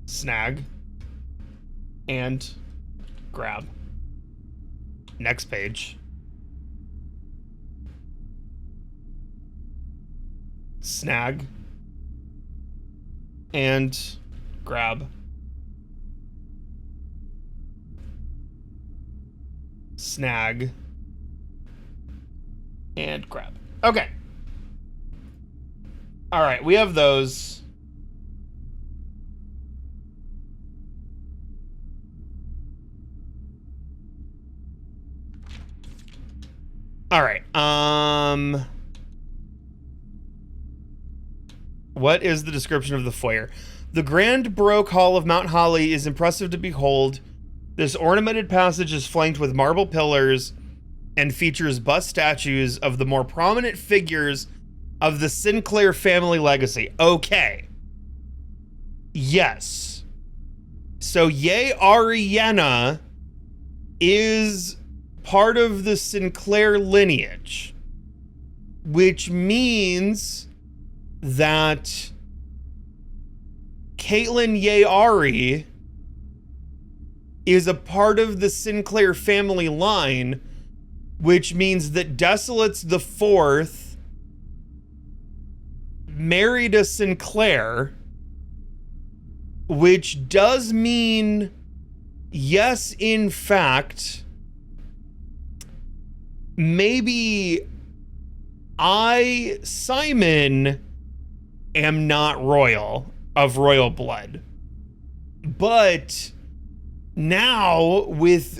Snag and grab. Next page. Snag and grab. Snag and grab. Okay. All right, we have those. All right. What is the description of the foyer? The grand Baroque hall of Mount Holly is impressive to behold. This ornamented passage is flanked with marble pillars and features bust statues of the more prominent figures of the Sinclair family legacy. Okay. Yes. So Ye Ariana is part of the Sinclair lineage, which means that Caitlin Yeari is a part of the Sinclair family line, which means that Desolates the Fourth married a Sinclair, which does mean, yes, in fact, maybe I, Simon, am not royal, of royal blood. But now, with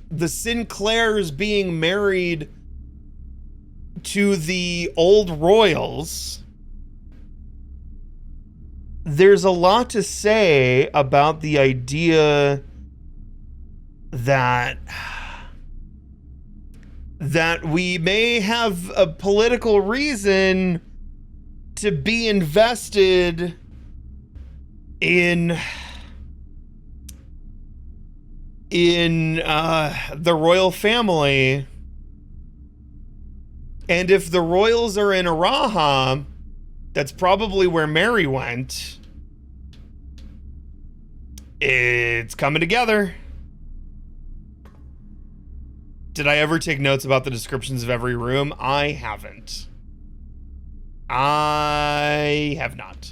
the Sinclairs being married to the old royals, there's a lot to say about the idea that we may have a political reason to be invested in the royal family. And if the royals are in Araha, that's probably where Mary went. It's coming together. Did I ever take notes about the descriptions of every room? I haven't. I have not.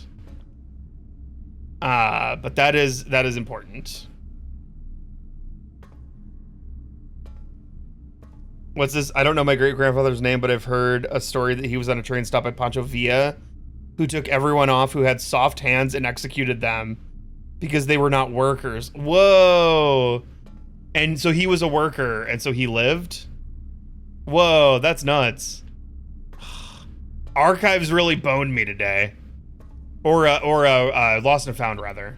But that is important. What's this? I don't know my great-grandfather's name, but I've heard a story that he was on a train stop at Pancho Villa, who took everyone off who had soft hands and executed them because they were not workers. Whoa. And so he was a worker, and so he lived? Whoa, that's nuts. Archives really boned me today. Or Lost and Found, rather.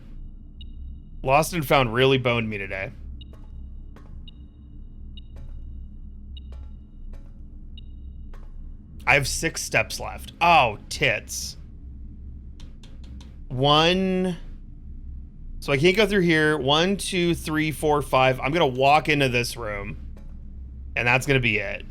Lost and Found really boned me today. I have 6 steps left. Oh, tits. 1. So I can't go through here. 1, 2, 3, 4, 5. I'm going to walk into this room. And that's going to be it.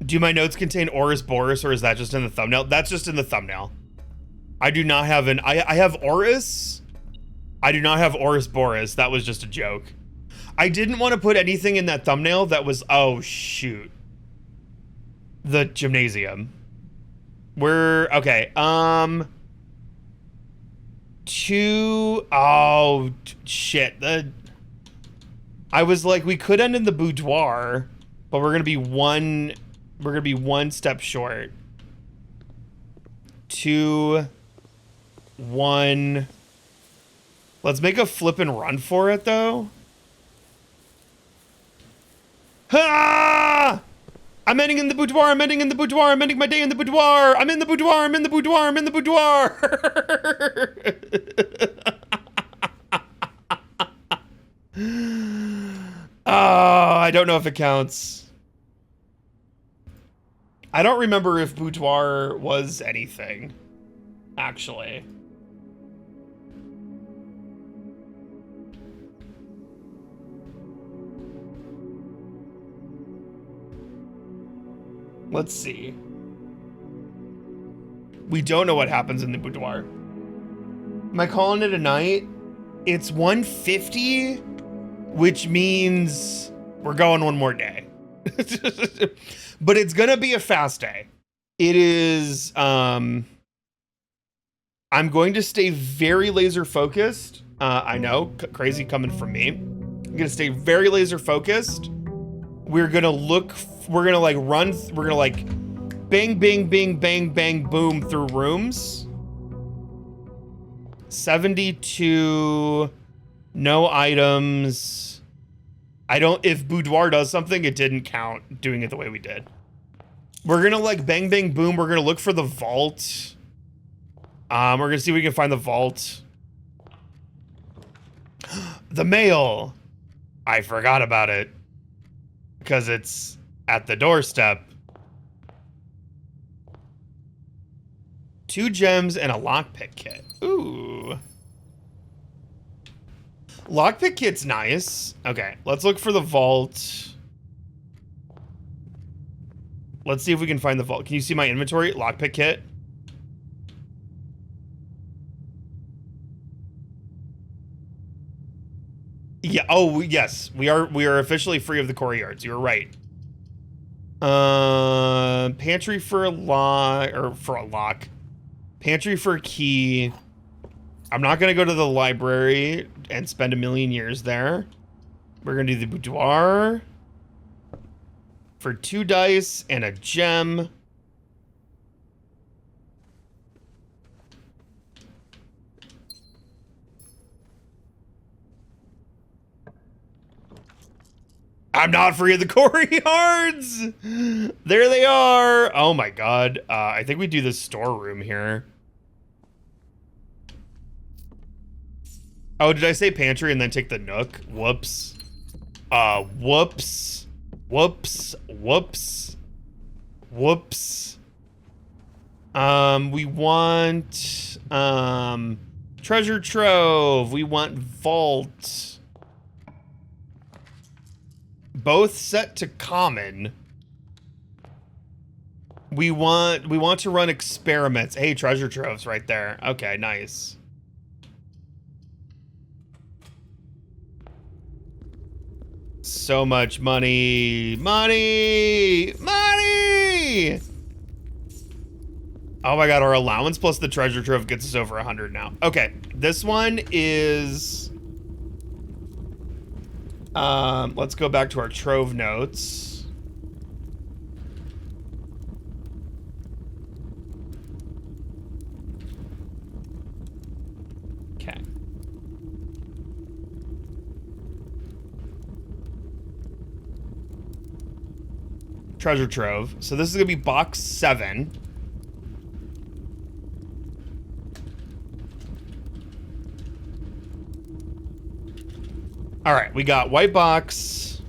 Do my notes contain Oris Boris, or is that just in the thumbnail? That's just in the thumbnail. I do not have an... I have Oris. I do not have Oris Boris. That was just a joke. I didn't want to put anything in that thumbnail that was... Oh, shoot. The gymnasium. We're... Okay. 2... Oh, shit. I was like, we could end in the boudoir, but we're going to be one... We're going to be one step short. 2... 1. Let's make a flip and run for it, though. Ah! I'm ending in the boudoir. I'm ending in the boudoir. I'm ending my day in the boudoir. I'm in the boudoir. I'm in the boudoir. I'm in the boudoir. Oh, I don't know if it counts. I don't remember if boudoir was anything, actually. Let's see. We don't know what happens in the boudoir. Am I calling it a night? It's 1:50, which means we're going one more day. But it's gonna be a fast day. It is, I'm going to stay very laser focused. I know, crazy coming from me. I'm gonna stay very laser focused. We're gonna like run, we're gonna like bang, bang, bang, bang, bang, boom through rooms. 72, no items. If boudoir does something, it didn't count doing it the way we did. We're gonna like bang, bang, boom. We're gonna look for the vault. We're gonna see if we can find the vault. The mail. I forgot about it. Because it's at the doorstep. 2 gems and a lockpick kit. Ooh. Lockpick kit's nice. Okay, let's look for the vault. Let's see if we can find the vault. Can you see my inventory? Lockpick kit. Yeah. Oh, yes. We are officially free of the core yards. You were right. Pantry for a lock, Pantry for a key. I'm not gonna go to the library and spend a million years there. We're gonna do the boudoir for 2 dice and a gem. I'm not free of the core yards. There they are. Oh my god. I think we do the storeroom here. Oh, did I say pantry and then take the nook? Whoops. Whoops. Whoops. Whoops. Whoops. We want, treasure trove. We want vault. Both set to common. We want to run experiments. Hey, treasure troves right there. Okay, nice. So much money. Money! Money! Oh my god, our allowance plus the treasure trove gets us over 100 now. Okay, this one is... let's go back to our trove notes. Okay. Treasure trove. So this is gonna be box 7. All right, we got white box.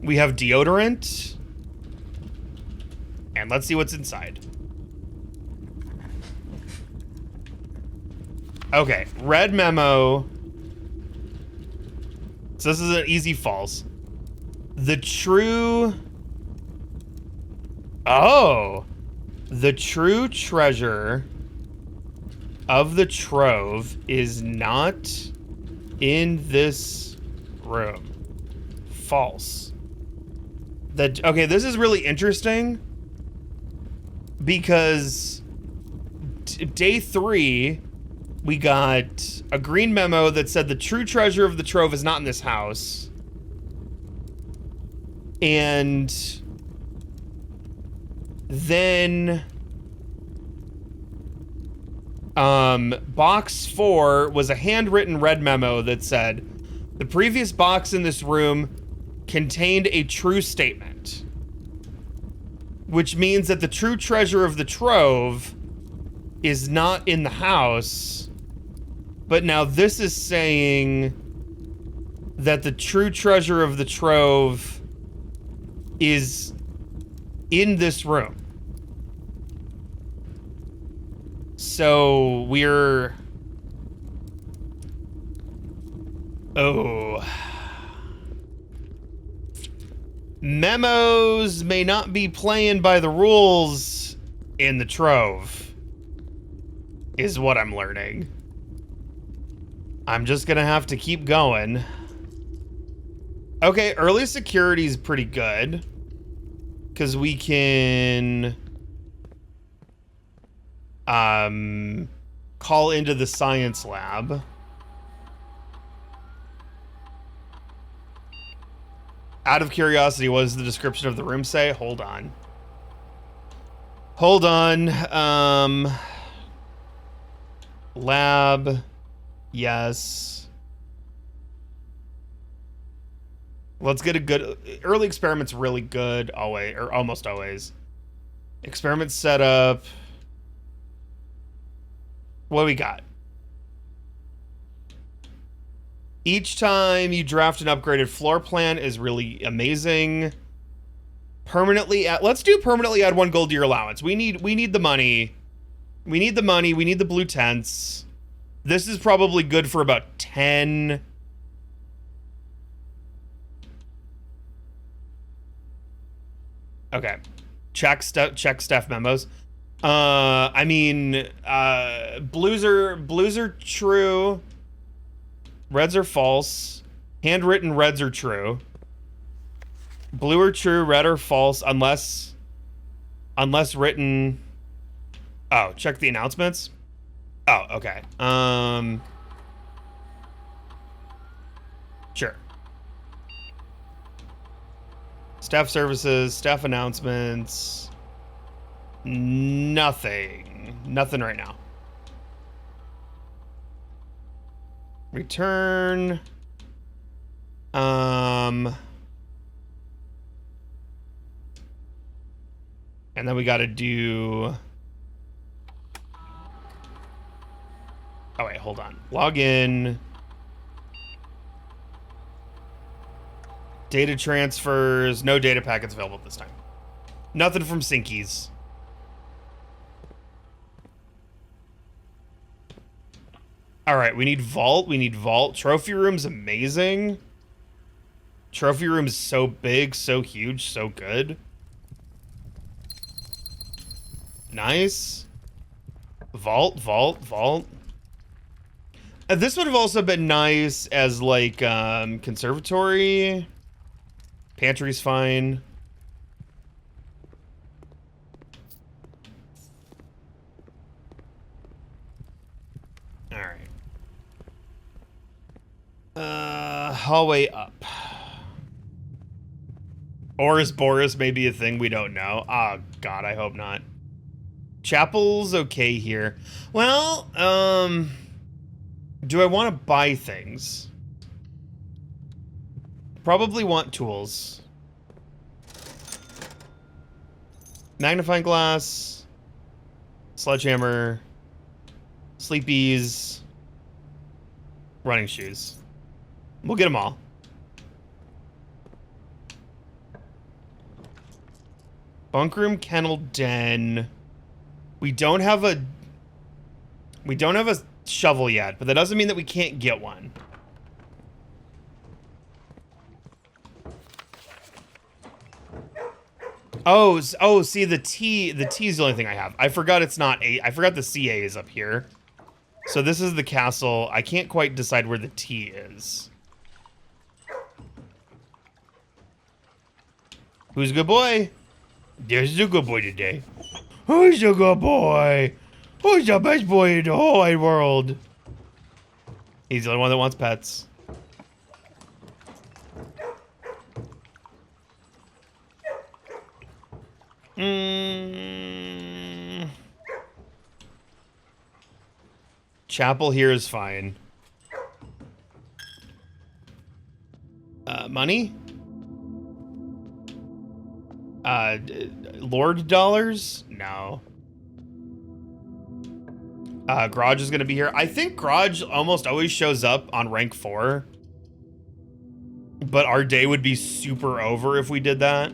We have deodorant. And let's see what's inside. Okay, red memo. So this is an easy false. The true... Oh! The true treasure of the trove is not in this room. False. Okay, this is really interesting because day 3, we got a green memo that said the true treasure of the trove is not in this house. And then box 4 was a handwritten red memo that said the previous box in this room contained a true statement, which means that the true treasure of the trove is not in the house, but now this is saying that the true treasure of the trove is in this room. So we're... Oh. Memos may not be playing by the rules in the trove, is what I'm learning. I'm just gonna have to keep going. Okay, early security is pretty good, because we can call into the science lab. Out of curiosity, what does the description of the room say? Hold on. Hold on. Lab. Yes. Let's get a good... Early experiment's really good, always, or almost always. Experiment setup. What do we got? Each time you draft an upgraded floor plan is really amazing. Permanently add... Let's do permanently add 1 gold to your allowance. We need the money. We need the money. We need the blue tents. This is probably good for about 10... Okay. Check staff memos. I mean, blues are true. Reds are false. Handwritten reds are true. Blue are true, red are false, unless written. Oh, check the announcements. Oh, okay. Sure. Staff services, staff announcements. Nothing. Nothing right now. Return. And then we gotta do... Oh wait, hold on. Log in. Data transfers. No data packets available this time. Nothing from Sinkies. Alright, we need vault. We need vault. Trophy room's amazing. Trophy room's so big, so huge, so good. Nice. Vault, vault, vault. This would have also been nice as, like, conservatory. Pantry's fine. Alright. Hallway up. Or is Boris maybe a thing we don't know? Oh, God, I hope not. Chapel's okay here. Well, do I want to buy things? Probably want tools. Magnifying glass. Sledgehammer. Sleepies. Running shoes. We'll get them all. Bunk room, kennel, den. We don't have a shovel yet, but that doesn't mean that we can't get one. Oh, see, the T is the only thing I have. I forgot it's not A. I forgot the CA is up here. So this is the castle. I can't quite decide where the T is. Who's a good boy? There's a good boy today. Who's a good boy? Who's the best boy in the whole wide world? He's the only one that wants pets. Chapel here is fine. Money? Lord Dollars? No. Garage is gonna be here. I think Garage almost always shows up on rank 4. But our day would be super over if we did that.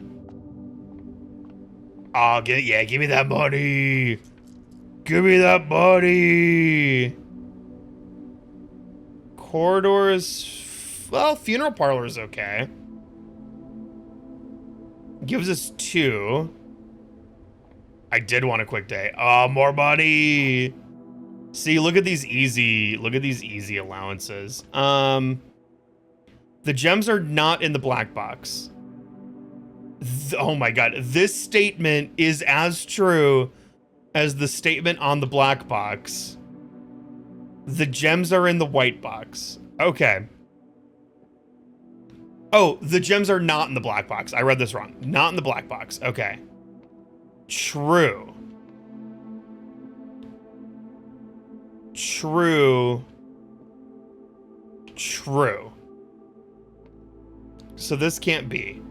Oh, give me that money. Give me that money. Corridors, well, funeral parlor is okay. Gives us 2. I did want a quick day. Oh, more money. See, look at these easy allowances. The gems are not in the black box. Oh my god, this statement is as true as the statement on the black box. The gems are in the white box. Okay. Oh, the gems are not in the black box. I read this wrong. Not in the black box. Okay. True. True. True. So this can't be.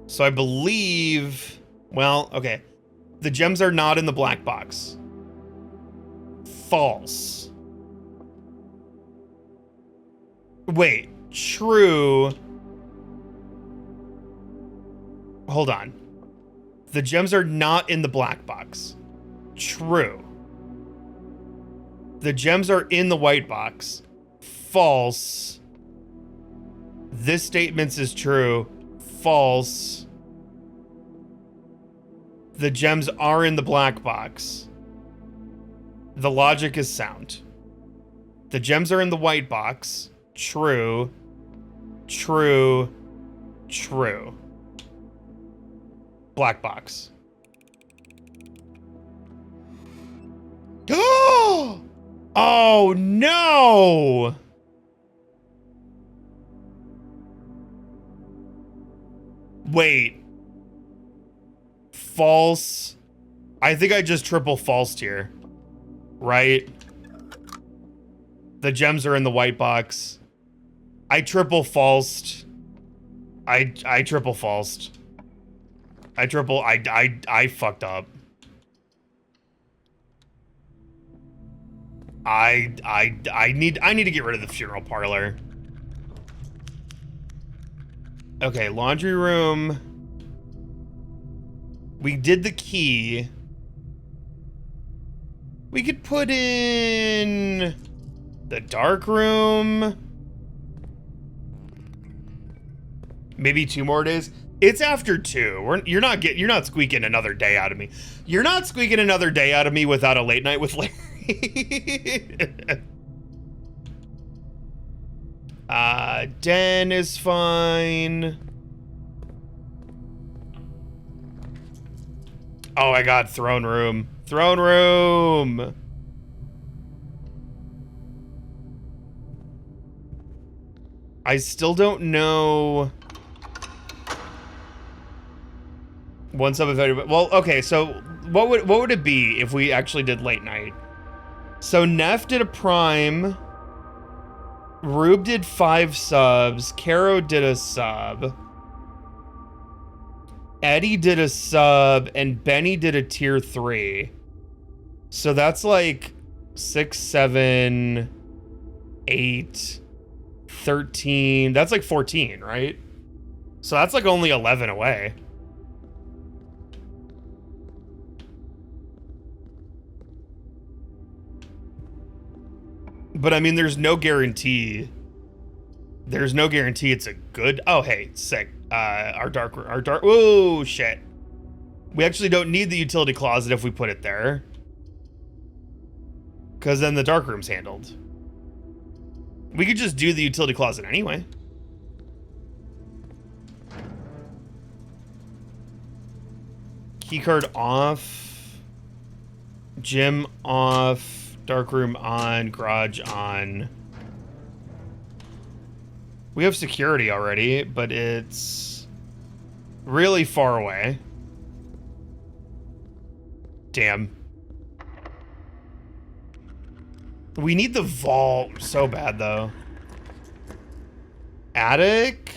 So I believe, well, okay. The gems are not in the black box. False. Wait, true. Hold on. The gems are not in the black box. True. The gems are in the white box. False. This statement is true. False. The gems are in the black box. The logic is sound. The gems are in the white box. True. True. True. Black box. Oh no! Wait. False. I think I just triple falsed here. Right? The gems are in the white box. I triple falsed. I triple falsed. I fucked up. I need to get rid of the funeral parlor. Okay, laundry room. We did the key. We could put in the dark room. Maybe 2 more days. It's after 2. You're not squeaking another day out of me. You're not squeaking another day out of me without a late night with Larry. Den is fine. Oh my god, throne room. Throne room. I still don't know. One sub if everybody. Well, okay, so what would it be if we actually did late night? So Neff did a prime. Rube did 5 subs. Caro did a sub. Eddie did a sub, and Benny did a tier 3. So that's like 6, 7, 8, 13. That's like 14, right? So that's like only 11 away. But I mean, there's no guarantee. There's no guarantee it's a good. Oh, hey, sick. Our dark. Oh, shit. We actually don't need the utility closet if we put it there. Because then the dark room's handled. We could just do the utility closet anyway. Keycard off. Gym off. Dark room on. Garage on. We have security already, but it's really far away. Damn. We need the vault so bad, though. Attic.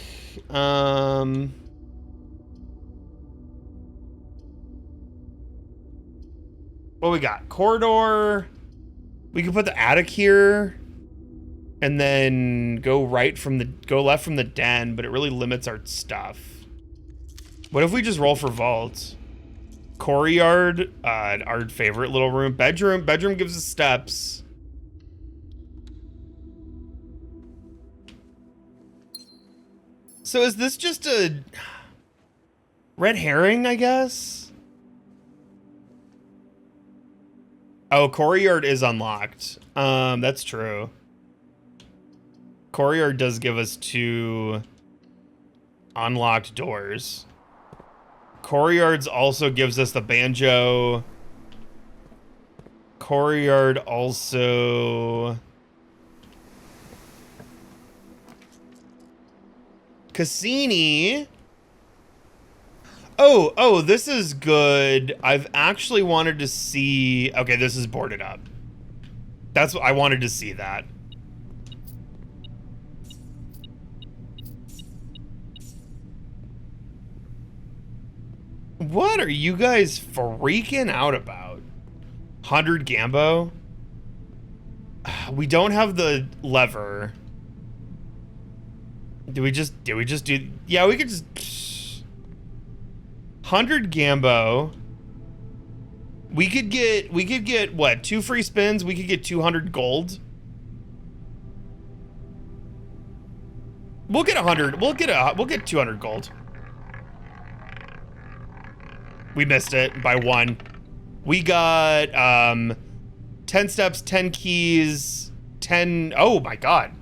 What we got? Corridor. We can put the attic here. And then go left from the den, but it really limits our stuff. What if we just roll for vault? Courtyard, our favorite little room. Bedroom gives us steps. So is this just a red herring, I guess? Oh, courtyard is unlocked. That's true. Courtyard does give us 2 unlocked doors. Courtyards also gives us the banjo. Courtyard also... Cassini. Oh, this is good. I've actually wanted to see... Okay, this is boarded up. That's what I wanted to see that. What are you guys freaking out about? 100 Gambo? We don't have the lever. Do we just do... Yeah, we could just... 100 Gambo. We could get, what, 2 free spins? We could get 200 gold. We'll get 100. We'll get 200 gold. We missed it by 1. We got 10 steps, 10 keys, 10... Oh my god.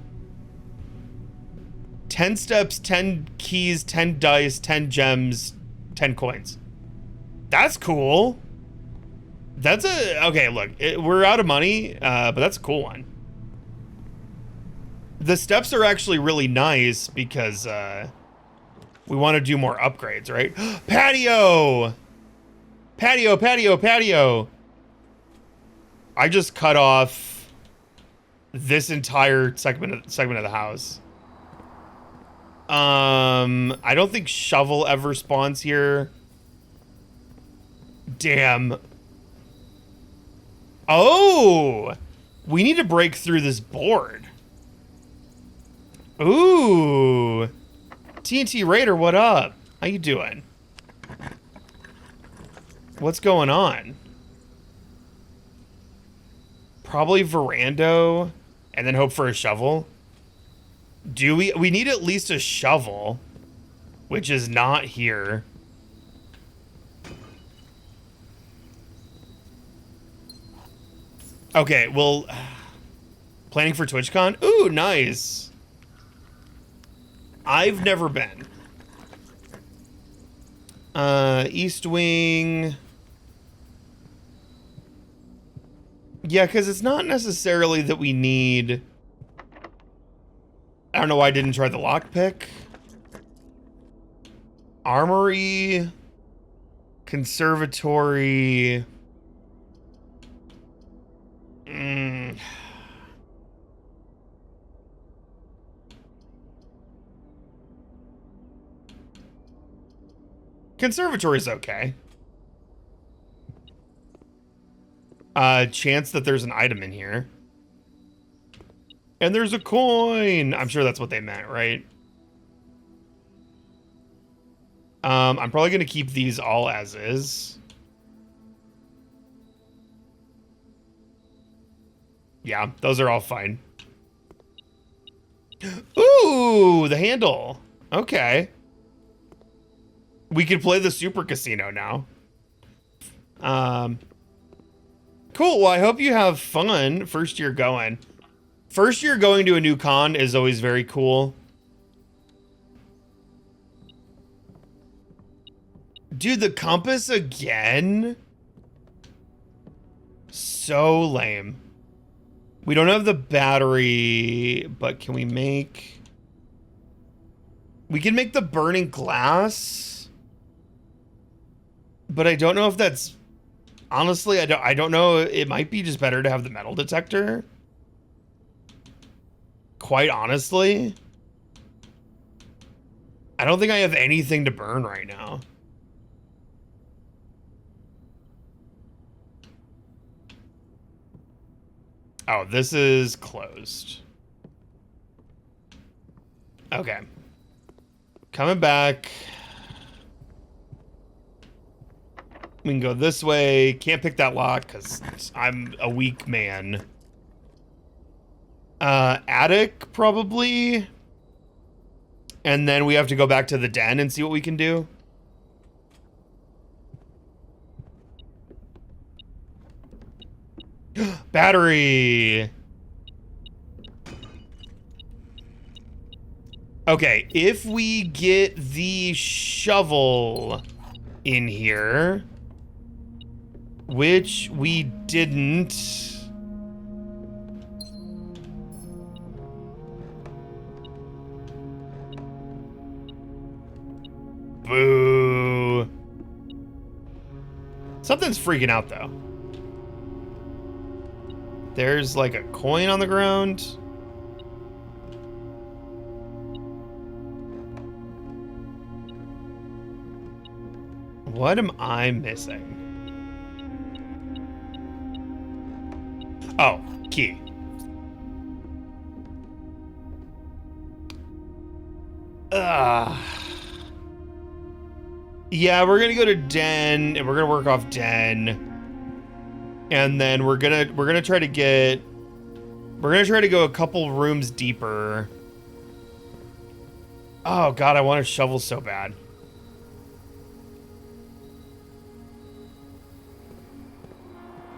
10 steps, 10 keys, 10 dice, 10 gems, 10 coins. That's cool. That's a... Okay, look. We're out of money, but that's a cool one. The steps are actually really nice because we want to do more upgrades, right? Patio! Patio! I just cut off this entire segment of the house. I don't think shovel ever spawns here. Damn. Oh! We need to break through this board. Ooh. TNT Raider, what up? How you doing? What's going on? Probably verando and then hope for a shovel. Do we need at least a shovel, which is not here. Okay, well, planning for TwitchCon? Ooh, nice. I've never been. East Wing. Yeah, because it's not necessarily that we need... I don't know why I didn't try the lockpick. Armory. Conservatory. Conservatory's okay. Chance that there's an item in here. And there's a coin. I'm sure that's what they meant, right? I'm probably going to keep these all as is. Yeah, those are all fine. Ooh, the handle. Okay. We could play the Super Casino now. Cool. Well, I hope you have fun first year going. First year going to a new con is always very cool. Dude, the compass again? So lame. We don't have the battery, but can we make... We can make the burning glass. But I don't know if that's... Honestly, I don't know. It might be just better to have the metal detector. Quite honestly. I don't think I have anything to burn right now. Oh, this is closed. Okay. Coming back. We can go this way. Can't pick that lock because I'm a weak man. Attic, probably. And then we have to go back to the den and see what we can do. Battery! Okay, if we get the shovel in here, which we didn't. Boo. Something's freaking out, though. There's like a coin on the ground. What am I missing? Oh, key. Yeah, we're gonna go to den and we're gonna work off den. And then we're gonna try to go a couple rooms deeper. Oh god, I want a shovel so bad.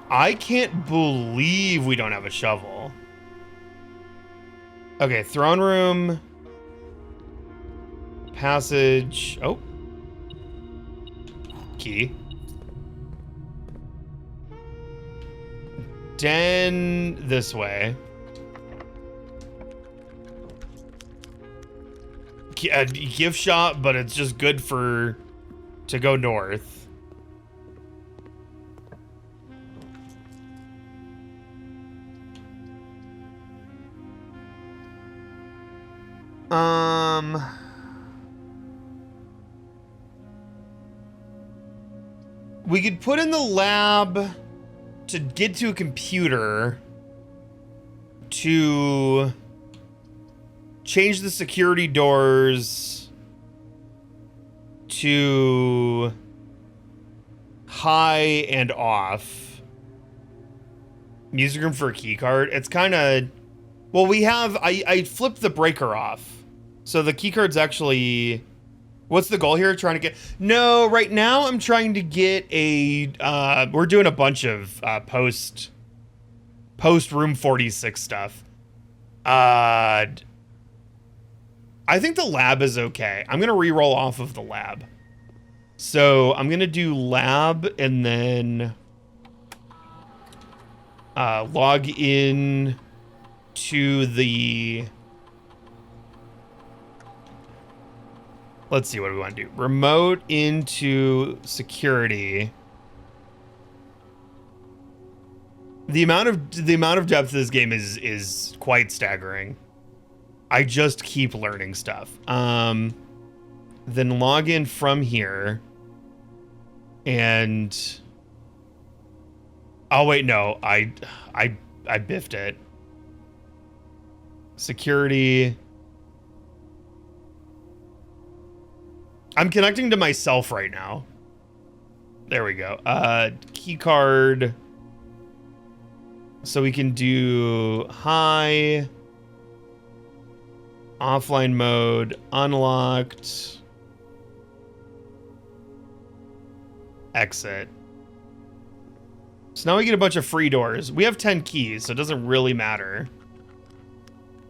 I can't believe we don't have a shovel. Okay, throne room. Passage. Oh. Key. Den this way. A gift shop, but it's just good to go north. We could put in the lab to get to a computer to change the security doors to high and off. Music room for a key card. It's kind of, well, we have, I flipped the breaker off. So the key card's actually, what's the goal here? Trying to get, no, right now I'm trying to get a, we're doing a bunch of post room 46 stuff. I think the lab is okay. I'm going to re-roll off of the lab. So I'm going to do lab and then log in to the, let's see, what do we want to do? Remote into security. The amount of depth of this game is quite staggering. I just keep learning stuff. Then log in from here. And oh wait, no, I biffed it. Security. I'm connecting to myself right now. There we go. Key card. So we can do high, offline mode, unlocked, exit. So now we get a bunch of free doors. We have 10 keys, so it doesn't really matter.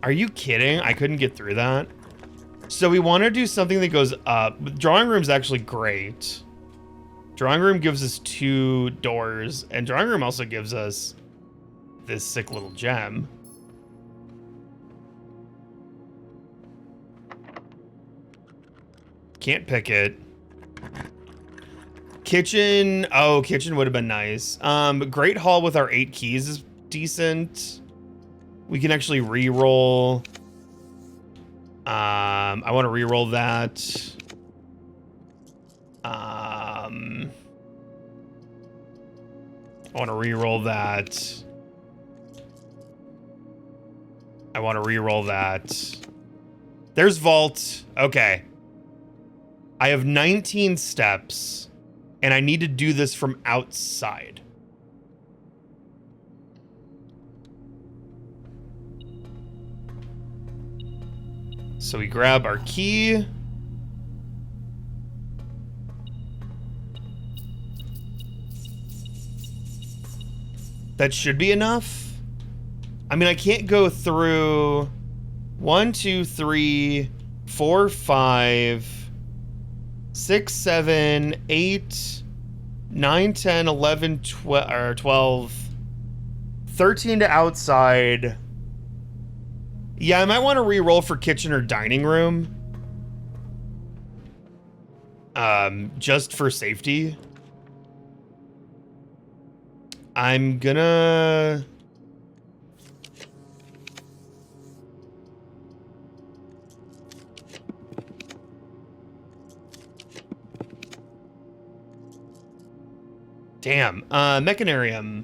Are you kidding? I couldn't get through that. So we want to do something that goes up. Drawing room's actually great. Drawing room gives us 2 doors, and drawing room also gives us this sick little gem. Can't pick it. Kitchen. Oh, kitchen would have been nice. Great hall with our 8 keys is decent. We can actually re-roll. I want to re-roll that. I want to re-roll that. I want to re-roll that. There's vault. Okay. I have 19 steps, and I need to do this from outside. So we grab our key. That should be enough. I mean, I can't go through 1, 2, 3, 4, 5, 6, 7, 8, 9, 10, 11, 12, 13 to outside. Yeah, I might want to re-roll for kitchen or dining room. Just for safety. I'm gonna... Damn. Mechanarium.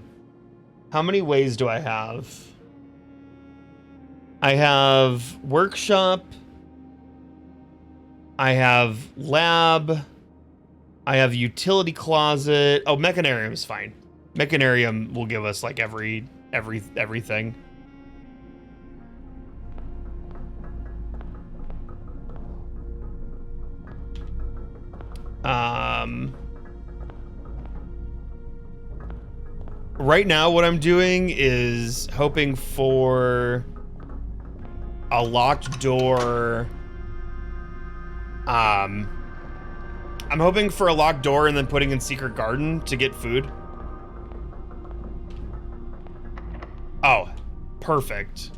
How many ways do I have? I have workshop. I have lab. I have utility closet. Oh, mechanarium is fine. Mechanarium will give us like everything. Right now what I'm doing is hoping for a locked door. I'm hoping for a locked door and then putting in secret garden to get food. Oh, perfect.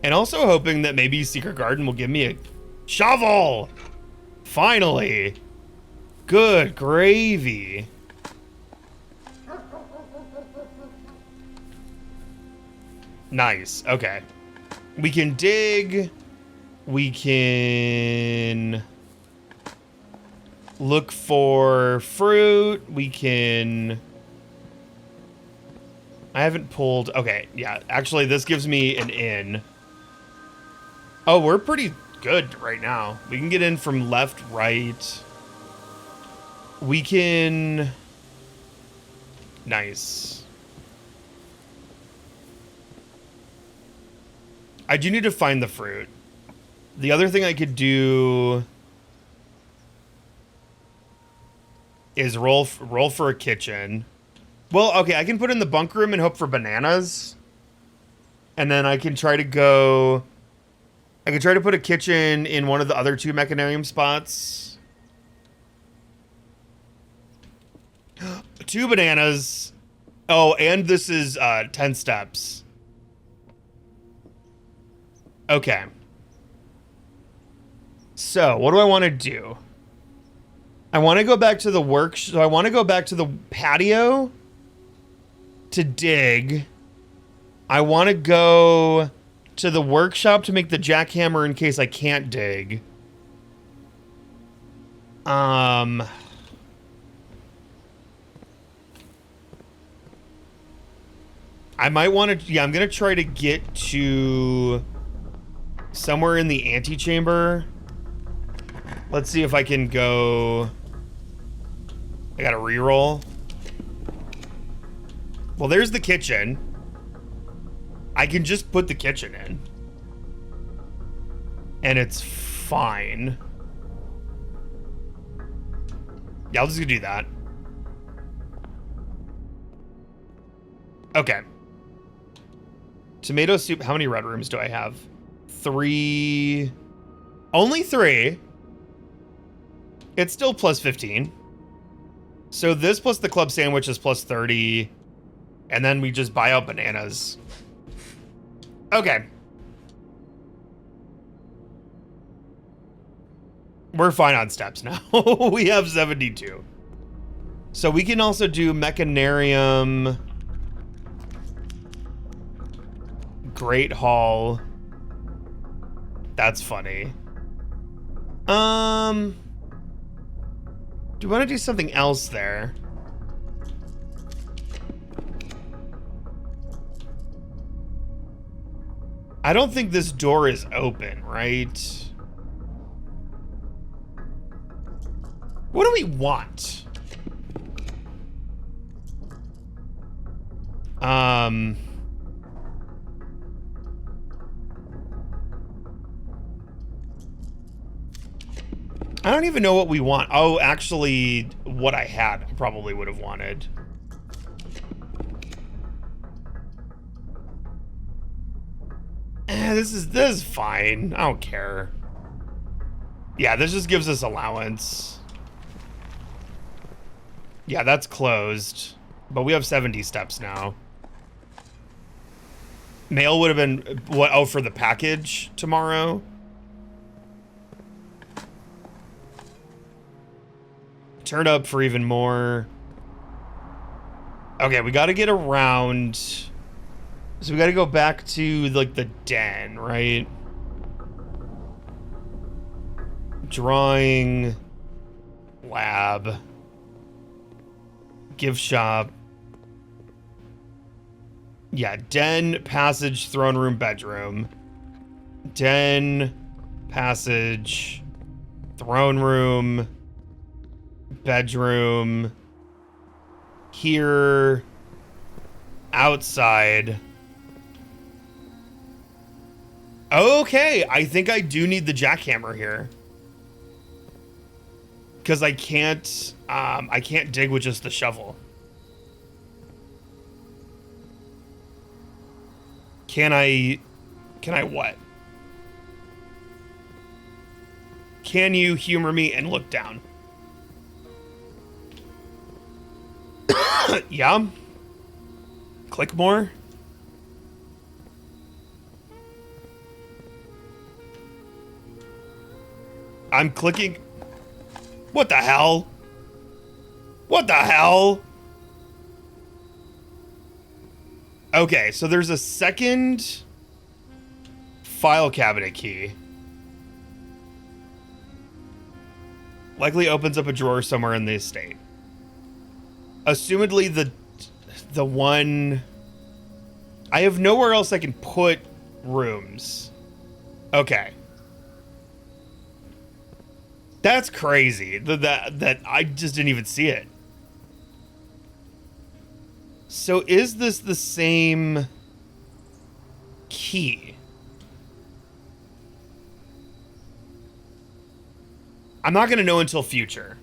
And also hoping that maybe secret garden will give me a shovel. Finally. Good gravy. Nice. Okay. We can dig. We can look for fruit. We can... I haven't pulled... Okay, yeah. Actually, this gives me an in. Oh, we're pretty good right now. We can get in from left, right. We can... Nice. I do need to find the fruit. The other thing I could do is roll for a kitchen. Well, okay, I can put in the bunk room and hope for bananas. And then I can try to go... I can try to put a kitchen in one of the other 2 mechanarium spots. 2 bananas. Oh, and this is 10 steps. Okay. So, what do I want to do? I want to go back to the work. So I want to go back to the patio to dig. I want to go to the workshop to make the jackhammer in case I can't dig. I might want to... Yeah, I'm going to try to get to somewhere in the antechamber. Let's see if I can go... I got to reroll. Well, there's the kitchen. I can just put the kitchen in. And it's fine. Yeah, I'll just do that. Okay. Tomato soup. How many red rooms do I have? 3. Only 3. It's still plus 15. So this plus the club sandwich is plus 30. And then we just buy out bananas. Okay. We're fine on steps now. We have 72. So we can also do mechanarium. Great Hall. That's funny. Do you want to do something else there? I don't think this door is open, right? What do we want? I don't even know what we want. Oh, actually, what I had I probably would have wanted. This is fine. I don't care. Yeah, this just gives us allowance. Yeah, that's closed. But we have 70 steps now. Mail would have been what? Oh, for the package tomorrow. Turn up for even more. Okay, we got to get around. So we got to go back to like the den, right? Drawing, lab, gift shop. Yeah, den, passage, throne room, bedroom. Den, passage, throne room, bedroom. Here, outside. Okay, I think I do need the jackhammer here. Because I can't dig with just the shovel. Can I what? Can you humor me and look down? Yeah. Click more. I'm clicking. What the hell? What the hell? Okay, so there's a second file cabinet key. Likely opens up a drawer somewhere in the estate. Assumedly the one... I have nowhere else I can put rooms. Okay. That's crazy. That I just didn't even see it. So is this the same key? I'm not going to know until future.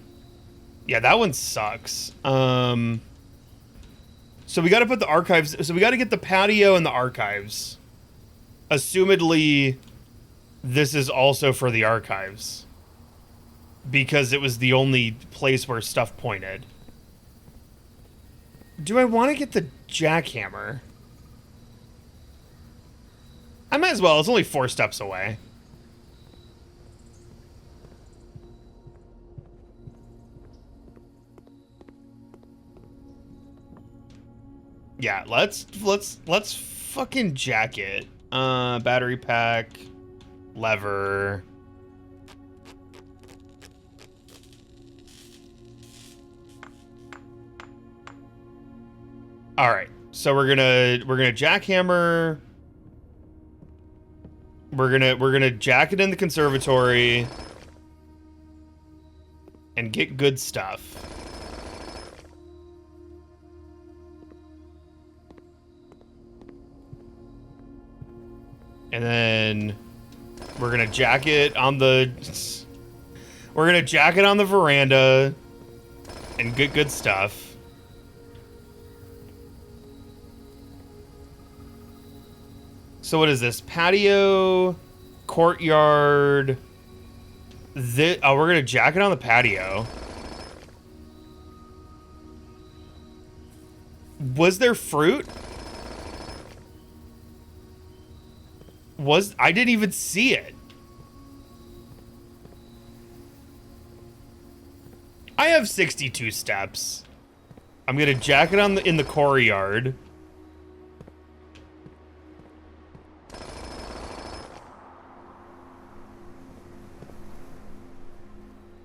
Yeah, that one sucks. So we got to put the archives. So we got to get the patio and the archives. Assumedly, this is also for the archives. Because it was the only place where stuff pointed. Do I want to get the jackhammer? I might as well. It's only 4 steps away. Yeah, let's fucking jack it. Battery pack, lever. All right, so we're gonna jackhammer. We're gonna jack it in the conservatory and get good stuff. And then we're gonna jack it on the. We're gonna jack it on the veranda and get good stuff. So what is this? Patio, courtyard. Oh, we're gonna jack it on the patio. Was there fruit? I didn't even see it. I have 62 steps. I'm gonna jack it in the courtyard.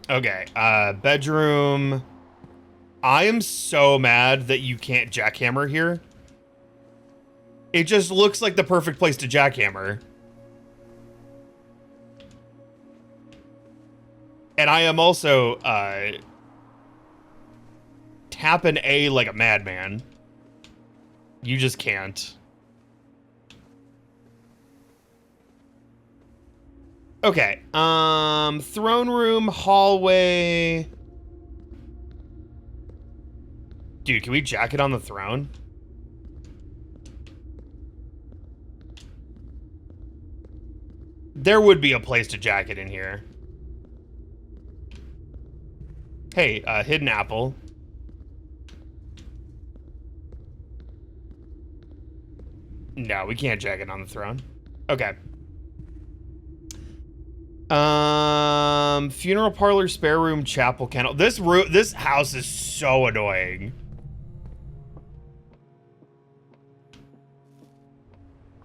Okay, bedroom. I am so mad that you can't jackhammer here. It just looks like the perfect place to jackhammer. And I am also tapping A like a madman. You just can't. Okay. Throne room, hallway. Dude, can we jack it on the throne? There would be a place to jack it in here. Hey, hidden apple. No, we can't jack it on the throne. Okay. Funeral parlor, spare room, chapel, kennel. This house is so annoying.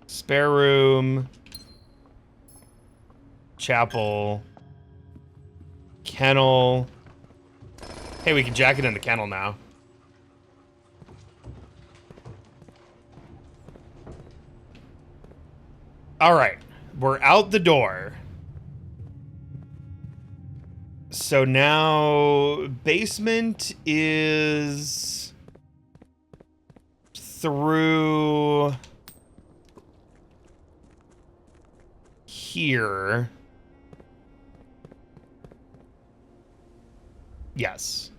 Spare room, chapel, kennel. Hey, we can jack it in the kennel now. All right, we're out the door. So now basement is through here. Yes.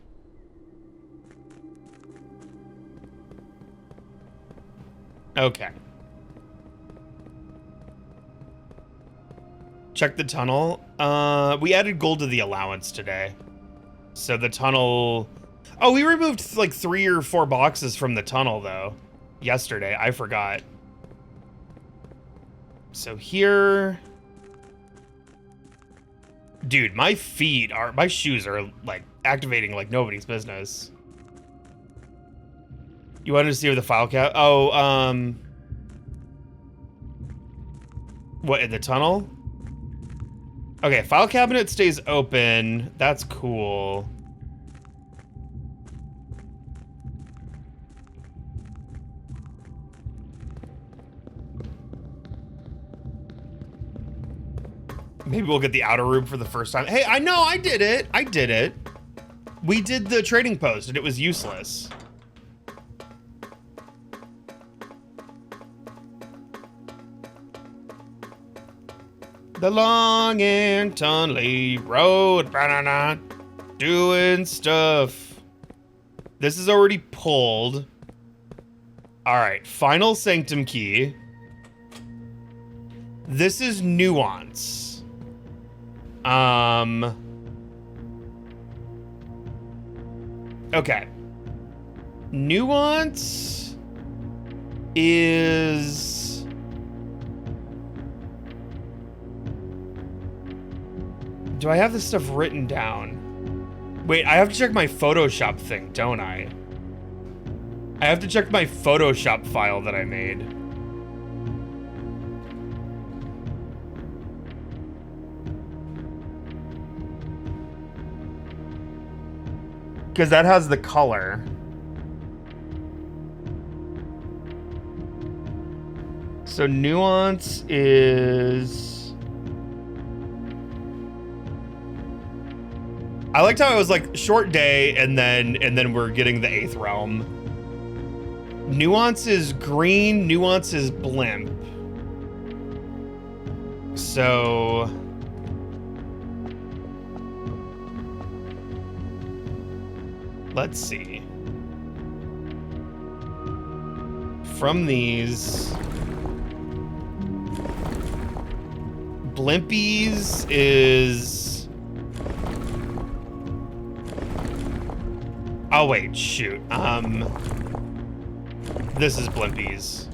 Okay. Check the tunnel. We added gold to the allowance today. So the tunnel... Oh, we removed like 3 or 4 boxes from the tunnel, though. Yesterday. I forgot. So here... Dude, my shoes are, like, activating like nobody's business. You wanted to see where the file cap... Oh, what, in the tunnel? Okay, file cabinet stays open. That's cool. Maybe we'll get the outer room for the first time. Hey, I know, I did it. I did it. We did the trading post and it was useless. The long and tunnely road, banana, doing stuff. This is already pulled. All right, final sanctum key. This is nuance. Okay. Nuance is... Do I have this stuff written down? Wait, I have to check my Photoshop thing, don't I? I have to check my Photoshop file that I made. Because that has the color. So nuance is... I liked how it was like short day and then we're getting the 8th realm. Nuance is green, nuance is blimp. So let's see. From these, blimpies is... Oh wait, shoot. This is blimpies.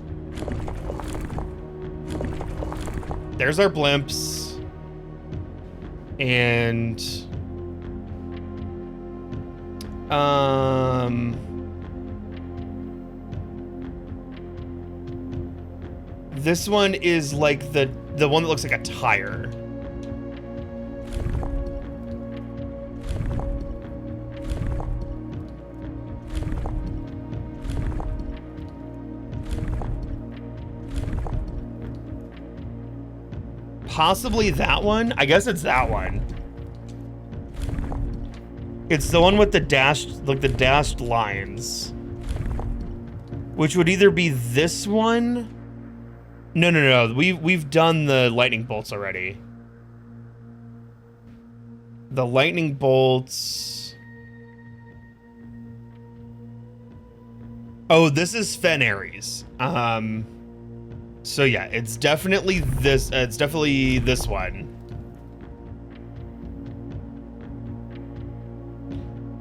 There's our blimps. And this one is like the one that looks like a tire. possibly that one. I guess it's that one. It's the one with the dashed, like the dashed lines. Which would either be this one. No. We've done the lightning bolts already. The lightning bolts. Oh, this is Fenaries. So yeah, it's definitely this. It's definitely this one.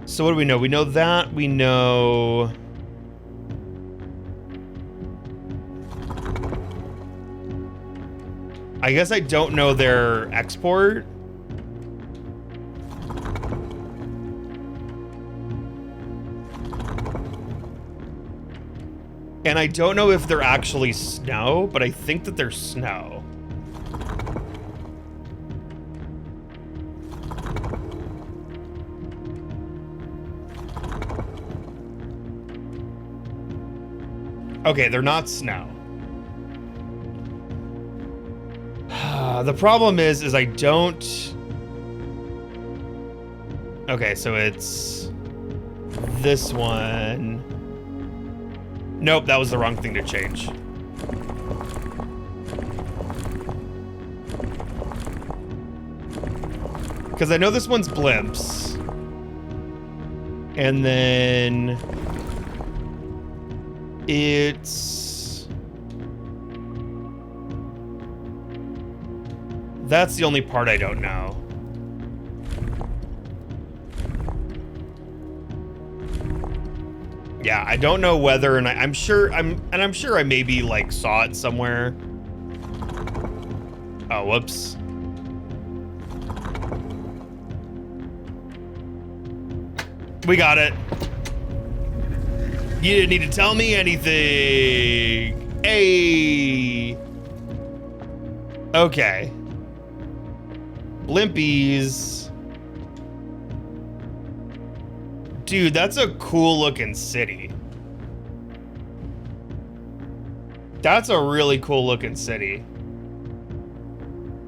So what do we know? We know that. We know. I guess I don't know their export. And I don't know if they're actually snow, but I think that they're snow. Okay, they're not snow. The problem is I don't... Okay, so it's this one. Nope, that was the wrong thing to change. Because I know this one's blimps. And then... it's... That's the only part I don't know. Yeah, I don't know whether, and I'm sure I maybe like saw it somewhere. Oh, whoops. We got it. You didn't need to tell me anything. Hey. Okay. Blimpies. Dude, that's a cool looking city. That's a really cool looking city.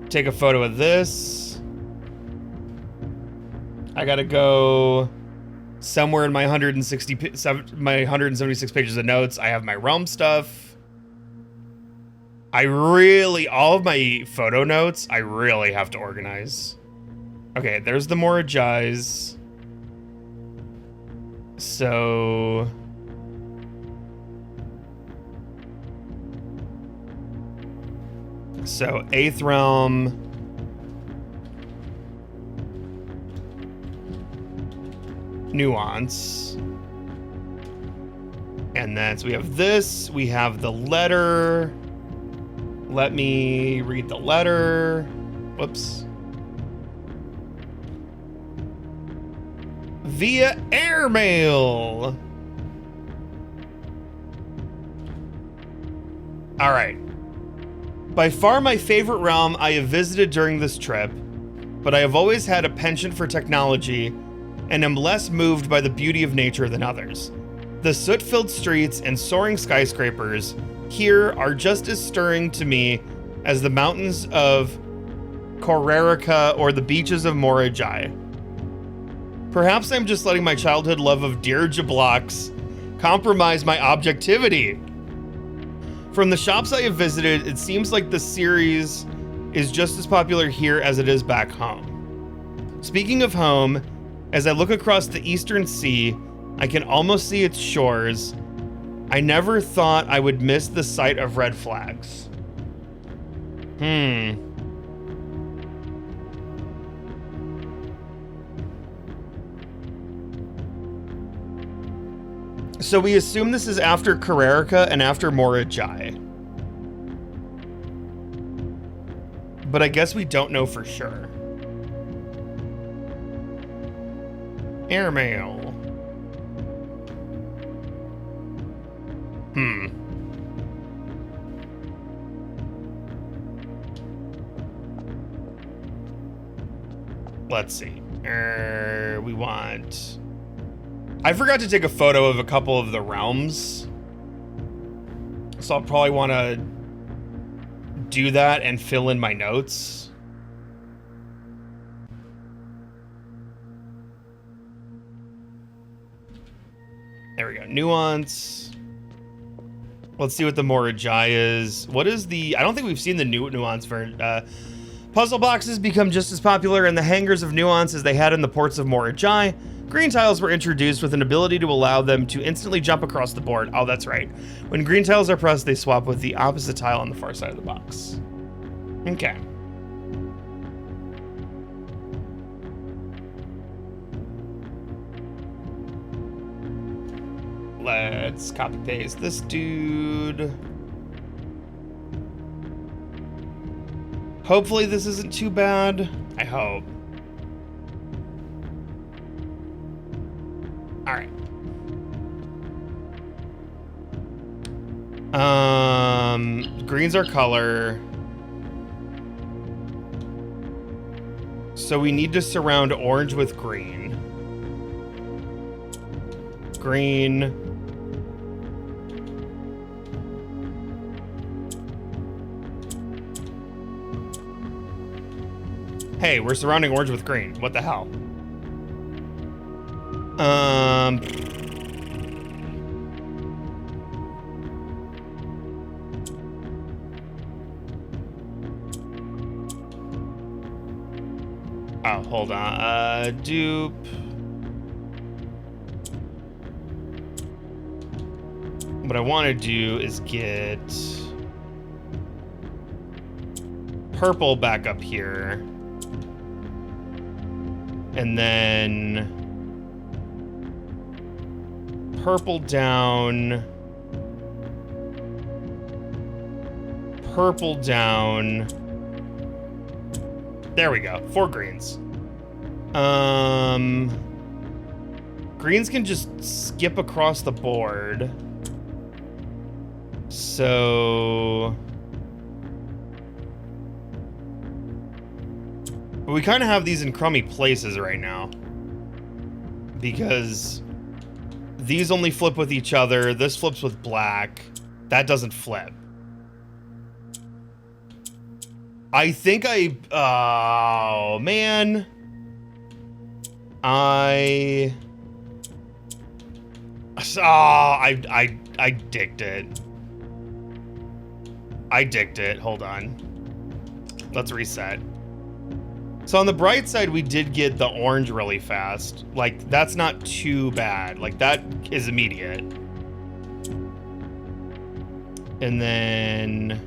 Take a photo of this. I gotta go somewhere in my 176 pages of notes. I have my realm stuff. All of my photo notes, I really have to organize. Okay, there's the Morajais. So... So, 8th realm. Nuance. And then, so we have this. We have the letter. Let me read the letter. Whoops. Via airmail. All right. By far my favorite realm I have visited during this trip, but I have always had a penchant for technology and am less moved by the beauty of nature than others. The soot-filled streets and soaring skyscrapers here are just as stirring to me as the mountains of Korerica or the beaches of Morajai. Perhaps I'm just letting my childhood love of Dirge blocks compromise my objectivity. From the shops I have visited, it seems like the series is just as popular here as it is back home. Speaking of home, as I look across the eastern sea, I can almost see its shores. I never thought I would miss the sight of red flags. So we assume this is after Korerica and after Morajai. But I guess we don't know for sure. Airmail. Let's see. We want... I forgot to take a photo of a couple of the realms. So I'll probably want to do that and fill in my notes. There we go. Nuance. Let's see what the Morajai is. What is the... I don't think we've seen the new Nuance version. Puzzle boxes become just as popular in the hangars of Nuance as they had in the ports of Morajai. Green tiles were introduced with an ability to allow them to instantly jump across the board. Oh, that's right. When green tiles are pressed, they swap with the opposite tile on the far side of the box. Okay. Let's copy paste this dude. Hopefully this isn't too bad. I hope. All right. Green's our color. So we need to surround orange with green. Green. Hey, we're surrounding orange with green. What the hell? Oh, hold on. Dupe. What I want to do is get purple back up here. And then purple down. Purple down. There we go. 4 greens. Greens can just skip across the board. So... But we kind of have these in crummy places right now. Because these only flip with each other. This flips with black. That doesn't flip. I think I... Oh, man. I dicked it. I dicked it. Hold on. Let's reset. So on the bright side, we did get the orange really fast. Like, that's not too bad. Like, that is immediate. And then...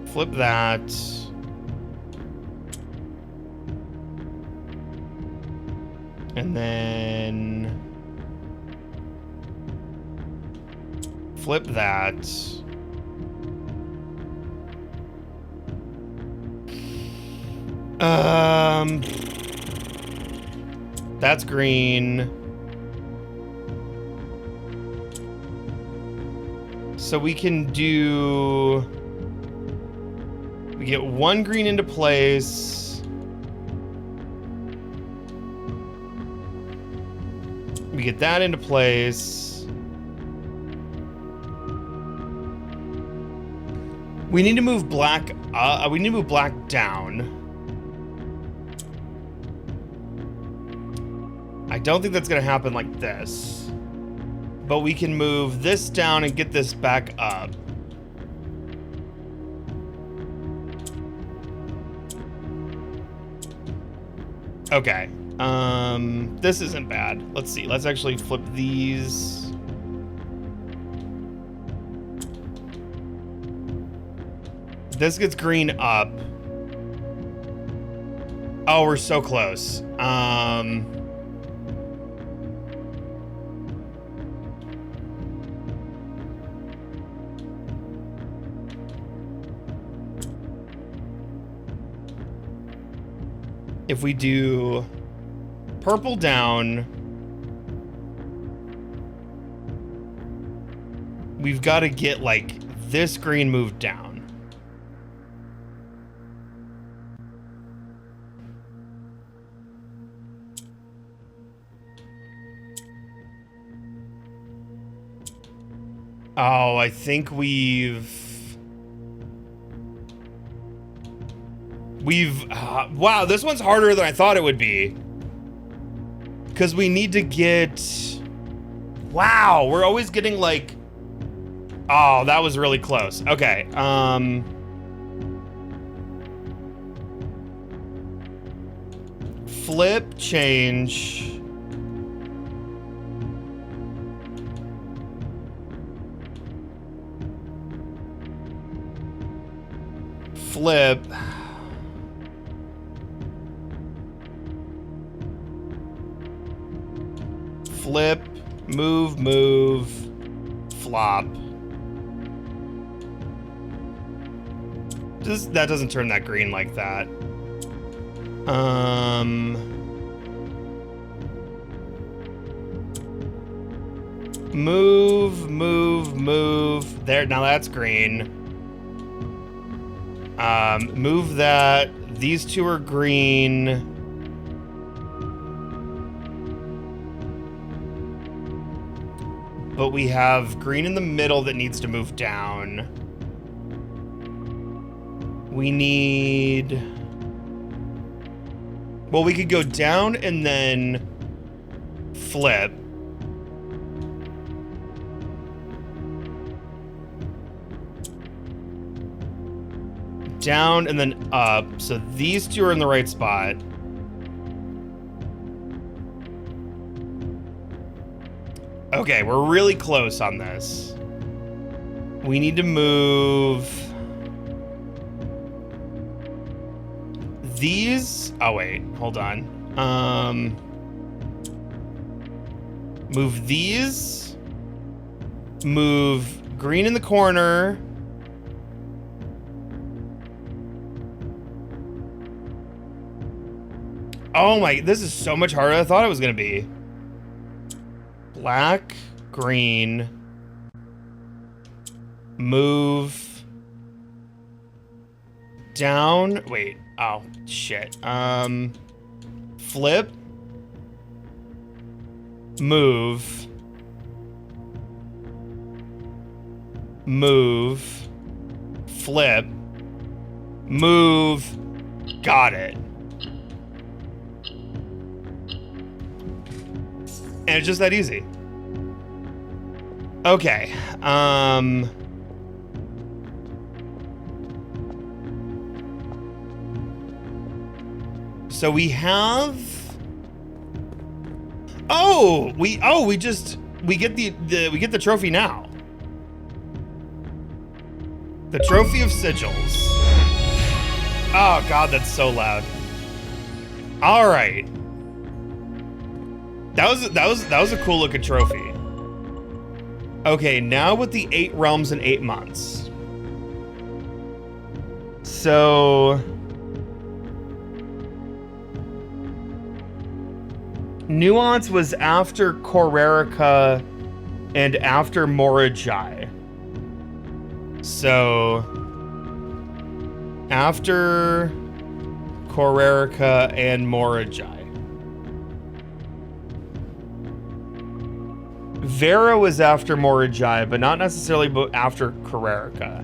flip that. And then... flip that. That's green. So we can do... We get 1 green into place. We get that into place. We need to move black. We need to move black down. I don't think that's gonna happen like this, but we can move this down and get this back up. Okay. This isn't bad. Let's see. Let's actually flip these. This gets green up. Oh, we're so close. If we do purple down, we've got to get like this green moved down. Oh, I think we've wow, this one's harder than I thought it would be. Because we need to get, wow, we're always getting like, oh, that was really close. Okay, flip, change. Flip. Flip, move, flop. That doesn't turn that green like that. Move. There, now that's green. Move that. These two are green. But we have green in the middle that needs to move down. We need... Well, we could go down and then flip. Down and then up. So these two are in the right spot. Okay, we're really close on this. We need to move these. Oh wait, hold on. Move these. Move green in the corner. Oh my, this is so much harder than I thought it was gonna be. Black, green, move, down, wait, oh, shit, flip, move, flip, move, got it. And it's just that easy. Okay. So we have... Oh, we get the trophy now. The trophy of sigils. Oh god, that's so loud. All right. That was a cool looking trophy. Okay, now with the 8 realms in 8 months. So Nuance was after Korerica and after Morajai. So after Korerica and Morajai. Vera was after Morajai, but not necessarily after Korerica.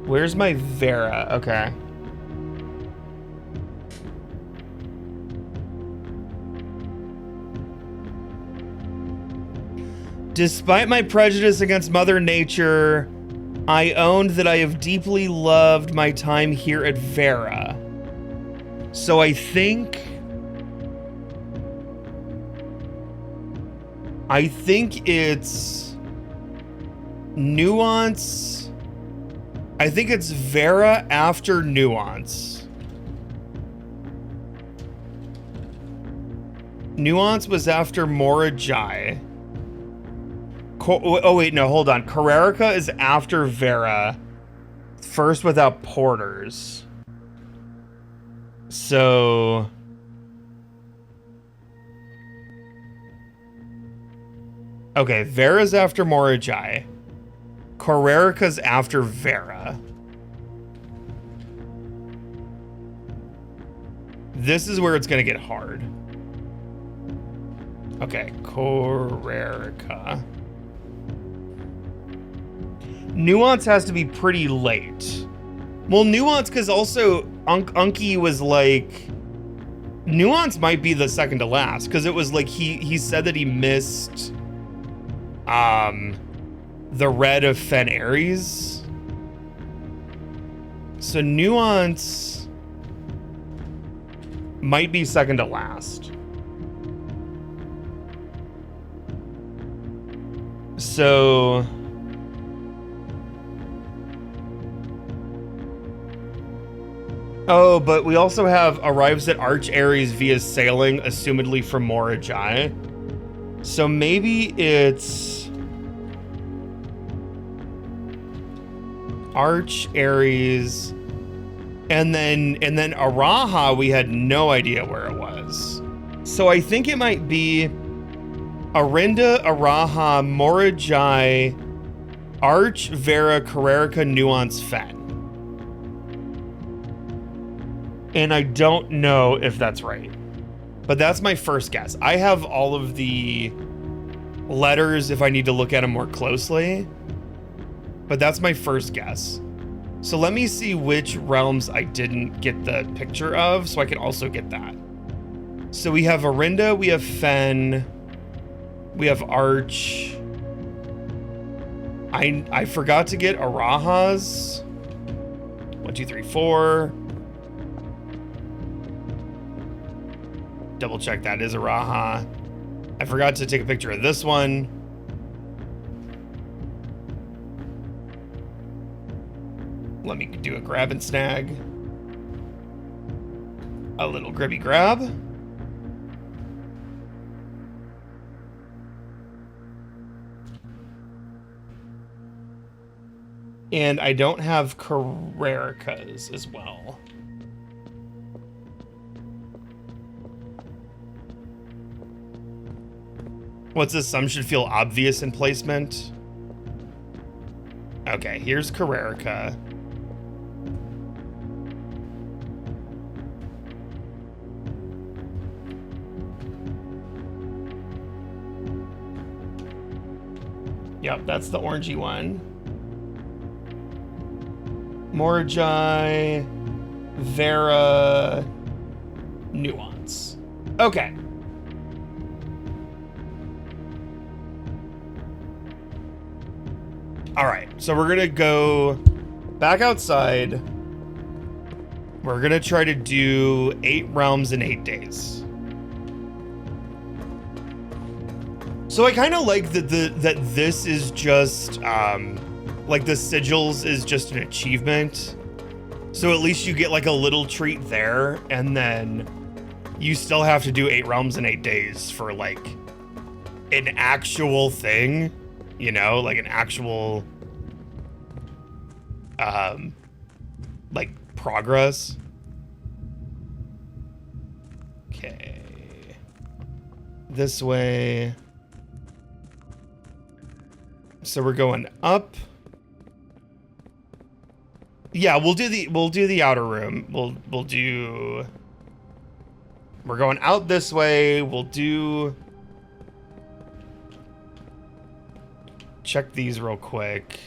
Where's my Vera? Okay. Despite my prejudice against Mother Nature, I owned that I have deeply loved my time here at Vera. So I think it's Nuance. I think it's Vera after Nuance. Nuance was after Morajai. Oh wait, no, hold on. Korerica is after Vera. First without porters. So... Okay, Vera's after Morajai. Korerica's after Vera. This is where it's gonna get hard. Okay, Korerica. Nuance has to be pretty late. Well, Nuance, because also Unky was like... Nuance might be the second to last, because it was like he said that he missed the red of Fen Ares. So Nuance might be second to last. So oh, but we also have arrives at Arch Ares via sailing, assumedly from Morajai. So maybe it's Arch Ares, and then Araha, we had no idea where it was. So I think it might be Arinda, Araha, Morajai, Arch, Vera, Korerica, Nuance, Fen. And I don't know if that's right, but that's my first guess. I have all of the letters if I need to look at them more closely, but that's my first guess. So let me see which realms I didn't get the picture of so I can also get that. So we have Arinda, we have Fen, we have Arch. I forgot to get Araha's. 1, 2, 3, 4. Double check that is Araha. I forgot to take a picture of this one. Let me do a grab and snag. A little gribby grab. And I don't have Korerica's as well. What's this? Some should feel obvious in placement. Okay, here's Korerica. Yep, that's the orangey one. Morajai, Vera, Nuance. Okay. All right, so we're gonna go back outside. We're gonna try to do 8 realms in 8 days. So I kind of like that that this is just like the sigils is just an achievement. So at least you get like a little treat there, and then you still have to do 8 realms in 8 days for like an actual thing. You know, like an actual, like progress. Okay. This way. So we're going up. Yeah, we'll do the outer room. We're going out this way. We'll do. Check these real quick.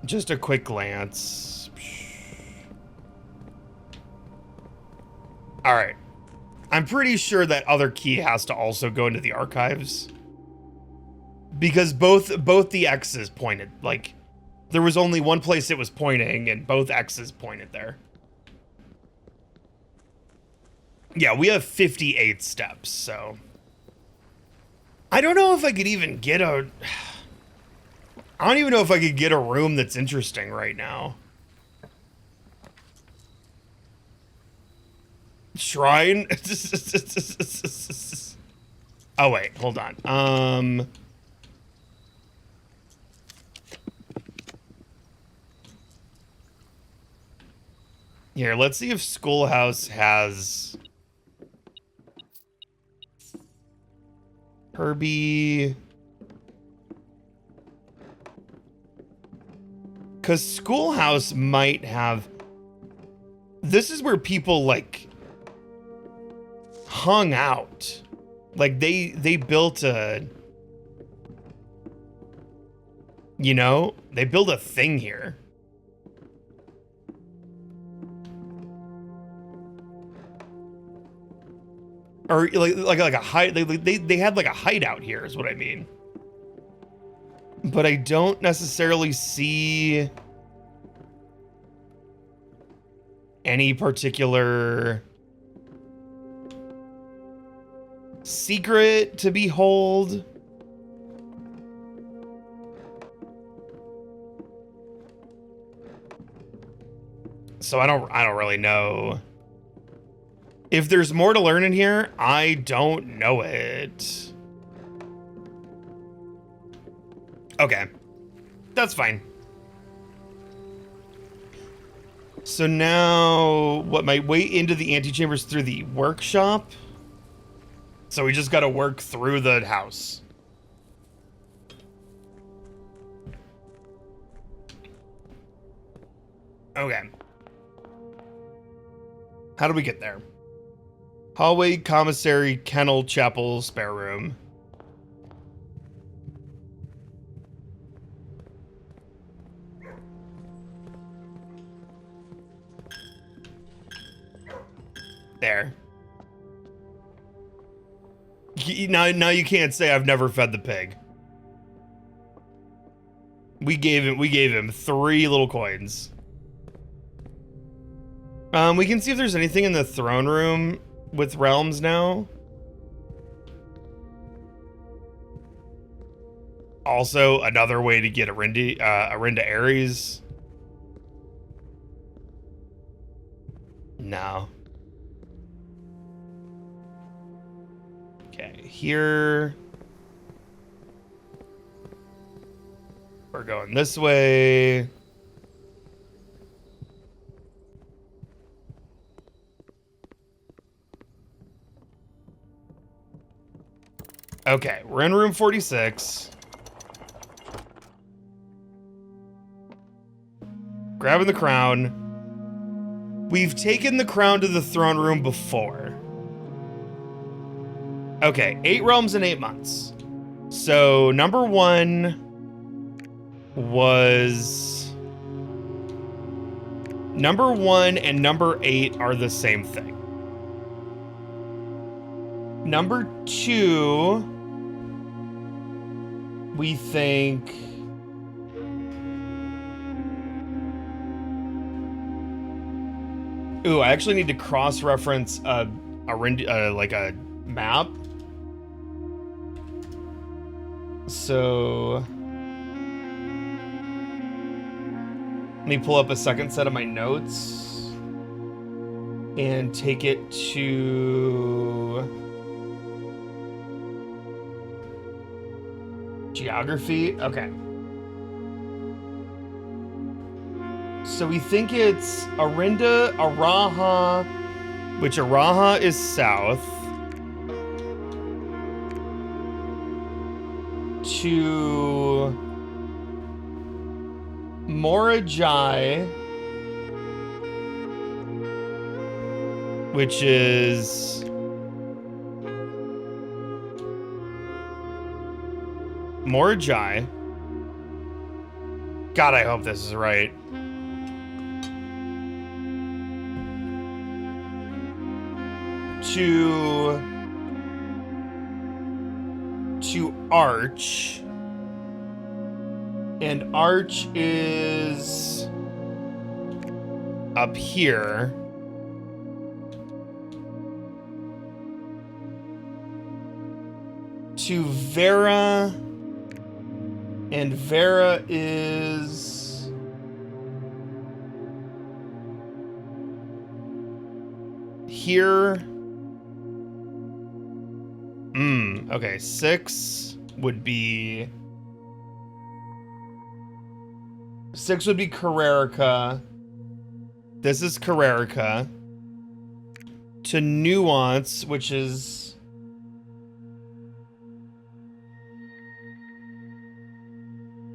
Just a quick glance. All right. I'm pretty sure that other key has to also go into the archives. Because both the X's pointed. Like, there was only one place it was pointing, and both X's pointed there. Yeah, we have 58 steps, so... I don't know if I could even get a... I don't even know if I could get a room that's interesting right now. Shrine? Oh, wait. Hold on. Here, let's see if Schoolhouse has... Herbie... Because Schoolhouse might have... This is where people, like, hung out. Like, they built a... You know? They built a thing here. Or like a hide. They had like a hideout here is what I mean. But I don't necessarily see any particular secret to behold. So I don't really know. If there's more to learn in here, I don't know it. Okay. That's fine. So now, what, my way into the antechambers through the workshop? So we just gotta work through the house. Okay. How do we get there? Hallway, commissary, kennel, chapel, spare room. There. Now you can't say I've never fed the pig. We gave him 3 little coins. We can see if there's anything in the throne room with realms now. Also, another way to get Arinda Ares. No. Okay, here. We're going this way. Okay, we're in room 46. Grabbing the crown. We've taken the crown to the throne room before. Okay, 8 realms in 8 months. So number 1 was... Number 1 and number 8 are the same thing. Number 2... We think... Ooh, I actually need to cross-reference like a map. So... Let me pull up a second set of my notes. And take it to... Geography? Okay. So we think it's Arinda, Araha, which Araha is south, to Morajai, which is Morajai. God, I hope this is right. To Arch. And Arch is up here. To Vera. And Vera is... here. Okay, 6 would be... 6 would be Carrerica. This is Carrerica. To Nuance, which is...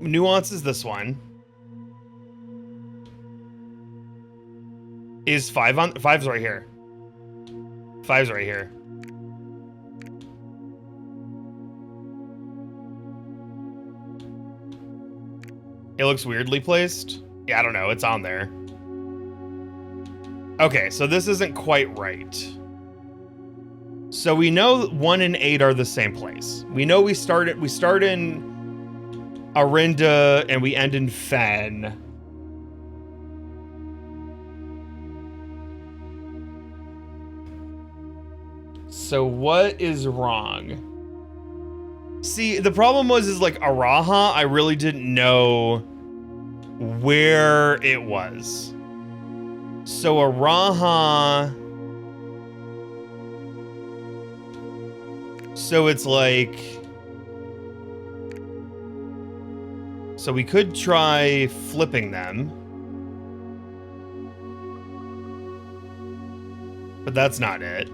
Nuance is this one. Is 5 on... 5's right here. 5's right here. It looks weirdly placed. Yeah, I don't know. It's on there. Okay, so this isn't quite right. So we know 1 and 8 are the same place. We know we start in Arinda and we end in Fen. So what is wrong? See, the problem is like Araha, I really didn't know where it was. So Araha... So it's like... So we could try flipping them. But that's not it.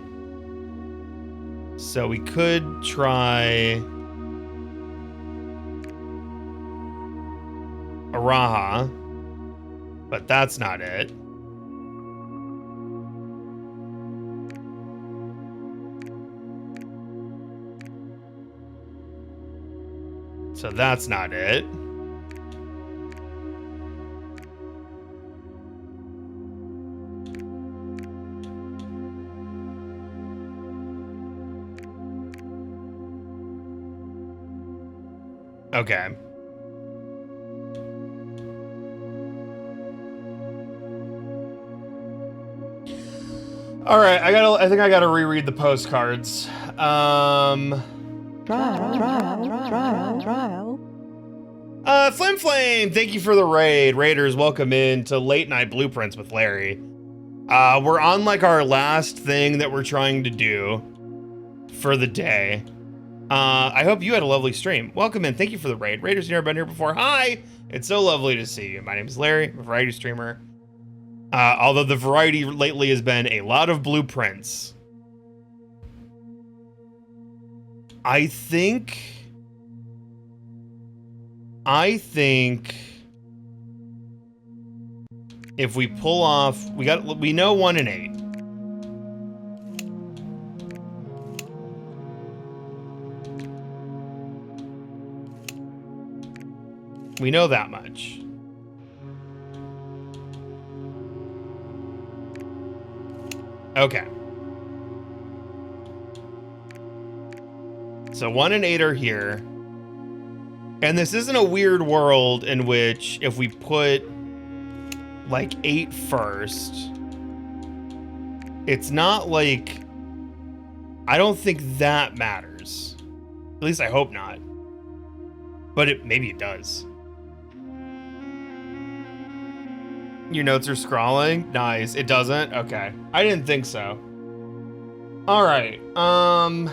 So we could try... Araha. But that's not it. So that's not it. Okay. All right, I think I gotta reread the postcards. Flim Flame, thank you for the raid. Raiders, welcome in to Late Night Blueprints with Larry. We're on like our last thing that we're trying to do for the day. I hope you had a lovely stream. Welcome in, thank you for the raid. Raiders, you've never been here before. Hi, it's so lovely to see you. My name is Larry, I'm a variety streamer. Although the variety lately has been a lot of blueprints. I think if we pull off, we know 1 and 8. We know that much. Okay. So 1 and 8 are here. And this isn't a weird world in which if we put like 8 first, it's not like, I don't think that matters. At least I hope not. But maybe it does. Your notes are scrolling? Nice. It doesn't? Okay. I didn't think so. All right. All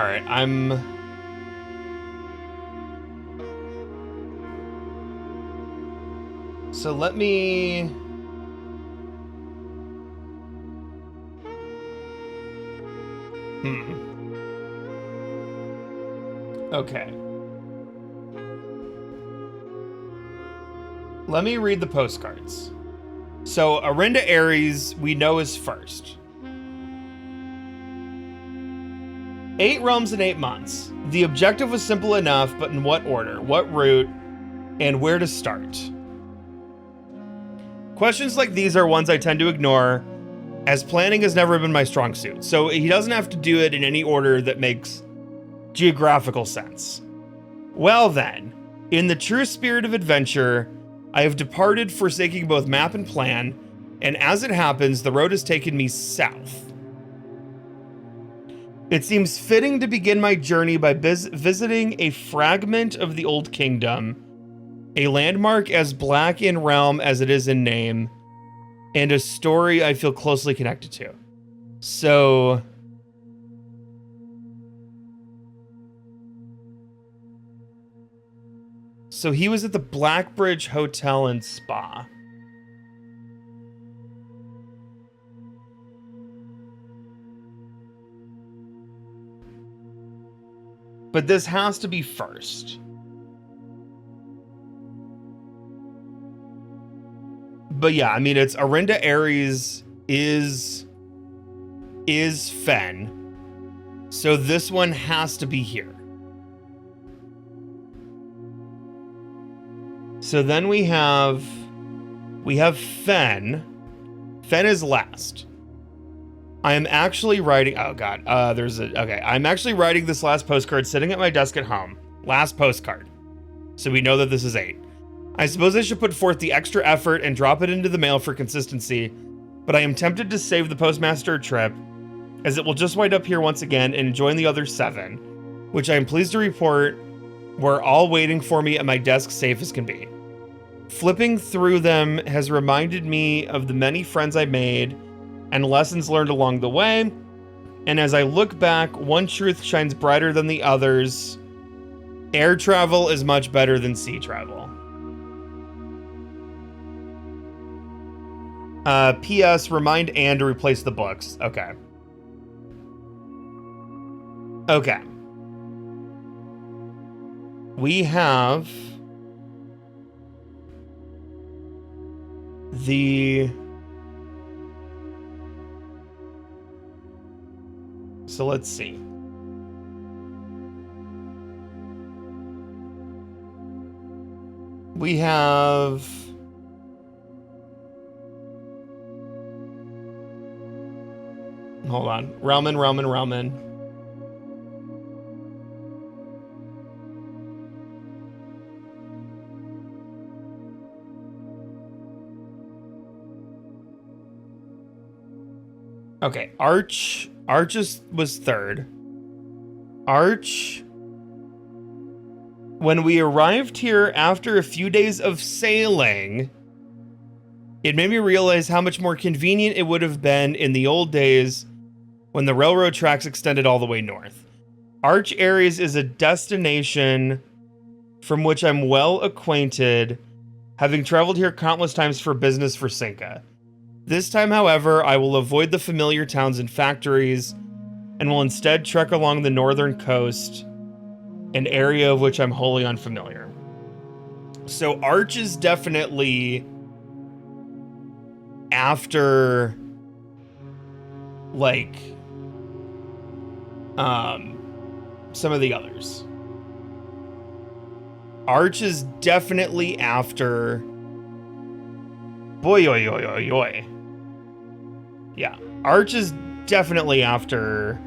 right. So let me... Okay. Let me read the postcards. So, Arinda Ares, we know is first. 8 realms in 8 months. The objective was simple enough, but in what order, what route, and where to start? Questions like these are ones I tend to ignore, as planning has never been my strong suit. So he doesn't have to do it in any order that makes geographical sense. Well then, in the true spirit of adventure, I have departed, forsaking both map and plan, and as it happens, the road has taken me south. It seems fitting to begin my journey by visiting a fragment of the Old Kingdom, a landmark as black in realm as it is in name, and a story I feel closely connected to. So... So he was at the Blackbridge Hotel and Spa. But this has to be first. But yeah, I mean, it's Arinda Ares is Fen. So this one has to be here. So then we have Fen. Fen is last. I am actually writing, oh god, I'm actually writing this last postcard sitting at my desk at home. Last postcard. So we know that this is 8. I suppose I should put forth the extra effort and drop it into the mail for consistency, but I am tempted to save the postmaster trip, as it will just wind up here once again and join the other 7, which I am pleased to report were all waiting for me at my desk safe as can be. Flipping through them has reminded me of the many friends I made and lessons learned along the way, and as I look back, one truth shines brighter than the others. Air travel is much better than sea travel. P.S. Remind Anne to replace the books. Okay. Okay. We have the... So let's see. We have... Hold on. Ramen. Okay, Arch was 3rd. Arch, when we arrived here after a few days of sailing, it made me realize how much more convenient it would have been in the old days when the railroad tracks extended all the way north. Arch Ares is a destination from which I'm well acquainted, having traveled here countless times for business for Cinca. This time, however, I will avoid the familiar towns and factories and will instead trek along the northern coast, an area of which I'm wholly unfamiliar. So Arch is definitely after, like, some of the others. Arch is definitely after... Boy. Yeah, Arch is definitely after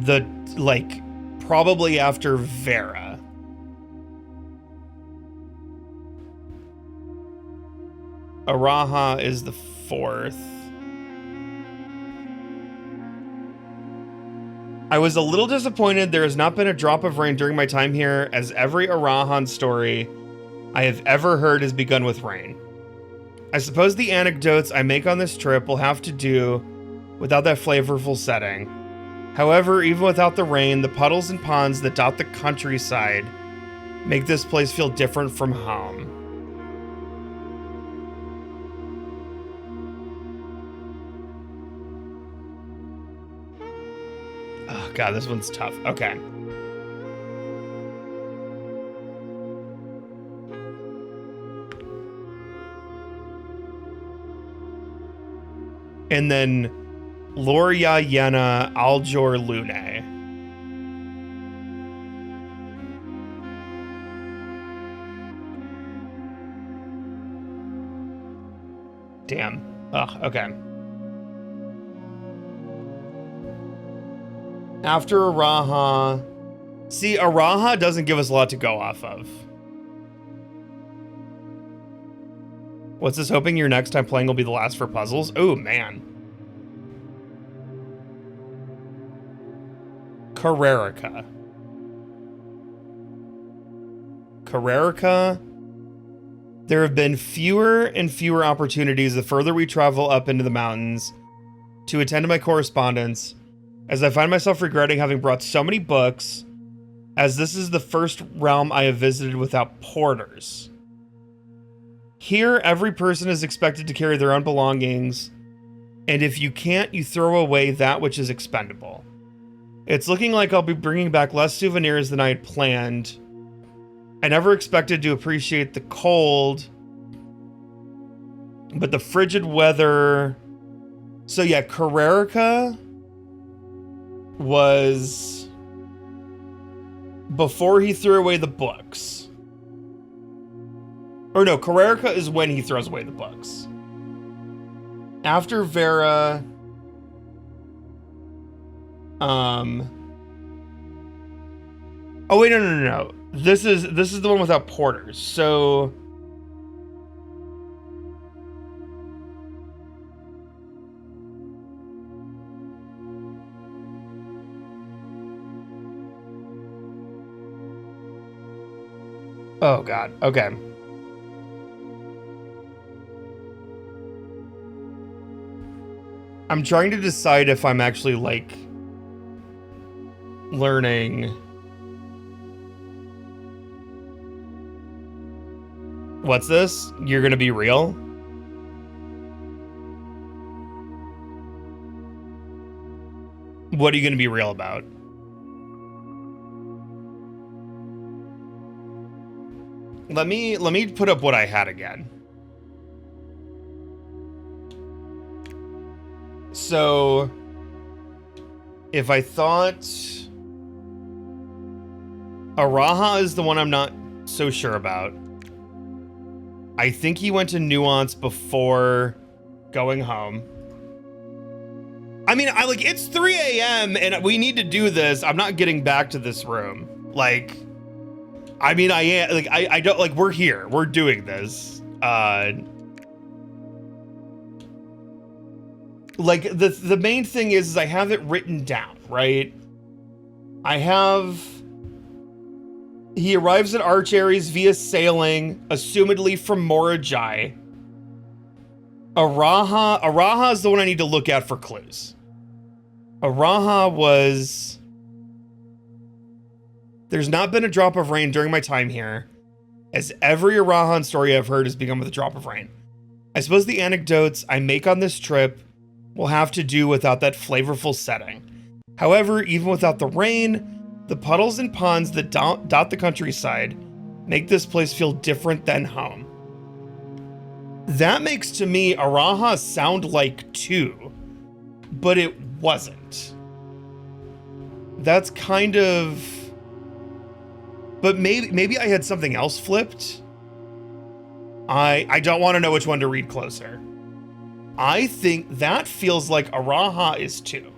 the, like, probably after Vera. Araha is the 4th. I was a little disappointed there has not been a drop of rain during my time here, as every Arahan story I have ever heard has begun with rain. I suppose the anecdotes I make on this trip will have to do without that flavorful setting. However, even without the rain, the puddles and ponds that dot the countryside make this place feel different from home. Oh god, this one's tough. Okay. And then Loria Yena Aljor Lune. Damn. Ugh, okay. After Araha... See, Araha doesn't give us a lot to go off of. What's this, hoping your next time playing will be the last for puzzles? Oh, man. Carrerica. There have been fewer and fewer opportunities the further we travel up into the mountains to attend to my correspondence, as I find myself regretting having brought so many books, as this is the first realm I have visited without porters. Here, every person is expected to carry their own belongings, and if you can't, you throw away that which is expendable. It's looking like I'll be bringing back less souvenirs than I had planned. I never expected to appreciate the cold But the frigid weather... So yeah, Carrerica was before he threw away the books. Or no, Carrerica is when he throws away the books. After Vera... Oh wait, no. This is the one without porters. So oh god. Okay. I'm trying to decide if I'm actually like learning. What's this? You're gonna be real? What are you gonna be real about? Let me put up what I had again. So if I thought Araha is the one I'm not so sure about. I think he went to Nuance before going home. I mean, it's 3 a.m. and we need to do this. I'm not getting back to this room. Like, I mean, I am, like, I don't, like, we're here. We're doing this. Like, the main thing is I have it written down, right? I have... He arrives at Arch Ares via sailing, assumedly from Morajai. Araha is the one I need to look at for clues. Araha was... There's not been a drop of rain during my time here, as every Arahan story I've heard has begun with a drop of rain. I suppose the anecdotes I make on this trip will have to do without that flavorful setting. However, even without the rain, the puddles and ponds that dot the countryside make this place feel different than home. That makes to me Araha sound like 2, but it wasn't. That's kind of... But maybe I had something else flipped. I don't want to know which one to read closer. I think that feels like Araha is 2.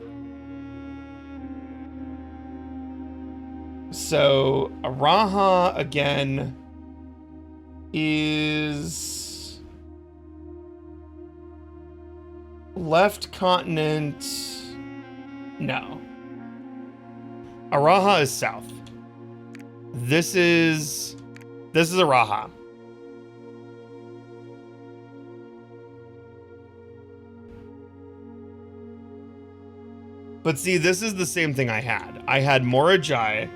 So Araha again is left continent. No. Araha is south. This is Araha. But see, this is the same thing I had. I had Morajai.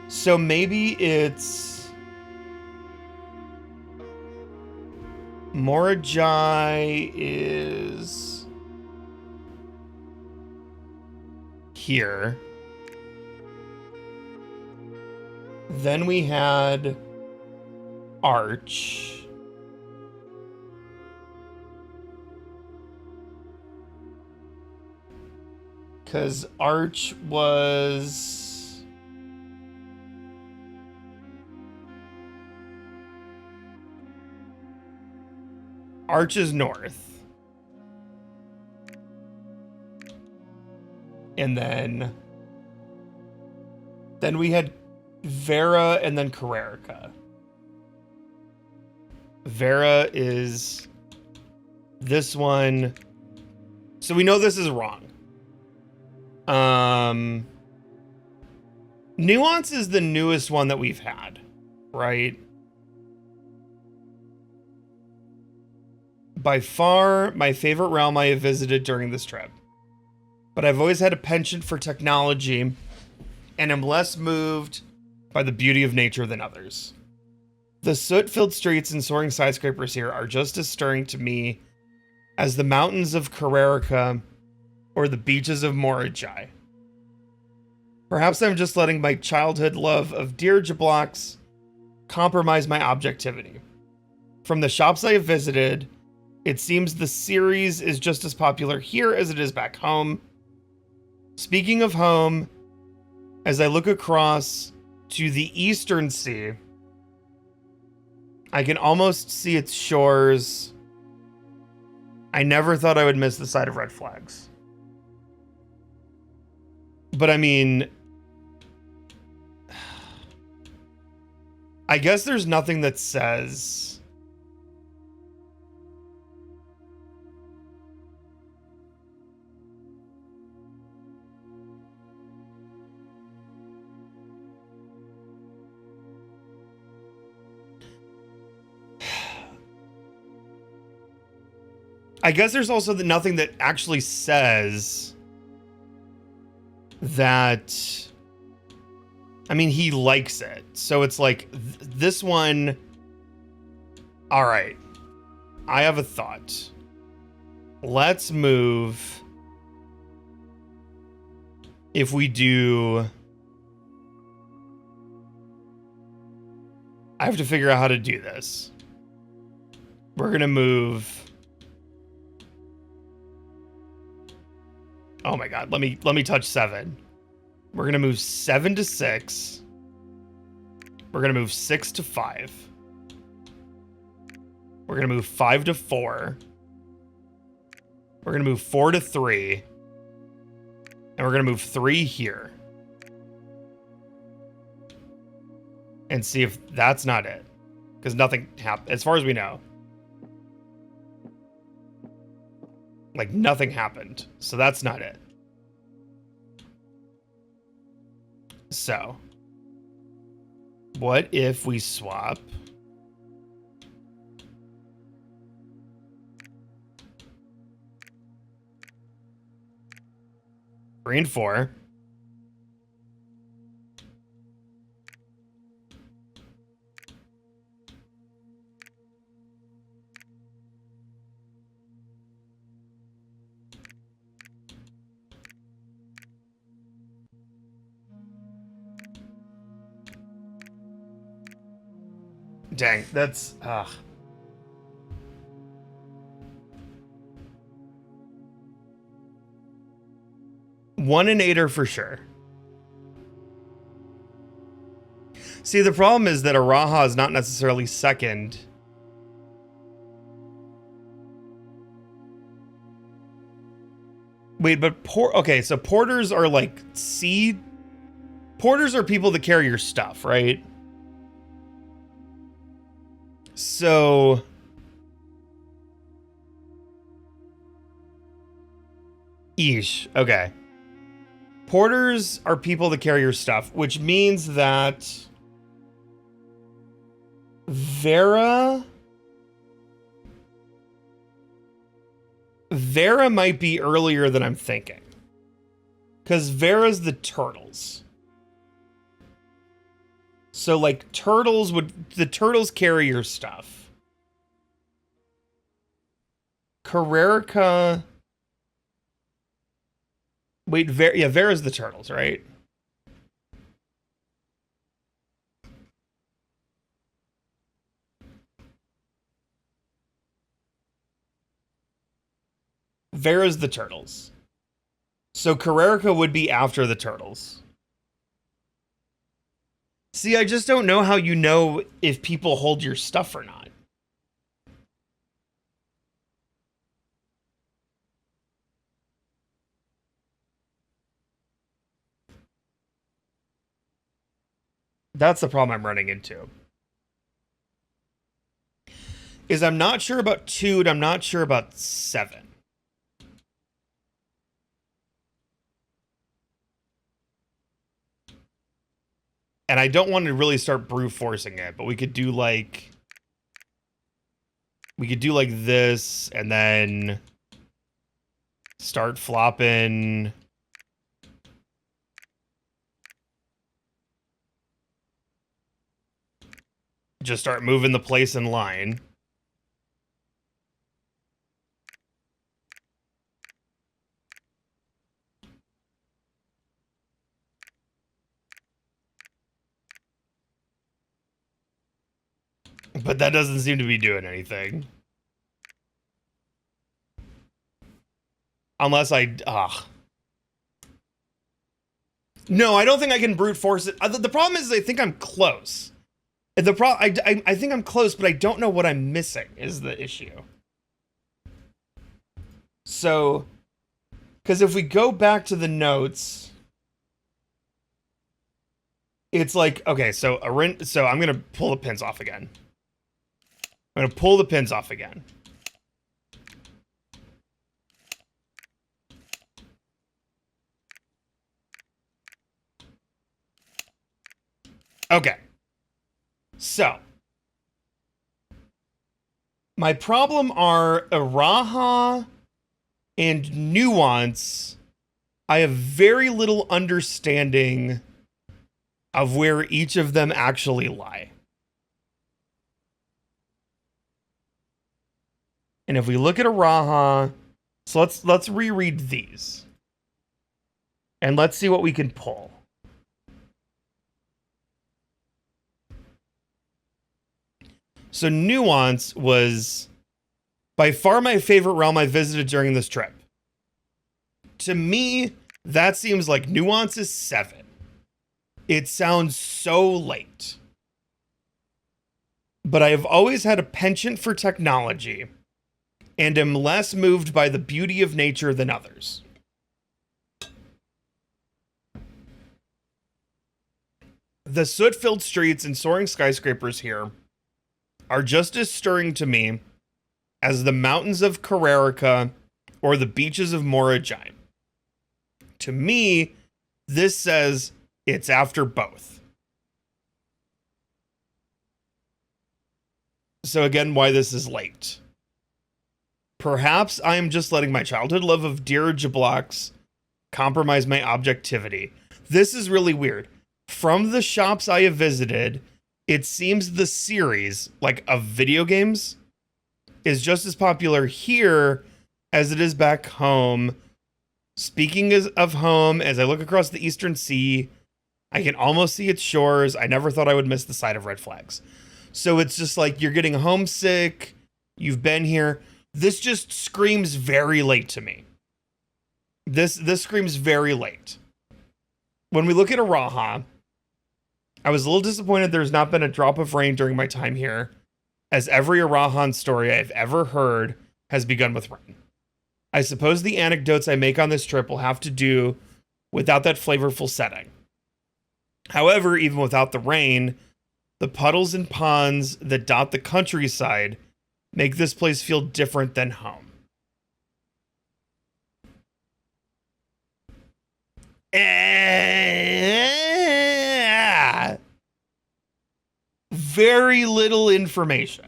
So maybe it's... Morajai is... here. Then we had Arch. Because Arch was... Arch is north. And then we had Vera and then Carrerica. Vera is this one. So we know this is wrong. Nuance is the newest one that we've had, right? By far my favorite realm I have visited during this trip. But I've always had a penchant for technology and am less moved by the beauty of nature than others. The soot-filled streets and soaring skyscrapers here are just as stirring to me as the mountains of Carrerica or the beaches of Morajai. Perhaps I'm just letting my childhood love of Dirge blocks compromise my objectivity. From the shops I have visited It seems the series is just as popular here as it is back home. Speaking of home, as I look across to the eastern sea, I can almost see its shores. I never thought I would miss the sight of red flags. But I mean, I guess there's nothing that says I guess there's also nothing that actually says that. I mean, he likes it. So it's like this one. All right. I have a thought. Let's move. If we do. I have to figure out how to do this. We're going to move. Oh my god, let me touch 7. We're gonna move 7 to 6. We're gonna move 6 to 5. We're gonna move 5 to 4. We're gonna move 4 to 3. And we're gonna move 3 here. And see if that's not it. Because nothing happened, as far as we know. Like, nothing happened. So that's not it. So, what if we swap? Three and 4. Dang, that's one and 8 for sure. See, the problem is that Araha is not necessarily second. Wait, but okay, so porters are like porters are people that carry your stuff, right? So Eesh. Okay. Porters are people that carry your stuff, which means that Vera might be earlier than I'm thinking. Because Vera's the turtles. So, like, the turtles carry your stuff. Carrerica. Wait, Vera's the turtles, right? Vera's the turtles. So Carrerica would be after the turtles. See, I just don't know how you know if people hold your stuff or not. That's the problem I'm running into. Is I'm not sure about 2 and I'm not sure about 7. And I don't want to really start brute forcing it, but we could do like this and then start flopping. Just start moving the place in line. But that doesn't seem to be doing anything. Unless I... No, I don't think I can brute force it. The problem is I think I'm close. I think I'm close, but I don't know what I'm missing is the issue. So, because if we go back to the notes, it's like, okay, so I'm going to pull the pins off again. I'm going to pull the pins off again. Okay. So, my problem are Araha and Nuance. I have very little understanding of where each of them actually lie. And if we look at Araha, so let's reread these. And let's see what we can pull. So Nuance was by far my favorite realm I visited during this trip. To me, that seems like Nuance is 7. It sounds so late. But I have always had a penchant for technology and am less moved by the beauty of nature than others. The soot-filled streets and soaring skyscrapers here are just as stirring to me as the mountains of Carrarica or the beaches of Morajai. To me, this says it's after both. So again, why this is late. Perhaps I am just letting my childhood love of dirigiblocks compromise my objectivity. This is really weird. From the shops I have visited, it seems the series, like of video games, is just as popular here as it is back home. Speaking of home, as I look across the Eastern Sea, I can almost see its shores. I never thought I would miss the sight of red flags. So it's just like you're getting homesick. You've been here. This just screams very late to me. This screams very late. When we look at Araha, I was a little disappointed there's not been a drop of rain during my time here, as every Arahan story I've ever heard has begun with rain. I suppose the anecdotes I make on this trip will have to do without that flavorful setting. However, even without the rain, the puddles and ponds that dot the countryside make this place feel different than home. Very little information.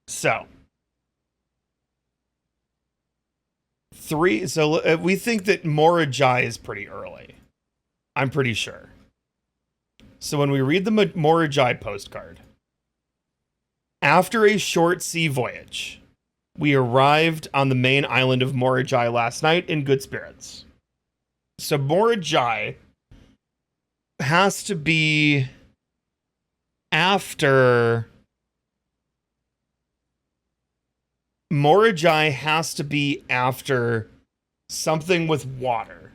So, we think that Morajai is pretty early. I'm pretty sure. So when we read the Morajai postcard, after a short sea voyage, we arrived on the main island of Morajai last night in good spirits. So Morajai has to be after... Morajai has to be after something with water.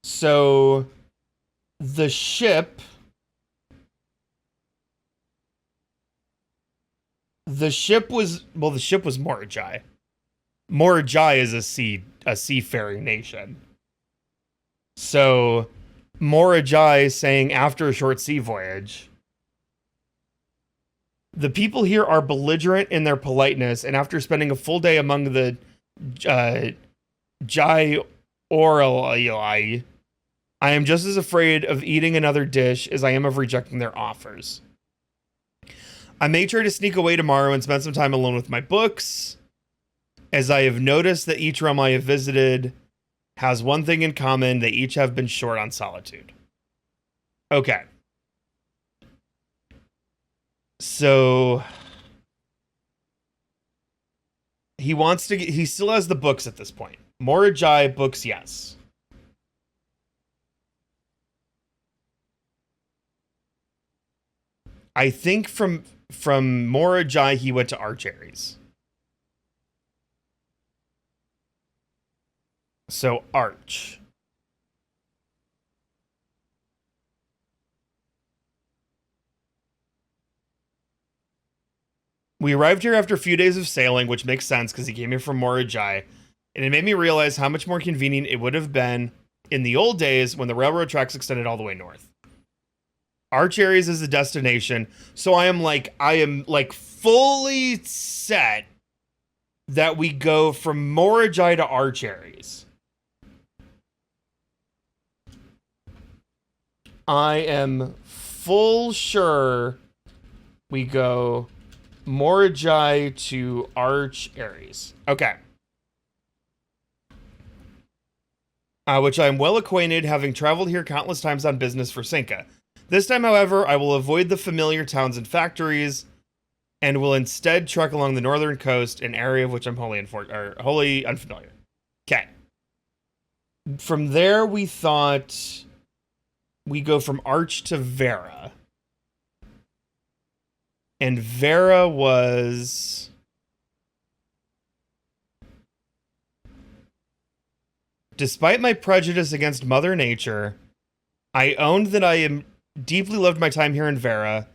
So the ship was Morajai. Morajai is a seafaring nation. So Morajai saying after a short sea voyage, the people here are belligerent in their politeness, and after spending a full day among the Jai Oralai, I am just as afraid of eating another dish as I am of rejecting their offers. I may try to sneak away tomorrow and spend some time alone with my books, as I have noticed that each realm I have visited has one thing in common: they each have been short on solitude. Okay. So he still has the books at this point. Morajai books, yes. I think from Morajai he went to Archeries. So Arch. We arrived here after a few days of sailing, which makes sense because he came here from Morajai, and it made me realize how much more convenient it would have been in the old days when the railroad tracks extended all the way north. Arch Aries is the destination, so I am like fully set that we go from Morajai to Arch Aries. I am full sure we go Morajai to Arch Aries. Okay. Which I am well acquainted, having traveled here countless times on business for Cinca. This time, however, I will avoid the familiar towns and factories, and will instead trek along the northern coast, an area of which I'm wholly unfamiliar. Okay. From there, we thought we go from Arch to Vera. And Vera was... Despite my prejudice against Mother Nature, I owned that I am deeply loved my time here in Vera.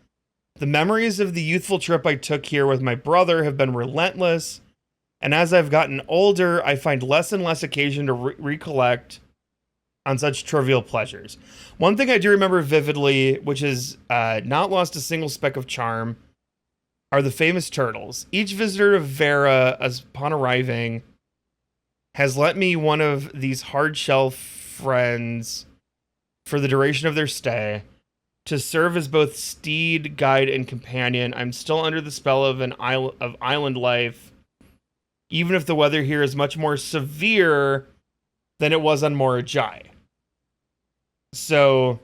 The memories of the youthful trip I took here with my brother have been relentless, and as I've gotten older, I find less and less occasion to recollect on such trivial pleasures. One thing I do remember vividly, which is not lost a single speck of charm, are the famous turtles. Each visitor of Vera, upon arriving, has lent me one of these hard-shell friends for the duration of their stay, to serve as both steed, guide, and companion. I'm still under the spell of island life, even if the weather here is much more severe than it was on Morajai. So,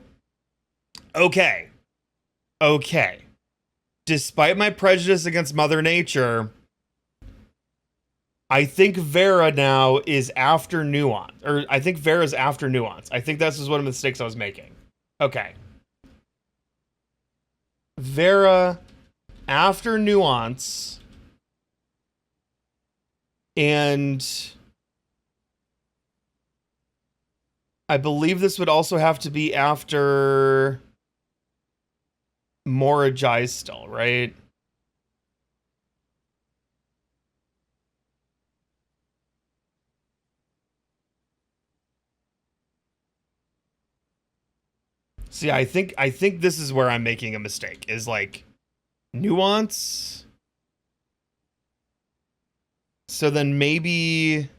okay. Despite my prejudice against Mother Nature, I think Vera now is after Nuance. Or I think Vera's after Nuance. I think this is one of the mistakes I was making. Okay. Vera after Nuance. And I believe this would also have to be after Morajai still, right? See, I think this is where I'm making a mistake. Is like Nuance. So then maybe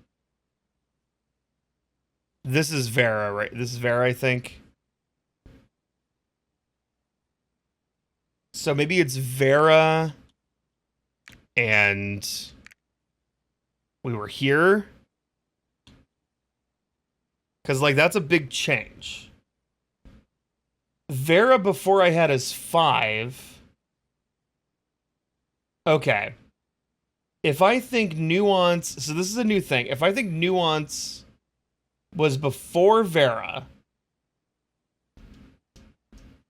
this is Vera, right? This is Vera, I think. So maybe it's Vera and we were here. Because, like, that's a big change. Vera before I had as 5. Okay. If I think Nuance... So this is a new thing. If I think Nuance was before Vera,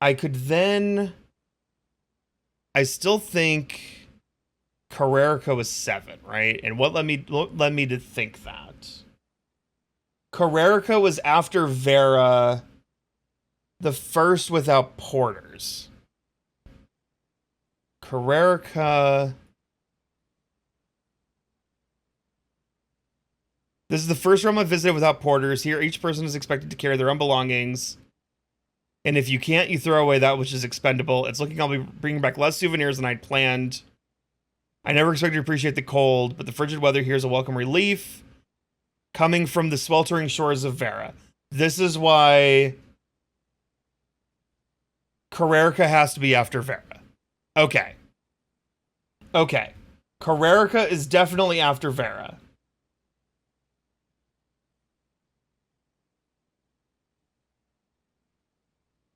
I could then... I still think Carrerica was 7, right? And what led me to think that? Carrerica was after Vera, the first without porters. Carrerica... This is the first realm I visited without porters. Here, each person is expected to carry their own belongings. And if you can't, you throw away that which is expendable. It's looking I'll be bringing back less souvenirs than I'd planned. I never expected to appreciate the cold, but the frigid weather here is a welcome relief. Coming from the sweltering shores of Vera. This is why Carrerica has to be after Vera. Okay. Okay. Carrerica is definitely after Vera.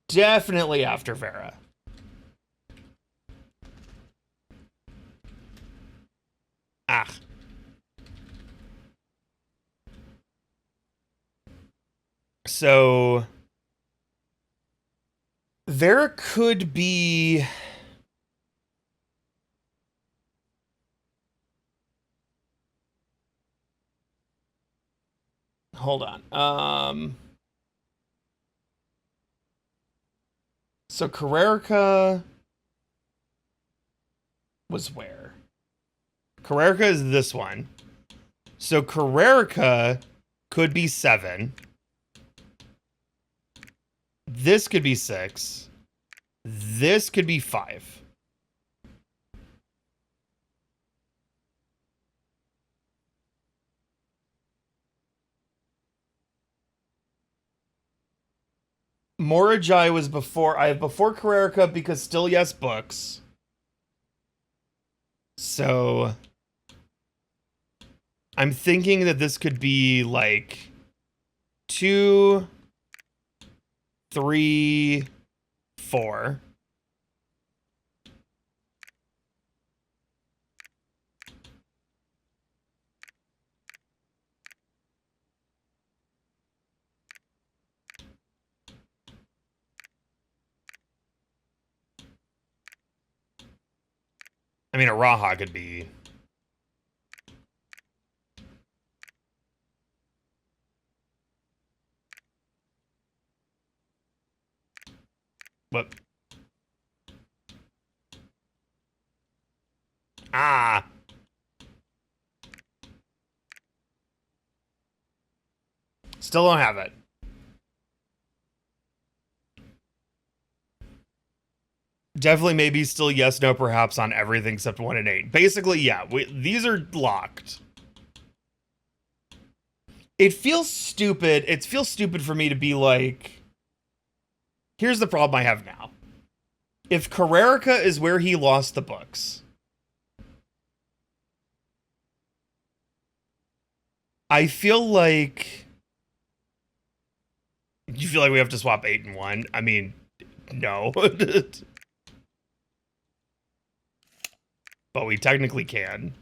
Definitely after Vera. Ah. So Vera could be... hold on. So Carrerica was where? Carrerica is this one. So Carrerica could be 7. This could be 6. This could be 5. Morajai was before. I have before Carrerica because still yes books. So I'm thinking that this could be like 2, 3, 4. I mean, a Raha could be. What? Ah. Still don't have it. Definitely, maybe, still yes, no, perhaps on everything except 1 and 8. Basically, yeah, these are locked. It feels stupid. It feels stupid for me to be like, here's the problem I have now. If Carrerica is where he lost the books, I feel like... You feel like we have to swap 8 and 1? I mean, no. But we technically can.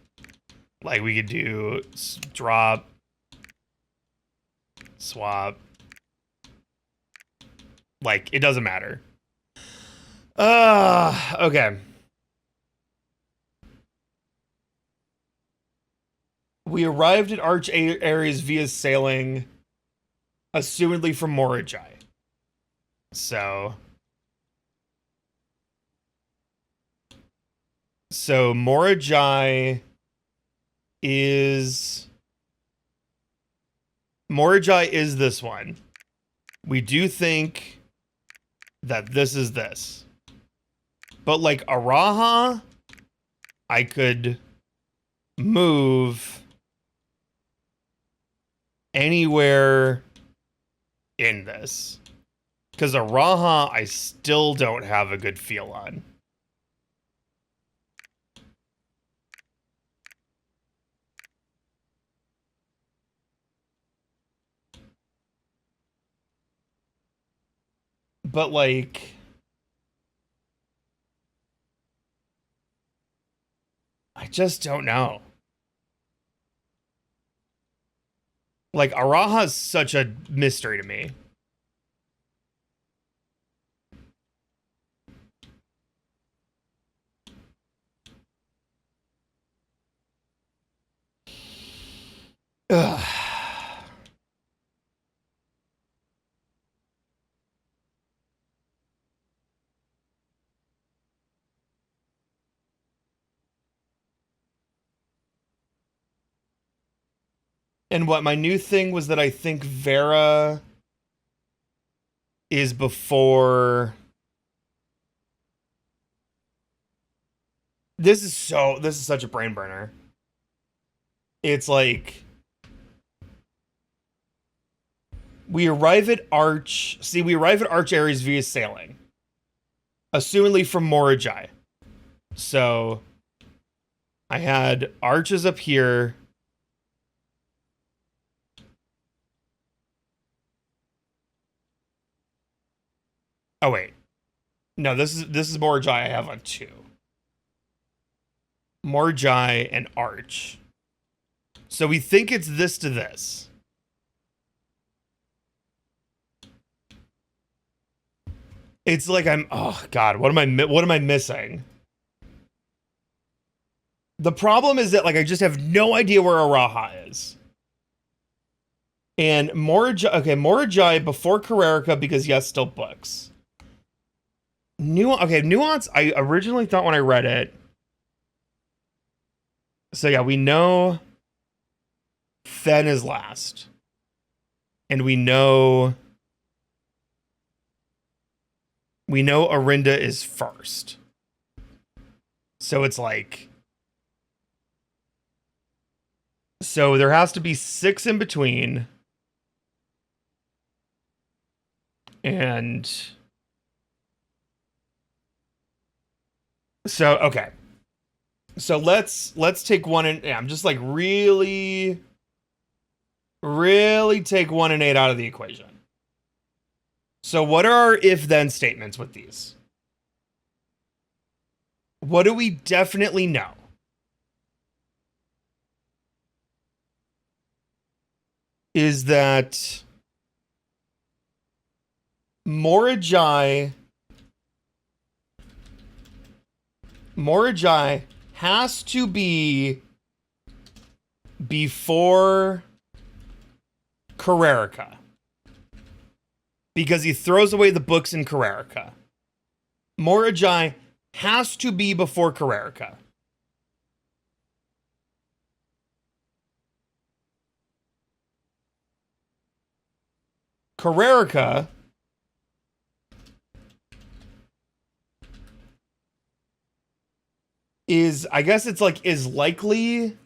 Like, we could do drop, swap. Like, it doesn't matter. Okay. We arrived at Arch Ares via sailing, assumedly from Morajai. So Morajai is this one. We do think that this is this. But like Araha, I could move anywhere in this. Because Araha, I still don't have a good feel on. But like... I just don't know. Like, Araha is such a mystery to me. Ugh. And what my new thing was that I think Vera is before. This is such a brain burner. It's like we arrive at Arch Ares via sailing. Assumedly from Morajai. So I had Arches up here. Oh wait. No, this is Morajai I have on 2. Morajai and Arch. So we think it's this to this. It's like oh god, what am I missing? The problem is that like I just have no idea where Araha is. And Morajai before Karerika because yes, still books. Nuance, I originally thought when I read it. So yeah, we know Fen is last. And we know Arinda is first. So it's like, so there has to be 6 in between. And so, okay. So let's take 1 and I'm just like really take 1 and 8 out of the equation. So what are our if then statements with these? What do we definitely know? Is that Morajai has to be before Karerika. Because he throws away the books in Karerika. Morajai has to be before Karerika. Karerika is, I guess it's like, is likely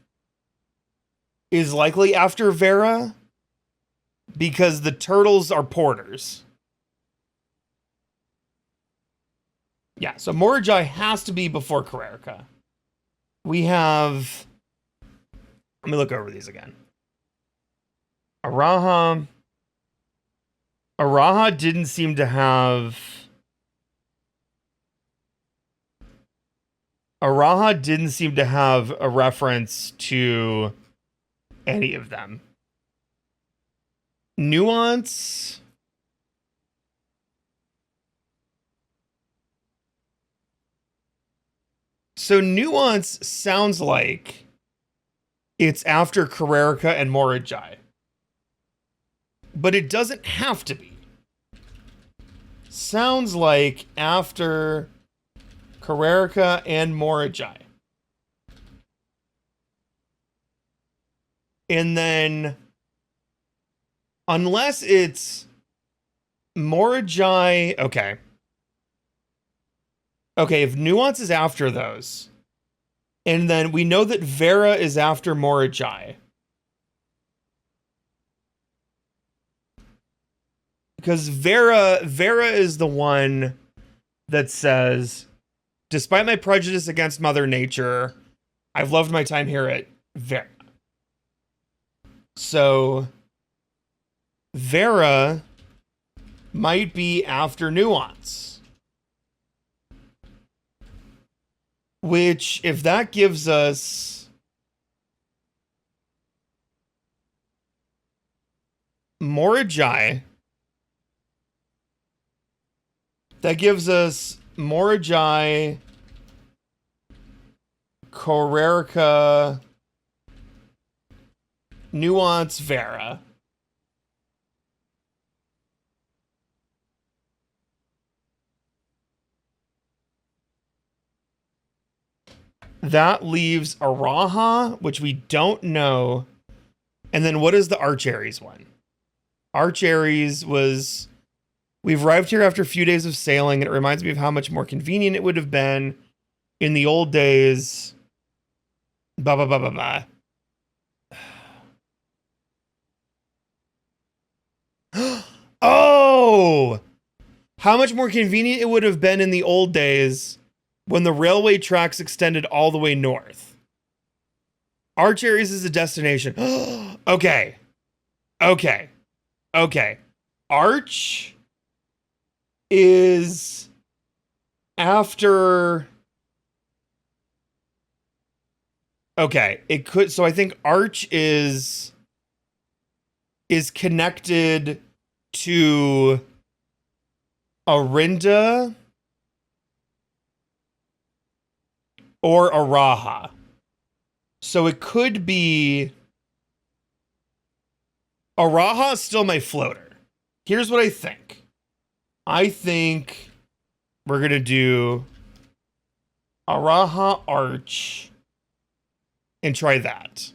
after Vera because the turtles are porters. Yeah, so Morajai has to be before Karerika. We have, let me look over these again. Araha didn't seem to have a reference to any of them. Nuance. So Nuance sounds like it's after Karerika and Morajai. But it doesn't have to be. Sounds like after Karerika and Morajai. And then, unless it's Morajai, okay. Okay, if Nuance is after those, and then we know that Vera is after Morajai. Because Vera is the one that says, despite my prejudice against Mother Nature, I've loved my time here at Vera. So Vera might be after Nuance. Which, if that gives us Morajai, that gives us Morajai, Karerika, Nuance, Vera. That leaves Araha, which we don't know. And then what is the Archaries one? Archaries was, we've arrived here after a few days of sailing, and it reminds me of how much more convenient it would have been in the old days. Blah, blah, blah, blah, blah. Oh! How much more convenient it would have been in the old days when the railway tracks extended all the way north. Archaries is a destination. Okay. Arch is after... Okay, it could... So I think Arch is connected to Arinda or Araha. So it could be Araha is still my floater. Here's what I think. I think we're going to do Araha Arch and try that.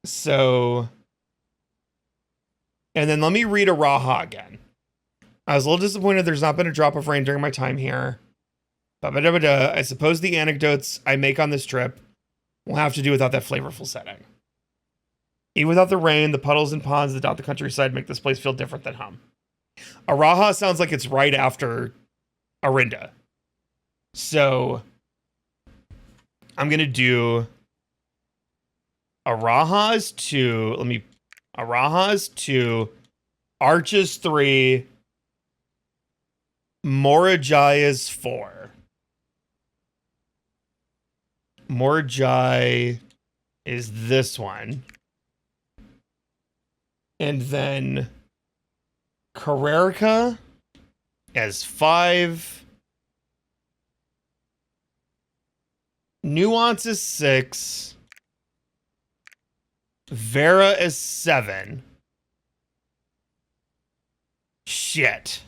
So, and then let me read Araha again. I was a little disappointed there's not been a drop of rain during my time here. I suppose the anecdotes I make on this trip will have to do without that flavorful setting. Even without the rain, the puddles and ponds that dot the countryside make this place feel different than home. Araha sounds like it's right after Arinda. So I'm going to do Araha's 2. Araha's 2, Arches 3, Morajaya's 4. Morajai is this one. And then Karerka as 5. Nuance is 6. Vera is 7. Shit.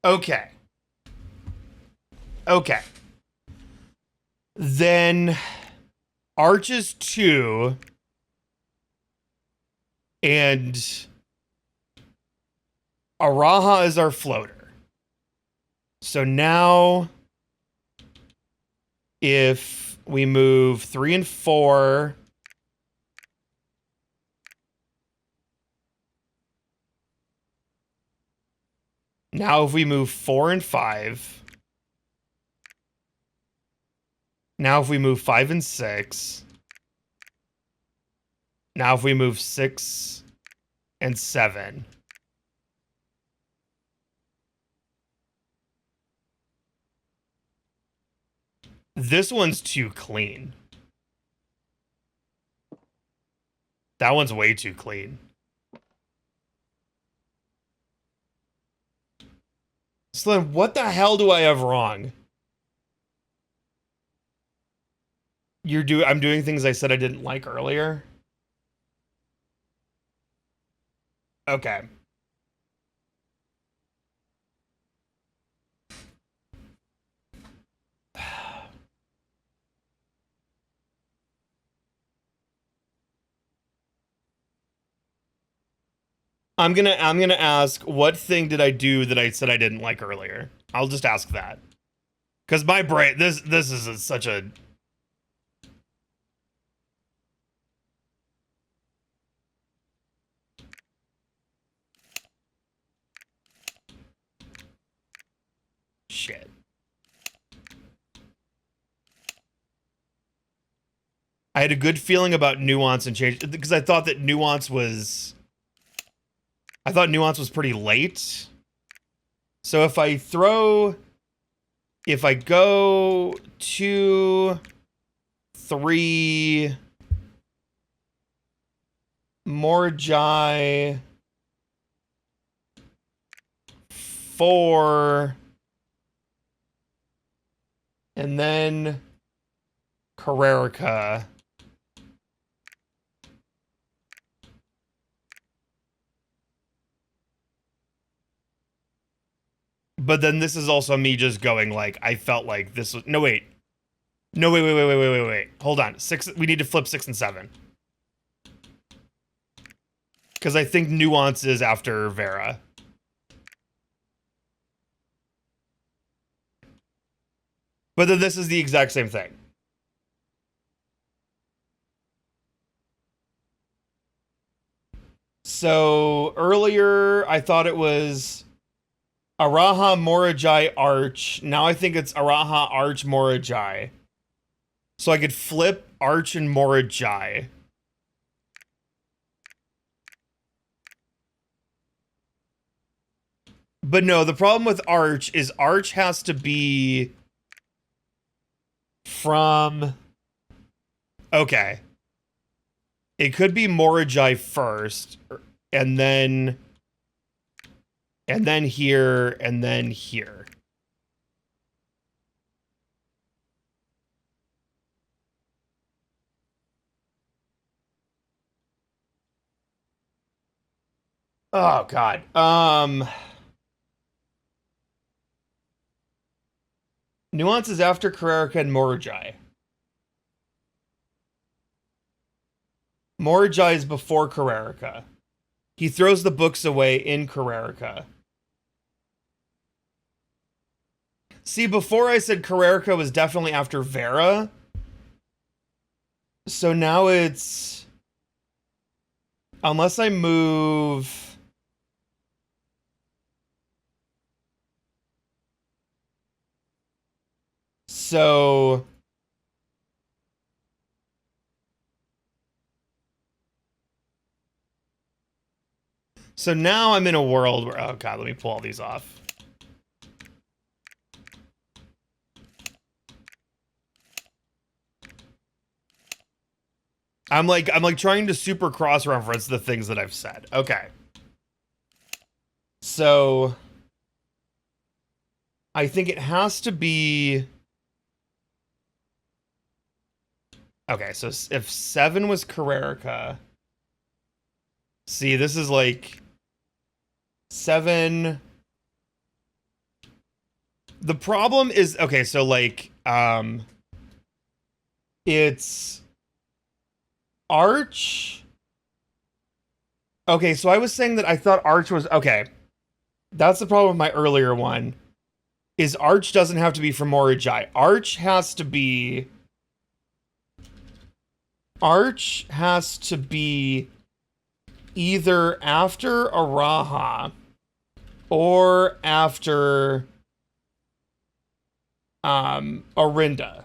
Okay. Okay. Then Arches 2 and Araha is our floater. So now if we move 3 and 4, now if we move 4 and 5, now if we move 5 and 6, now if we move 6 and 7, this one's too clean. That one's way too clean. So then what the hell do I have wrong? I'm doing things I said I didn't like earlier. Okay. I'm gonna ask, what thing did I do that I said I didn't like earlier? I'll just ask that. Because my brain, this is such a... Shit. I had a good feeling about nuance and change, because I thought that nuance was... I thought nuance was pretty late. So if I go 2, 3, Morjai, 4, and then Karerka. But then this is also me just going like, I felt like this was, no wait. No, wait. Hold on. 6, we need to flip 6 and 7. Because I think nuance is after Vera. But then this is the exact same thing. So earlier I thought it was Araha Morajai Arch. Now I think it's Araha Arch Morajai. So I could flip Arch and Morajai. But no, the problem with Arch is Arch has to be from... Okay. It could be Morajai first, and then here, and then here. Oh God. Nuance is after Kararika and Morajai. Morajai is before Kararika. He throws the books away in Kararika. See, before I said Kararika was definitely after Vera. So now it's... Unless I move... So... So now I'm in a world where... Oh God, let me pull all these off. I'm like trying to super cross-reference the things that I've said. Okay. So... I think it has to be... Okay, so if 7 was Kararika... See, this is like... 7... The problem is... Okay, so like... It's... Arch... Okay, so I was saying that I thought Arch was... Okay. That's the problem with my earlier one. Is Arch doesn't have to be from Morajai. Arch has to be... Arch has to be either after Araha or after Orinda.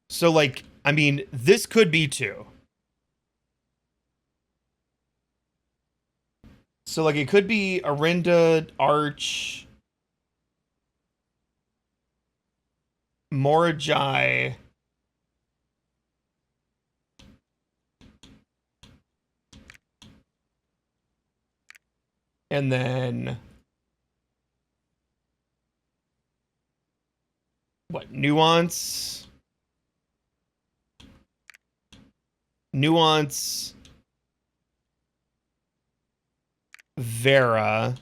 So, like, I mean, this could be 2. So, like, it could be Orinda, Arch, Morajai, and then... What? Nuance? Nuance... Vera,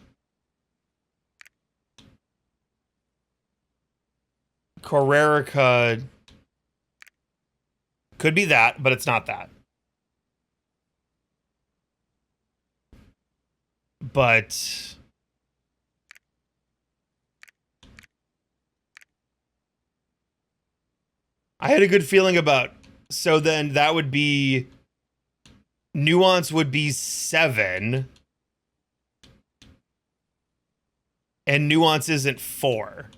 Kararika could be that, but it's not that. But I had a good feeling about, so then that would be, Nuance would be 7. And Nuance isn't 4.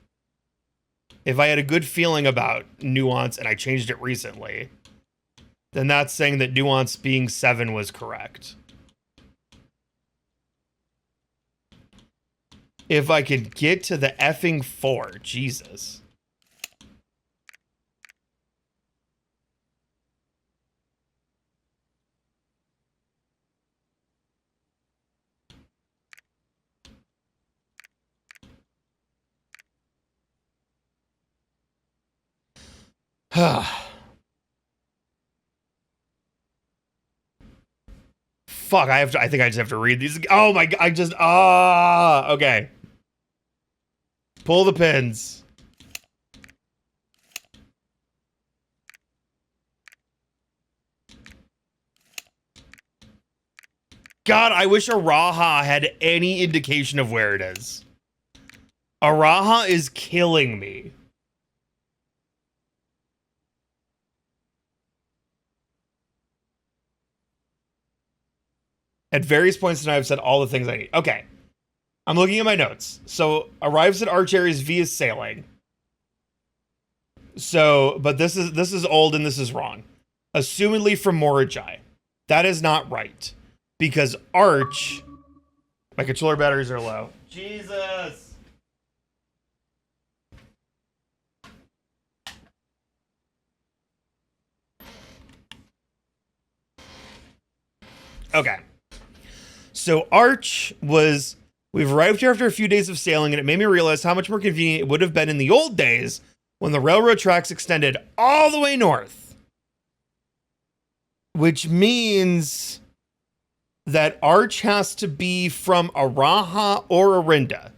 If I had a good feeling about Nuance and I changed it recently, then that's saying that Nuance being 7 was correct. If I could get to the effing 4, Jesus. Fuck, I think I just have to read these. Oh my God, okay. Pull the pins. God, I wish Araha had any indication of where it is. Araha is killing me. At various points tonight, I've said all the things I need. Okay. I'm looking at my notes. So, arrives at Arch Ares via sailing. So, but this is old and this is wrong. Assumedly from Morajai. That is not right. Because Arch... My controller batteries are low. Jesus! Okay. So Arch was... We've arrived here after a few days of sailing, and it made me realize how much more convenient it would have been in the old days when the railroad tracks extended all the way north. Which means that Arch has to be from Araha or Arinda.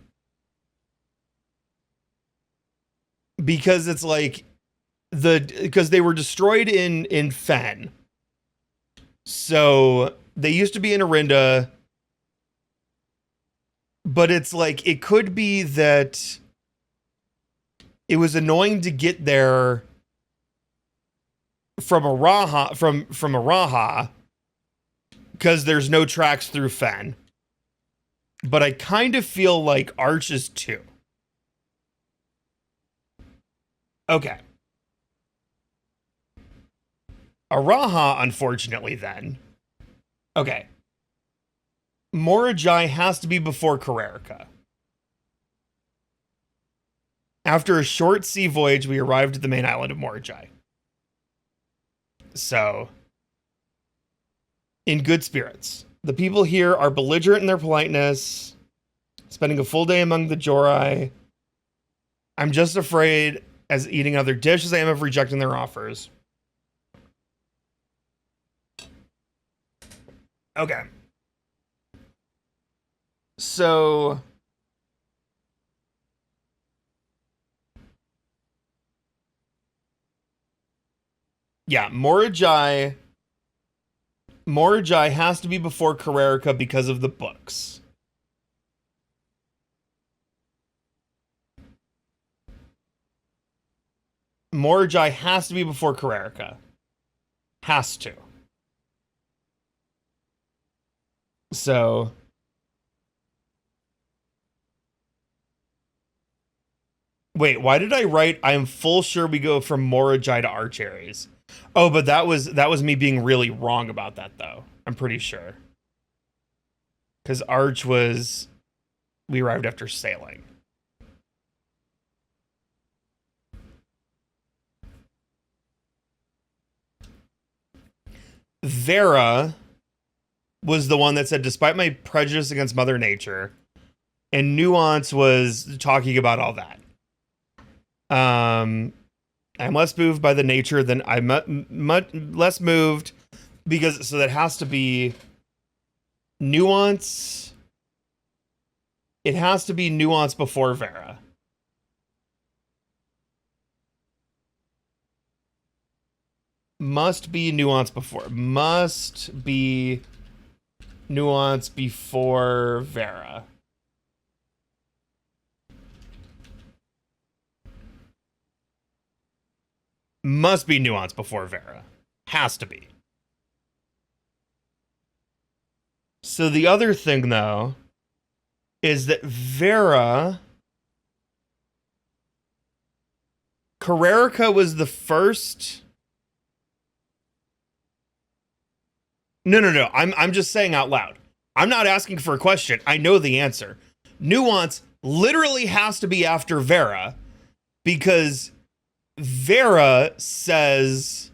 Because it's like because they were destroyed in Fen. So they used to be in Arinda, but it's like it could be that it was annoying to get there from Araha because there's no tracks through Fen. But I kind of feel like Arch is too. Okay. Araha, unfortunately, then. Okay. Morajai has to be before Karerika. After a short sea voyage, we arrived at the main island of Morajai. So, in good spirits. The people here are belligerent in their politeness, spending a full day among the Jorai. I'm just afraid as eating other dishes I am of rejecting their offers. Okay. So yeah, Morajai has to be before Karerika because of the books. Morajai has to be before Karerika. Has to. So wait, why did I write I'm full sure we go from Morajai to Arch Ares? Oh, but that was me being really wrong about that though. I'm pretty sure. Cuz Arch was we arrived after sailing. Vera was the one that said, despite my prejudice against Mother Nature, and Nuance was talking about all that. I'm less moved by the nature than I'm much less moved because so that has to be Nuance. It has to be Nuance before Vera. Must be Nuance before. Must be Nuance before Vera. Must be Nuance before Vera. Has to be. So the other thing, though, is that Vera... Karerika was the first... No. I'm just saying out loud. I'm not asking for a question. I know the answer. Nuance literally has to be after Vera because Vera says,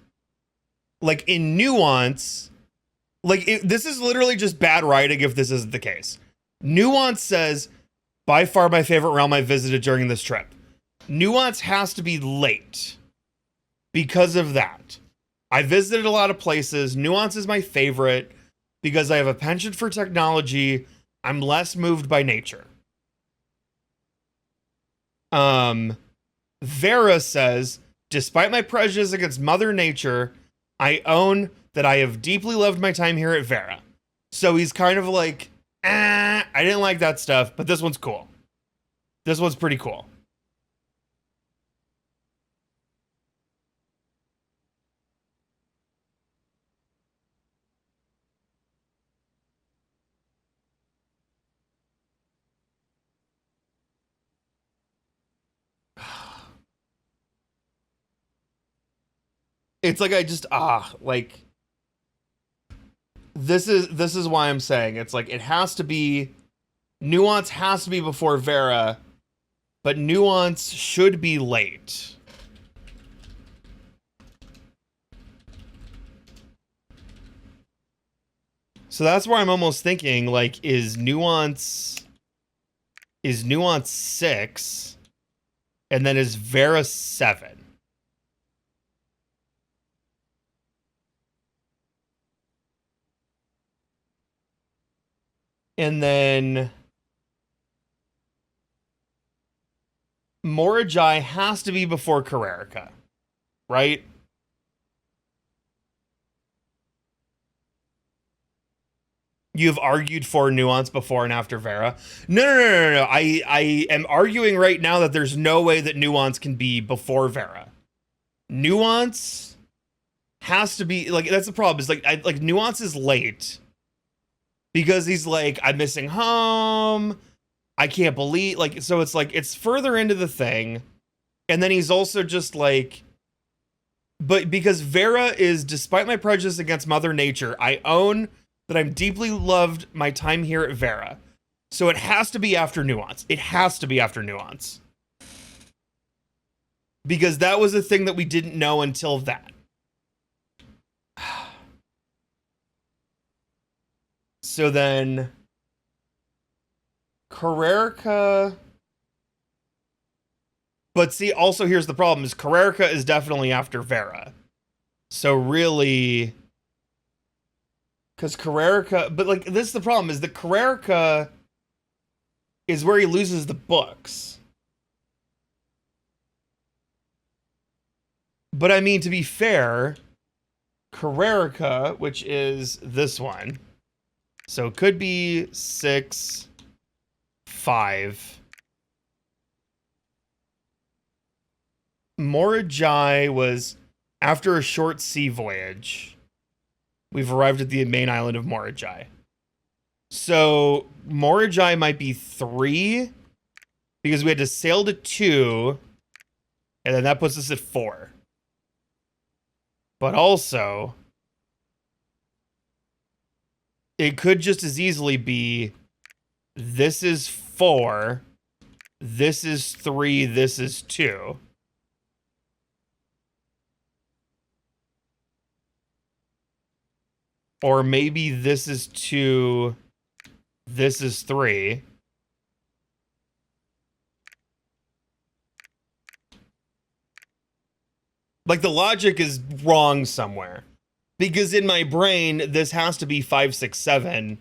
like in Nuance, like this is literally just bad writing if this isn't the case. Nuance says, by far my favorite realm I visited during this trip. Nuance has to be late because of that. I visited a lot of places. Nuance is my favorite because I have a penchant for technology. I'm less moved by nature. Vera says, despite my prejudice against Mother Nature, I own that I have deeply loved my time here at Vera. So he's kind of like, I didn't like that stuff, but this one's cool. This one's pretty cool. It's like I just like this is why I'm saying it's like it has to be Nuance has to be before Vera, but Nuance should be late. So that's where I'm almost thinking like is Nuance 6 and then is Vera 7? And then Morajai has to be before Karerika, right? You've argued for nuance before and after Vera. No. I am arguing right now that there's no way that nuance can be before Vera. Nuance has to be like, that's the problem. Is like nuance is late because he's like, I'm missing home. I can't believe, like, so it's like it's further into the thing, and then he's also just like, but because Vera is, despite my prejudice against Mother Nature, I own that I'm deeply loved my time here at Vera. So it has to be after nuance. It has to be after nuance. Because that was a thing that we didn't know until that. So then Karerika. But see, also here's the problem is Karerika is definitely after Vera. So really, because Karerika, but like this is the problem is that Karerika is where he loses the books. But I mean, to be fair, Karerika, which is this one, so it could be 6, 5. Morajai was after a short sea voyage. We've arrived at the main island of Morajai. So Morajai might be 3 because we had to sail to 2, and then that puts us at 4. But also, it could just as easily be this is 4, this is 3, this is 2. Or maybe this is 2, this is 3. Like, the logic is wrong somewhere. Because in my brain, this has to be 5, 6, 7.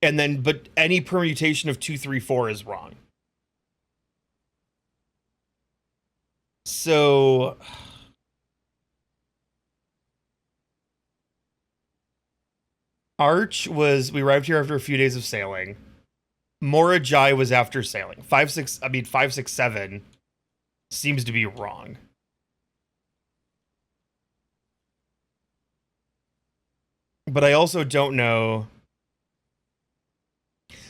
And then, but any permutation of 2, 3, 4 is wrong. So Arch was, we arrived here after a few days of sailing. Morajai was after sailing. 5, 6, 7 seems to be wrong. But I also don't know.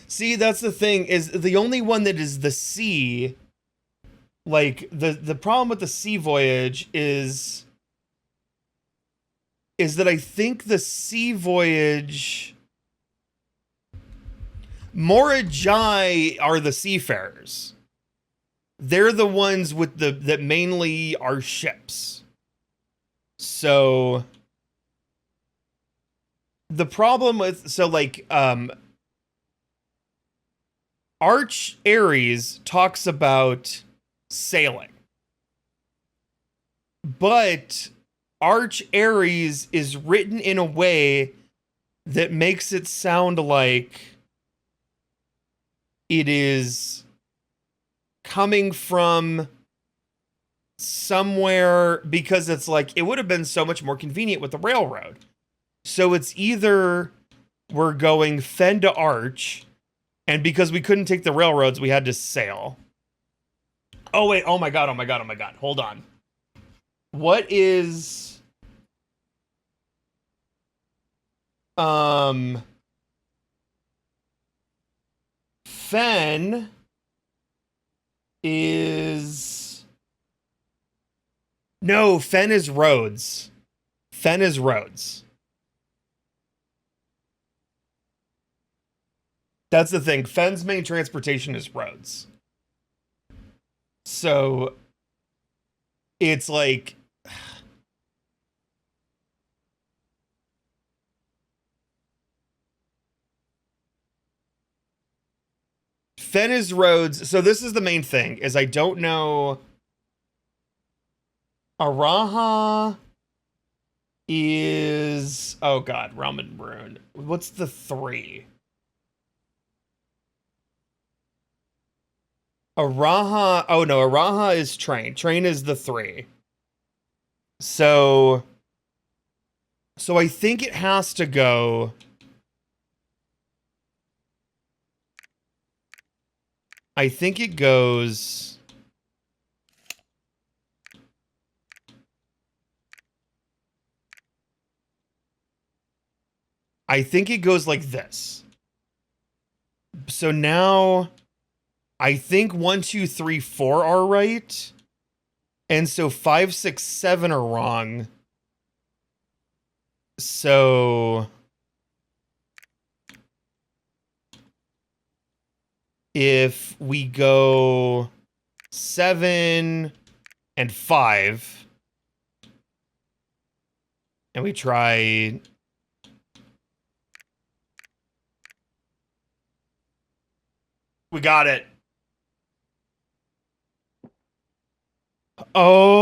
See, that's the thing, is the only one that is the sea, like, the problem with the sea voyage is that I think the sea voyage, Morajai are the seafarers. They're the ones with that mainly are ships. So the problem with, so like, Arch Ares talks about sailing, but Arch Ares is written in a way that makes it sound like it is coming from somewhere, because it's like, it would have been so much more convenient with the railroad. So it's either we're going Fen to Arch, and because we couldn't take the railroads, we had to sail. Oh, wait. Oh, my God. Hold on. What is... Fen is... No, Fen is roads. Fen is roads. That's the thing. Fen's main transportation is roads. So it's like, Fen is roads. So this is the main thing, is I don't know. Araha is, oh God, Realm and Rune. What's the 3? Araha. Oh no, Araha is train. Train is the 3. So I think it has to go. I think it goes. I think it goes like this. So now I think 1, 2, 3, 4 are right. And so 5, 6, 7 are wrong. So if we go 7 and 5 and we try we got it. Oh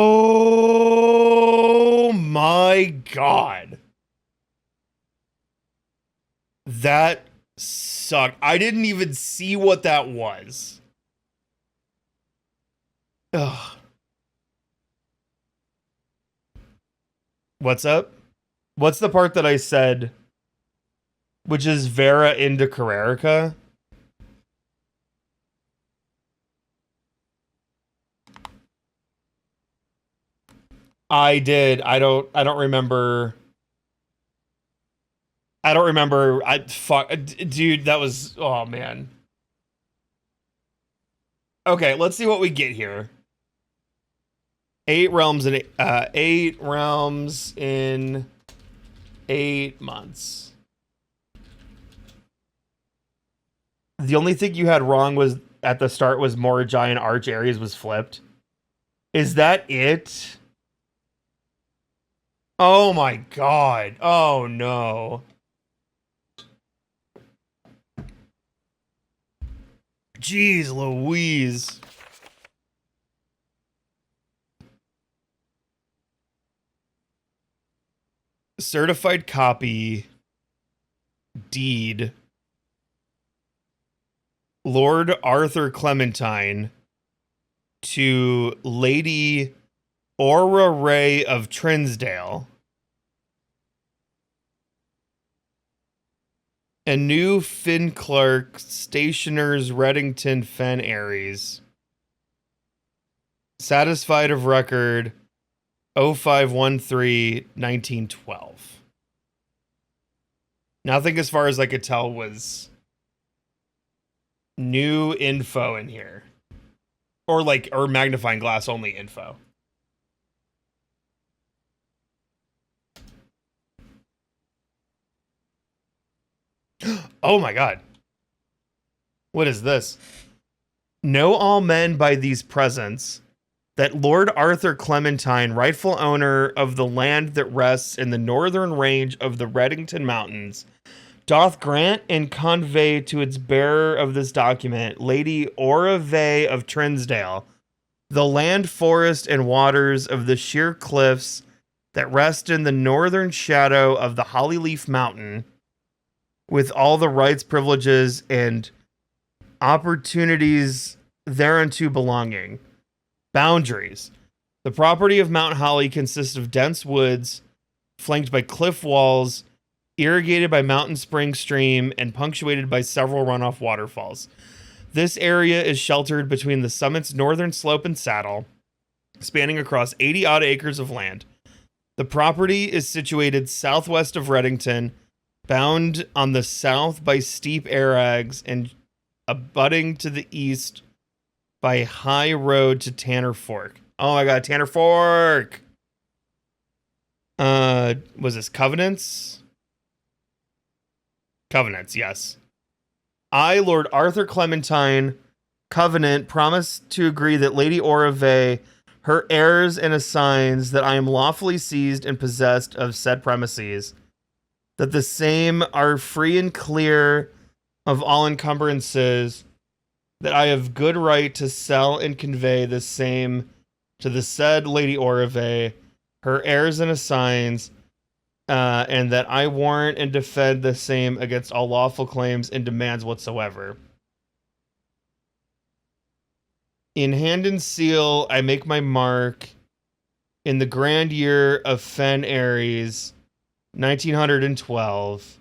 my god. That sucked. I didn't even see what that was. Ugh. What's up? What's the part that I said? Which is Vera into Carrerica? I did. I don't remember. I don't remember. Dude, that was, oh man. Okay, let's see what we get here. 8 realms in 8 realms in 8 months. The only thing you had wrong was at the start was more giant arch areas was flipped. Is that it? Oh my god. Oh no. Jeez Louise. Certified copy. Deed. Lord Arthur Clementine to Lady Aura Ray of Trinsdale. A new Finn Clark, Stationers Reddington Fen Aries. Satisfied of record 0513-1912. Nothing as far as I could tell was new info in here. Or magnifying glass only info. Oh my god. What is this? Know all men by these presents that Lord Arthur Clementine, rightful owner of the land that rests in the northern range of the Reddington Mountains, doth grant and convey to its bearer of this document, Lady Aura Vey of Trinsdale, the land, forest, and waters of the sheer cliffs that rest in the northern shadow of the Hollyleaf Mountain, with all the rights, privileges, and opportunities thereunto belonging. Boundaries. The property of Mount Holly consists of dense woods, flanked by cliff walls, irrigated by Mountain Spring Stream, and punctuated by several runoff waterfalls. This area is sheltered between the summit's northern slope and saddle, spanning across 80-odd acres of land. The property is situated southwest of Reddington, bound on the south by steep erags and abutting to the east by high road to Tanner Fork. Oh my god, Tanner Fork! Was this Covenants? Covenants, yes. I, Lord Arthur Clementine, Covenant, promise to agree that Lady Aura Vey, her heirs and assigns that I am lawfully seized and possessed of said premises, that the same are free and clear of all encumbrances, that I have good right to sell and convey the same to the said Lady Aura Vey, her heirs and assigns, and that I warrant and defend the same against all lawful claims and demands whatsoever. In hand and seal, I make my mark in the grand year of Fen Aries, 1912.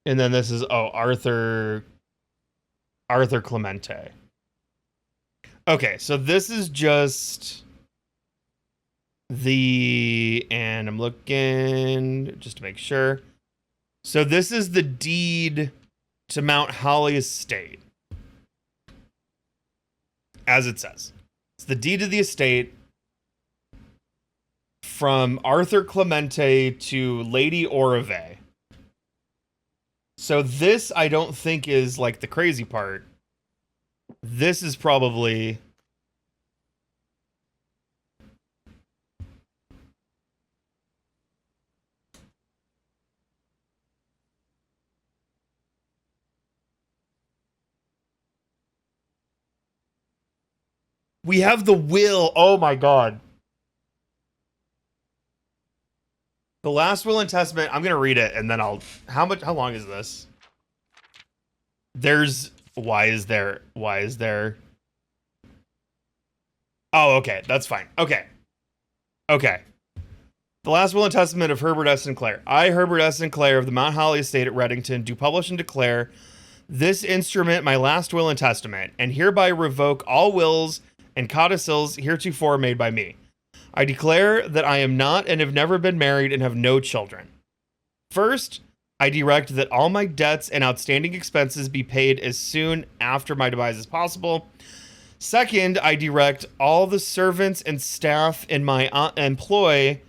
And then this is, Arthur Clemente. Okay, so this is just and I'm looking just to make sure. So this is the deed to Mount Holly Estate. As it says. It's the deed of the estate from Arthur Clemente to Lady Orave. So this, I don't think, is like the crazy part. This is probably... We have the will. Oh my god. The last will and testament. I'm gonna read it and then I'll. How long is this? Why is there? Oh, okay. That's fine. Okay. The last will and testament of Herbert S. Sinclair. I, Herbert S. Sinclair of the Mount Holly Estate at Reddington, do publish and declare this instrument my last will and testament, and hereby revoke all wills and codicils heretofore made by me. I declare that I am not and have never been married and have no children. First, I direct that all my debts and outstanding expenses be paid as soon after my demise as possible. Second, I direct all the servants and staff in my employ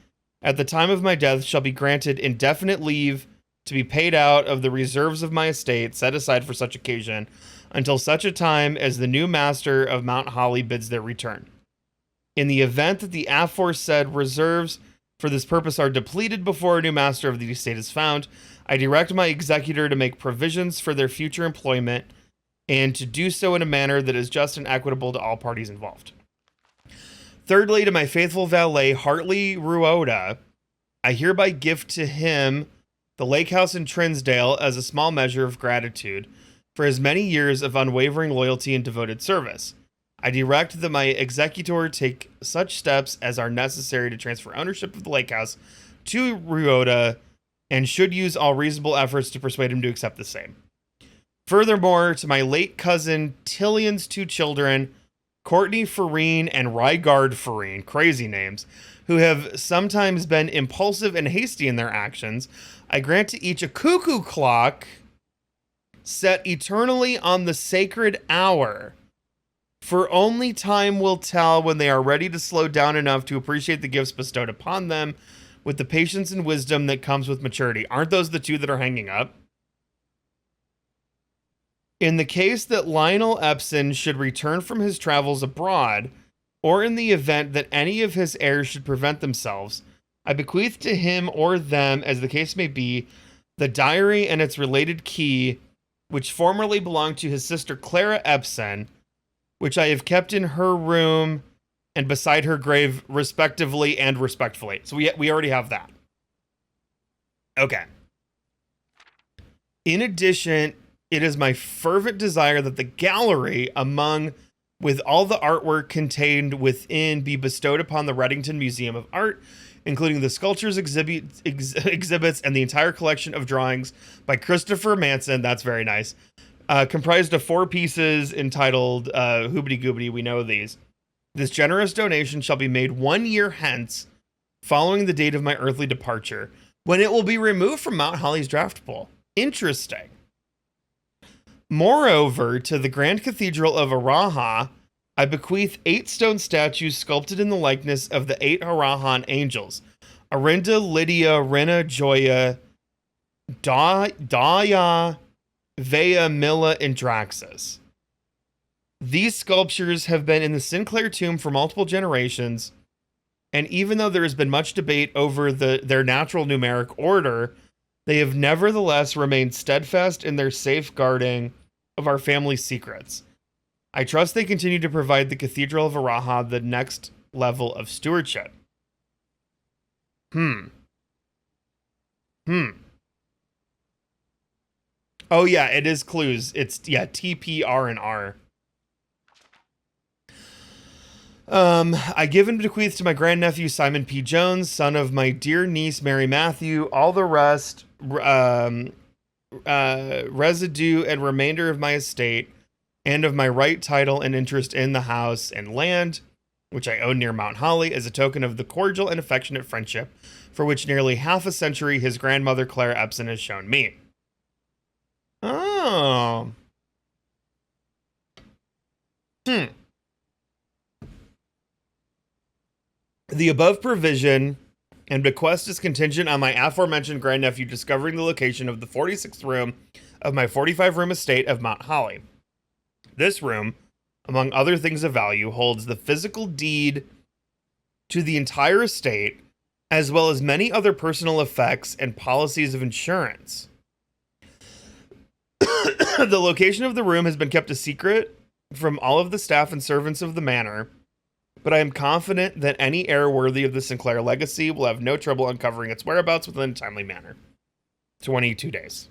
at the time of my death shall be granted indefinite leave to be paid out of the reserves of my estate set aside for such occasion until such a time as the new master of Mount Holly bids their return. In the event that the aforesaid reserves for this purpose are depleted before a new master of the estate is found, I direct my executor to make provisions for their future employment and to do so in a manner that is just and equitable to all parties involved. Thirdly, to my faithful valet, Hartley Ruoda, I hereby gift to him the lake house in Trinsdale as a small measure of gratitude for his many years of unwavering loyalty and devoted service. I direct that my executor take such steps as are necessary to transfer ownership of the lake house to Ruoda and should use all reasonable efforts to persuade him to accept the same. Furthermore, to my late cousin Tillion's two children, Courtney Farine and Rygard Farine, crazy names, who have sometimes been impulsive and hasty in their actions, I grant to each a cuckoo clock set eternally on the sacred hour, for only time will tell when they are ready to slow down enough to appreciate the gifts bestowed upon them with the patience and wisdom that comes with maturity. Aren't those the two that are hanging up? In the case that Lionel Epson should return from his travels abroad, or in the event that any of his heirs should prevent themselves, I bequeath to him or them, as the case may be, the diary and its related key, which formerly belonged to his sister Clara Epson, which I have kept in her room and beside her grave, respectively and respectfully. So we already have that. Okay. In addition, it is my fervent desire that the gallery, with all the artwork contained within, be bestowed upon the Reddington Museum of Art, including the sculptures, exhibits, and the entire collection of drawings by Christopher Manson. That's very nice. Comprised of 4 pieces entitled Hoobity Goobity. We know these. This generous donation shall be made 1 year hence, following the date of my earthly departure, when it will be removed from Mount Holly's draft pool. Interesting. Moreover, to the Grand Cathedral of Araha, I bequeath 8 stone statues sculpted in the likeness of the 8 Arahan angels: Arinda, Lydia, Rena, Joya, Daya, Vea, Milla, and Draxus. These sculptures have been in the Sinclair tomb for multiple generations, and even though there has been much debate over their natural numeric order, they have nevertheless remained steadfast in their safeguarding of our family's secrets. I trust they continue to provide the Cathedral of Araha the next level of stewardship. Oh yeah, it is clues. It's T, P, R, and R. I give and bequeath to my grandnephew Simon P. Jones, son of my dear niece Mary Matthew, all the rest, residue and remainder of my estate, and of my right, title, and interest in the house and land, which I own near Mount Holly, as a token of the cordial and affectionate friendship for which nearly half a century his grandmother Claire Epson has shown me. Oh. The above provision and bequest is contingent on my aforementioned grandnephew discovering the location of the 46th room of my 45-room estate of Mount Holly. This room, among other things of value, holds the physical deed to the entire estate, as well as many other personal effects and policies of insurance. The location of the room has been kept a secret from all of the staff and servants of the manor, but I am confident that any heir worthy of the Sinclair legacy will have no trouble uncovering its whereabouts within a timely manner. 22 days.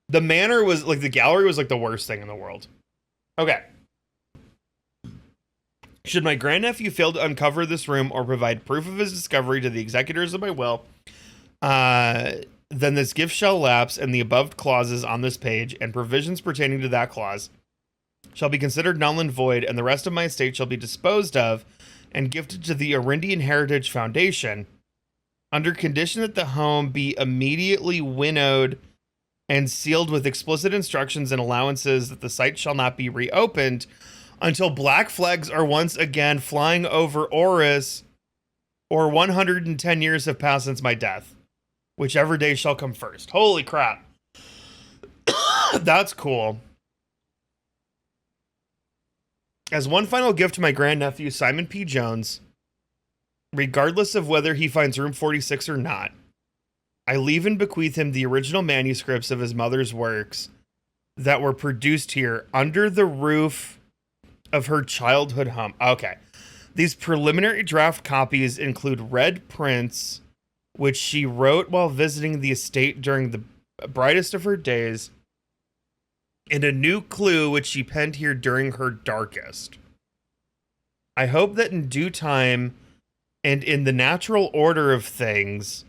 The manor was, like, the gallery was, like, the worst thing in the world. Okay. Should my grandnephew fail to uncover this room or provide proof of his discovery to the executors of my will, then this gift shall lapse, and the above clauses on this page and provisions pertaining to that clause shall be considered null and void, and the rest of my estate shall be disposed of and gifted to the Arindian Heritage Foundation, under condition that the home be immediately winnowed and sealed with explicit instructions and allowances that the site shall not be reopened until black flags are once again flying over Oris, or 110 years have passed since my death, whichever day shall come first. Holy crap. That's cool. As one final gift to my grandnephew, Simon P. Jones, regardless of whether he finds room 46 or not, I leave and bequeath him the original manuscripts of his mother's works that were produced here under the roof of her childhood home. Okay. These preliminary draft copies include red prints, which she wrote while visiting the estate during the brightest of her days, and a new clue which she penned here during her darkest. I hope that in due time and in the natural order of things,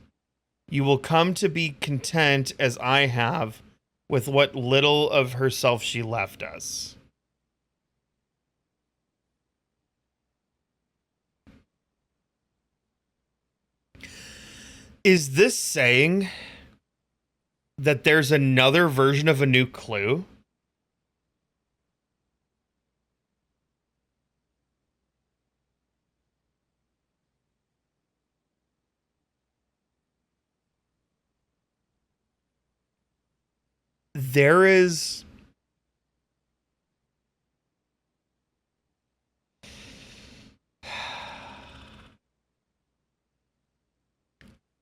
you will come to be content as I have with what little of herself she left us. Is this saying that there's another version of a new clue? There is...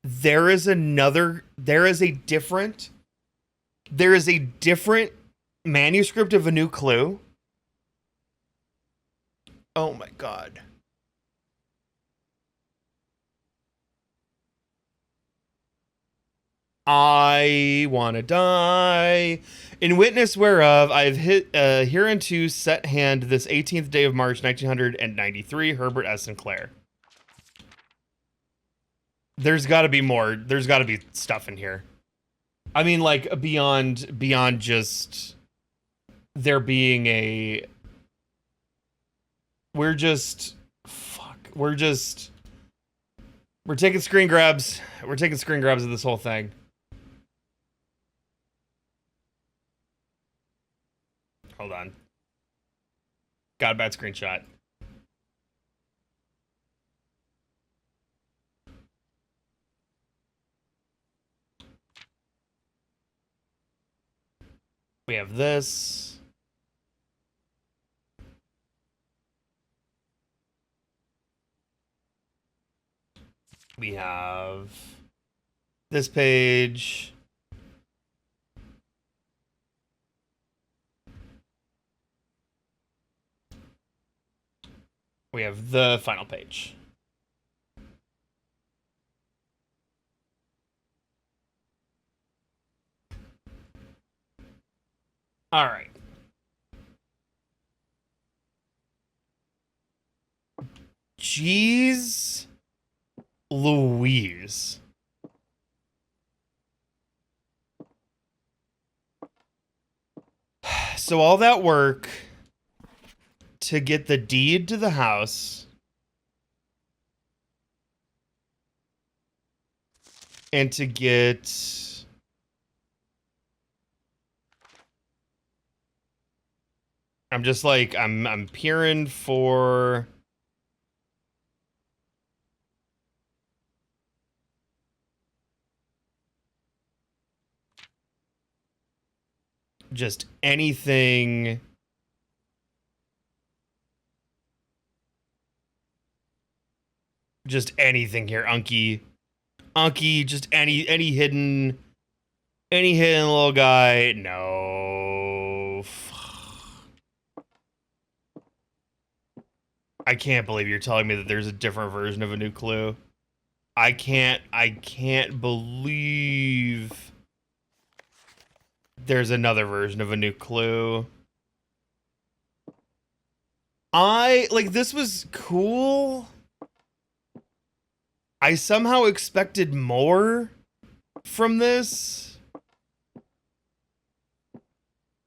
There is a different manuscript of a new clue. Oh my god. I wanna die. In witness whereof I have hereunto set hand this 18th day of March 1993, Herbert S. Sinclair. There's got to be more. There's got to be stuff in here. I mean, like, beyond just there being a... We're taking screen grabs. We're taking screen grabs of this whole thing. Hold on. Got a bad screenshot. We have this. We have this page. We have the final page. All right. Jeez Louise. So all that work to get the deed to the house and to get I'm just like I'm peering for just anything. Just anything here, Unky. Unky, just any hidden little guy. No. I can't believe you're telling me that there's a different version of a new clue. I can't believe there's another version of a new clue. This was cool. I somehow expected more from this.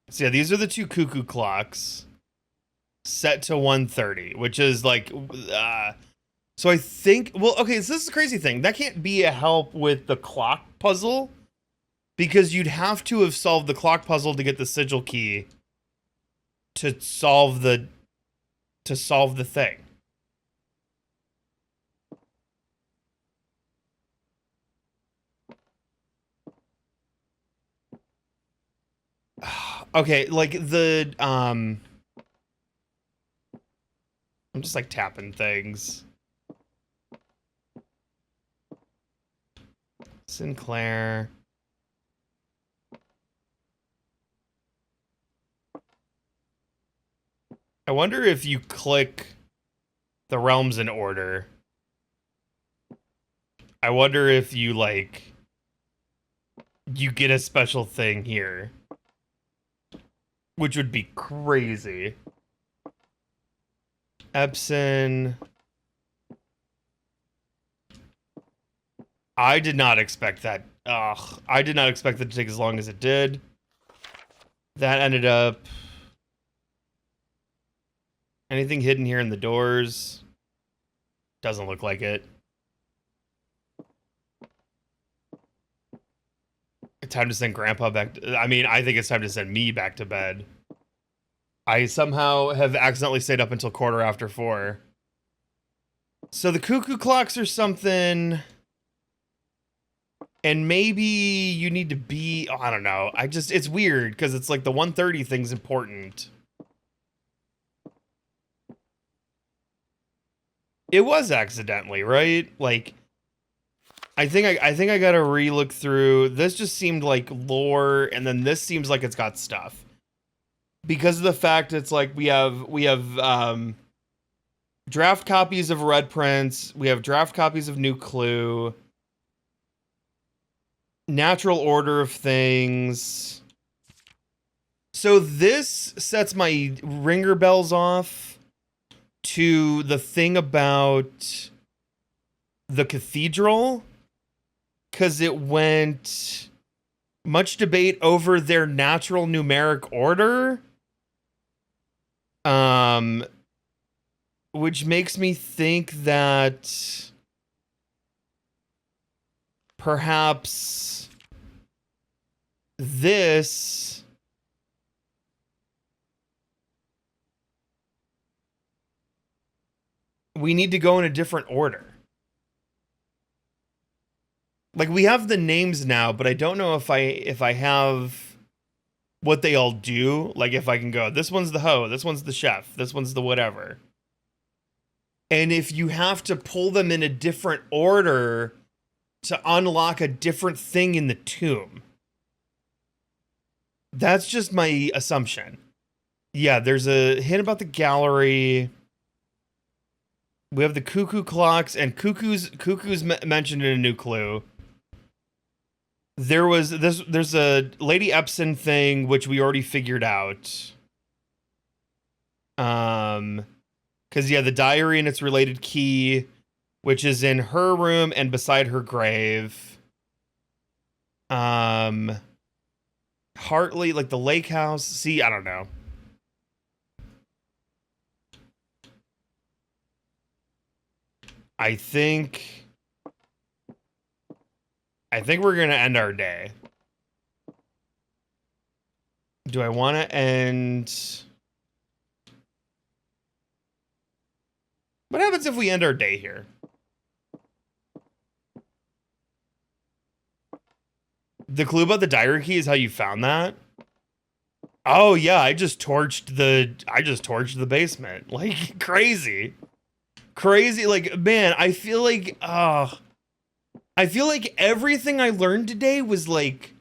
So yeah, these are the two cuckoo clocks set to 1:30, which is like, so I think, well, okay, so this is the crazy thing. That can't be a help with the clock puzzle because you'd have to have solved the clock puzzle to get the sigil key to solve the thing. Okay, like I'm just like tapping things. Sinclair. I wonder if you click the realms in order. I wonder if you you get a special thing here. Which would be crazy. Epson. I did not expect that. Ugh. I did not expect that to take as long as it did. That ended up... Anything hidden here in the doors? Doesn't look like it. Time to send Grandpa back to... I mean, I think it's time to send me back to bed. I somehow have accidentally stayed up until 4:15. So the cuckoo clocks are something... And maybe you need to be... Oh, I don't know. It's weird, because it's like the 1:30 thing's important. It was accidentally, right? Like... I think I gotta re-look through. This just seemed like lore, and then this seems like it's got stuff. Because of the fact it's like we have draft copies of Red Prince, we have draft copies of New Clue, natural order of things. So this sets my ringer bells off to the thing about the cathedral. Because it went much debate over their natural numeric order. Which makes me think that perhaps this we need to go in a different order. Like, we have the names now, but I don't know if I have what they all do. Like, if I can go, this one's the hoe, this one's the chef, this one's the whatever. And if you have to pull them in a different order to unlock a different thing in the tomb. That's just my assumption. Yeah, there's a hint about the gallery. We have the cuckoo clocks, and cuckoo's mentioned in a new clue. there's a Lady Epson thing which we already figured out. Because yeah, the diary and its related key, which is in her room and beside her grave. Hartley, like the lake house. See, I don't know. I think we're gonna end our day. Do I want to end? What happens if we end our day here? The clue about the diary key is how you found that? Oh yeah, I just torched the basement. Like crazy. Crazy, like man, I feel like everything I learned today was like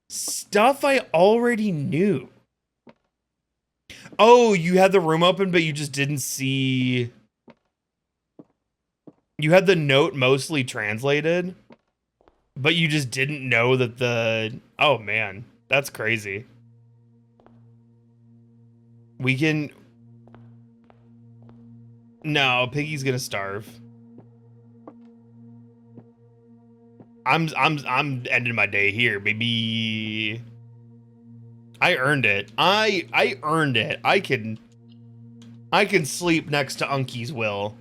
stuff I already knew. Oh, you had the room open, but you just didn't see. You had the note mostly translated, but you just didn't know that the. Oh man, that's crazy. We can. No, Piggy's gonna starve. I'm ending my day here, baby. I earned it. I earned it. I can sleep next to Unky's will.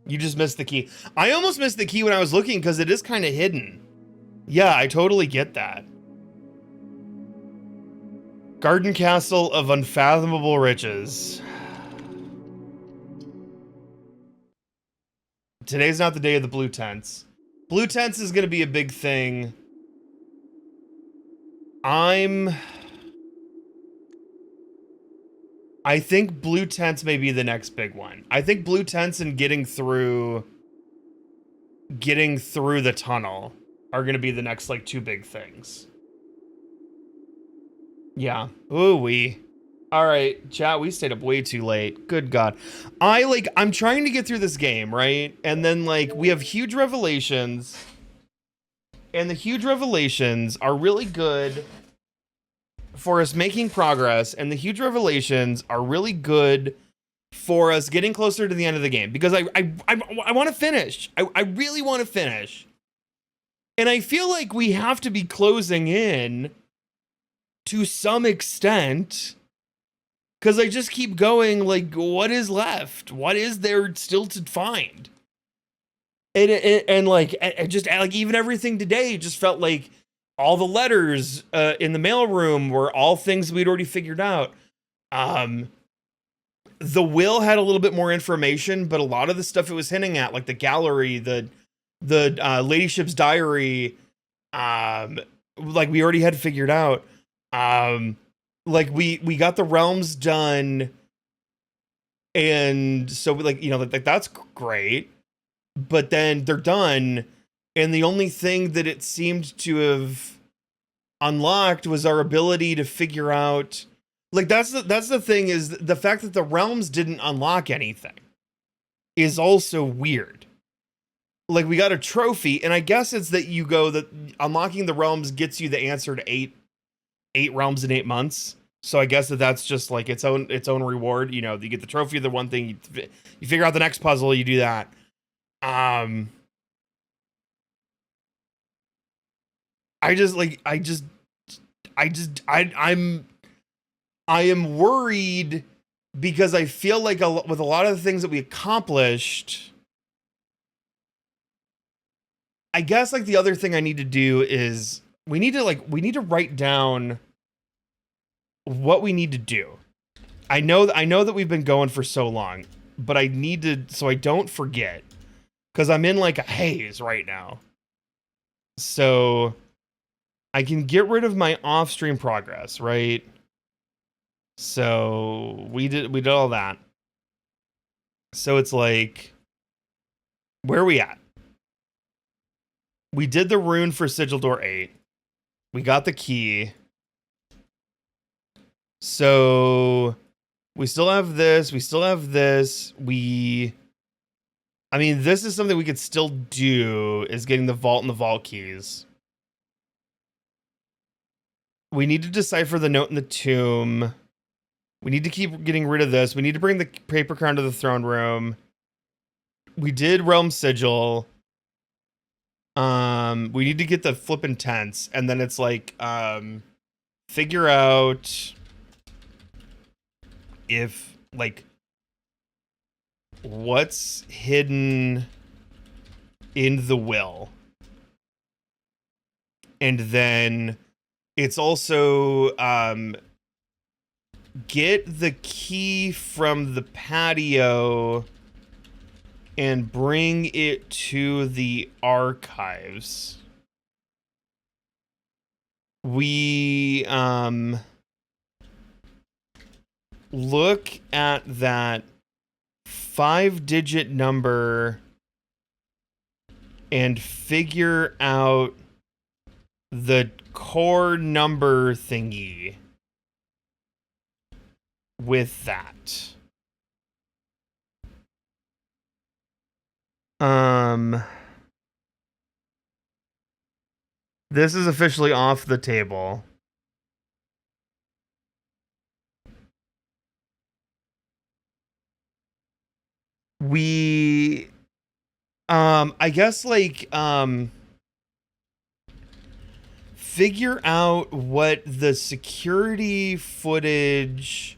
You just missed the key. I almost missed the key when I was looking because it is kind of hidden. Yeah, I totally get that. Garden Castle of Unfathomable Riches. Today's not the day of the blue tents. Blue tents is going to be a big thing. I think blue tents may be the next big one. I think blue tents and getting through the tunnel are going to be the next like two big things. Yeah. Ooh-wee. All right, chat, we stayed up way too late. Good God. I'm trying to get through this game, right? And then like we have huge revelations. And the huge revelations are really good for us making progress, and the huge revelations are really good for us getting closer to the end of the game because I want to finish. I really want to finish. And I feel like we have to be closing in to some extent because I just keep going like, what is left? What is there still to find? And like even everything today just felt like all the letters in the mailroom were all things we'd already figured out. The will had a little bit more information, but a lot of the stuff it was hinting at, like the gallery, the ladyship's diary, like we already had figured out. Like we got the realms done, and so like like that's great. But then they're done, and the only thing that it seemed to have unlocked was our ability to figure out, like that's the thing, is the fact that the realms didn't unlock anything is also weird. Like we got a trophy, and I guess it's that unlocking the realms gets you the answer to eight realms in 8 months. So I guess that's just like its own reward. You get the trophy of the one thing, you figure out the next puzzle, you do that. I am worried because I feel like with a lot of the things that we accomplished, I guess like the other thing I need to do is we need to write down what we need to do. I know that we've been going for so long, but I need to, so I don't forget. Because I'm in like a haze right now. So I can get rid of my off-stream progress, right? So we did all that. So it's like, where are we at? We did the rune for Sigil Door 8. We got the key. So we still have this. We still have this. We I mean, this is something we could still do, is getting the vault and the vault keys. We need to decipher the note in the tomb. We need to keep getting rid of this. We need to bring the paper crown to the throne room. We did Realm Sigil. We need to get the flippin' tents, and then it's like, figure out if, like, what's hidden in the will. And then it's also, get the key from the patio and bring it to the archives. We, look at that 5-digit number and figure out the core number thingy with that. This is officially off the table. We, I guess, like, figure out what the security footage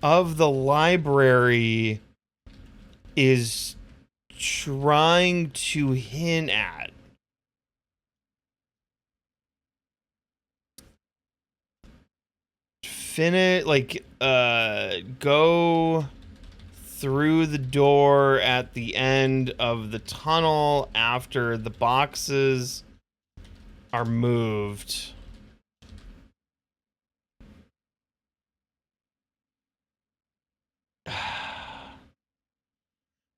of the library is trying to hint at. Go through the door at the end of the tunnel after the boxes are moved.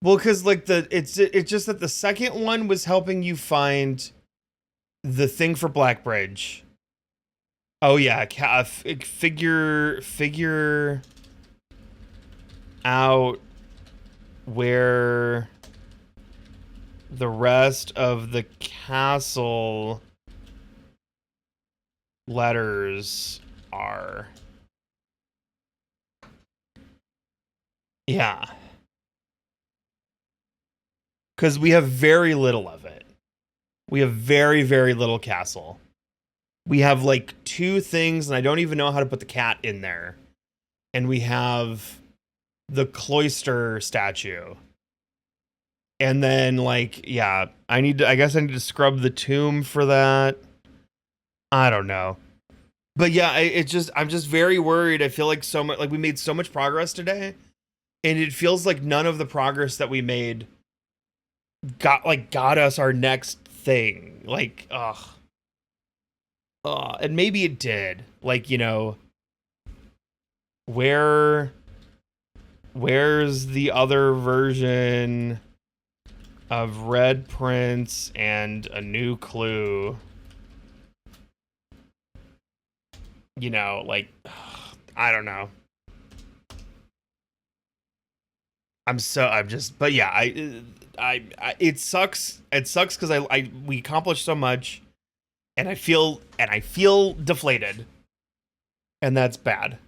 Well, because like it's just that the second one was helping you find the thing for Blackbridge. Oh yeah, figure out where the rest of the castle letters are. Yeah. Because we have very little of it. We have very, very little castle. We have like 2 things, and I don't even know how to put the cat in there. And we have the cloister statue. And then, like, yeah, I guess I need to scrub the tomb for that. I don't know. But yeah, I'm just very worried. I feel like we made so much progress today, and it feels like none of the progress that we made got us our next thing. Like, ugh. And maybe it did. Like, you know, where's the other version of Red Prince and a new clue? You know, like, I don't know. But yeah, it sucks. It sucks because we accomplished so much, and I feel deflated, and that's bad.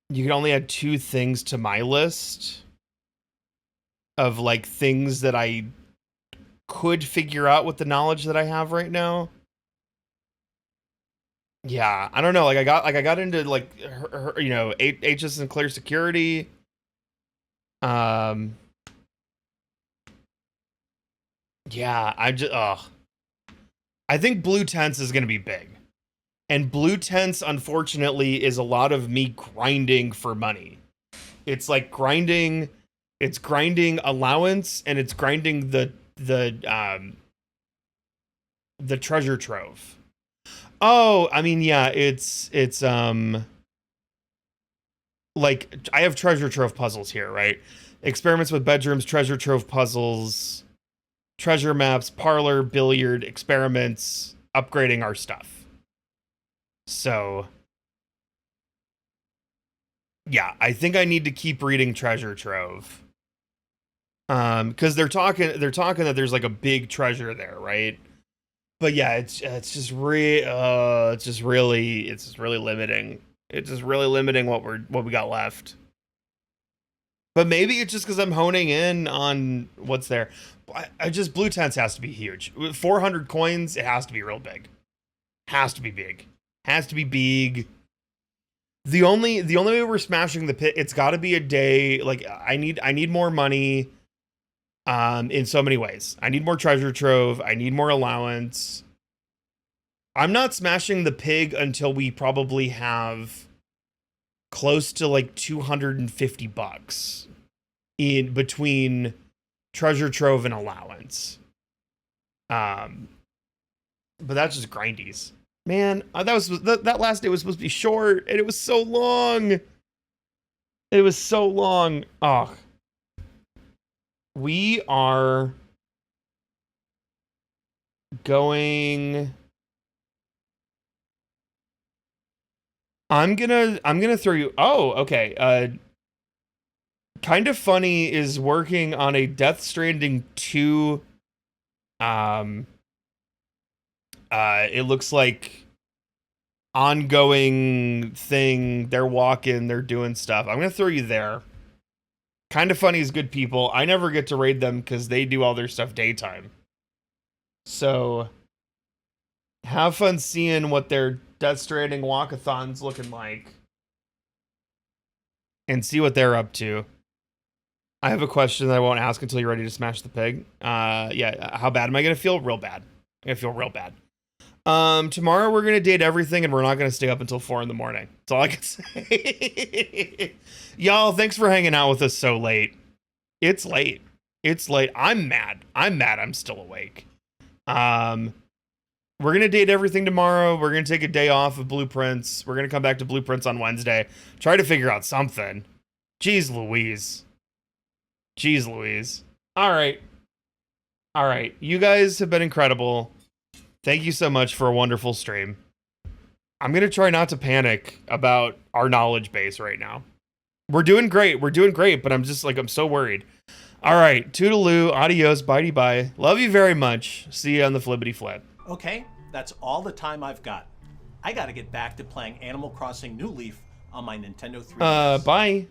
You can only add 2 things to my list of like things that I could figure out with the knowledge that I have right now. Yeah, I don't know. Like I got into like her, you know, HS Sinclair security. Yeah, I think blue tents is gonna be big, and blue tents unfortunately is a lot of me grinding for money. It's like grinding. It's grinding allowance, and it's grinding the treasure trove. Oh, I mean, yeah, it's like I have treasure trove puzzles here, right? Experiments with bedrooms, treasure trove puzzles, treasure maps, parlor, billiard, experiments, upgrading our stuff. So Yeah, I think I need to keep reading Treasure Trove. Because they're talking that there's like a big treasure there, right? But yeah, it's just it's just really limiting. It's just really limiting what we got left. But maybe it's just because I'm honing in on what's there. I just Blue Tents has to be huge. 400 coins, it has to be real big. Has to be big. Has to be big. The only way we're smashing the pit, it's got to be a day. Like I need more money. In so many ways, I need more treasure trove. I need more allowance. I'm not smashing the pig until we probably have close to like $250 in between treasure trove and allowance. But that's just grindies. Man, that last day was supposed to be short, and it was so long. It was so long. Oh, we are going. I'm gonna throw you. Oh, okay. Kind of Funny is working on a Death Stranding 2. It looks like ongoing thing. They're walking, they're doing stuff. I'm gonna throw you there. Kind of Funny is good people. I never get to raid them because they do all their stuff daytime. So have fun seeing what their Death Stranding walkathon's looking like. And see what they're up to. I have a question that I won't ask until you're ready to smash the pig. Yeah, how bad am I gonna feel? Real bad. I'm gonna feel real bad. Tomorrow we're gonna date everything and we're not gonna stay up until 4 a.m. That's all I can say. Y'all, thanks for hanging out with us so late. It's late. It's late. I'm mad. I'm still awake. We're gonna date everything tomorrow. We're gonna take a day off of Blueprints. We're gonna come back to Blueprints on Wednesday. Try to figure out something. Jeez Louise. Jeez Louise. All right. You guys have been incredible. Thank you so much for a wonderful stream. I'm going to try not to panic about our knowledge base right now. We're doing great, but I'm just like, I'm so worried. All right. Toodaloo. Adios. Bitey bye. Love you very much. See you on the flippity flip. Okay, that's all the time I've got. I gotta get back to playing Animal Crossing New Leaf on my Nintendo 3DS. Bye.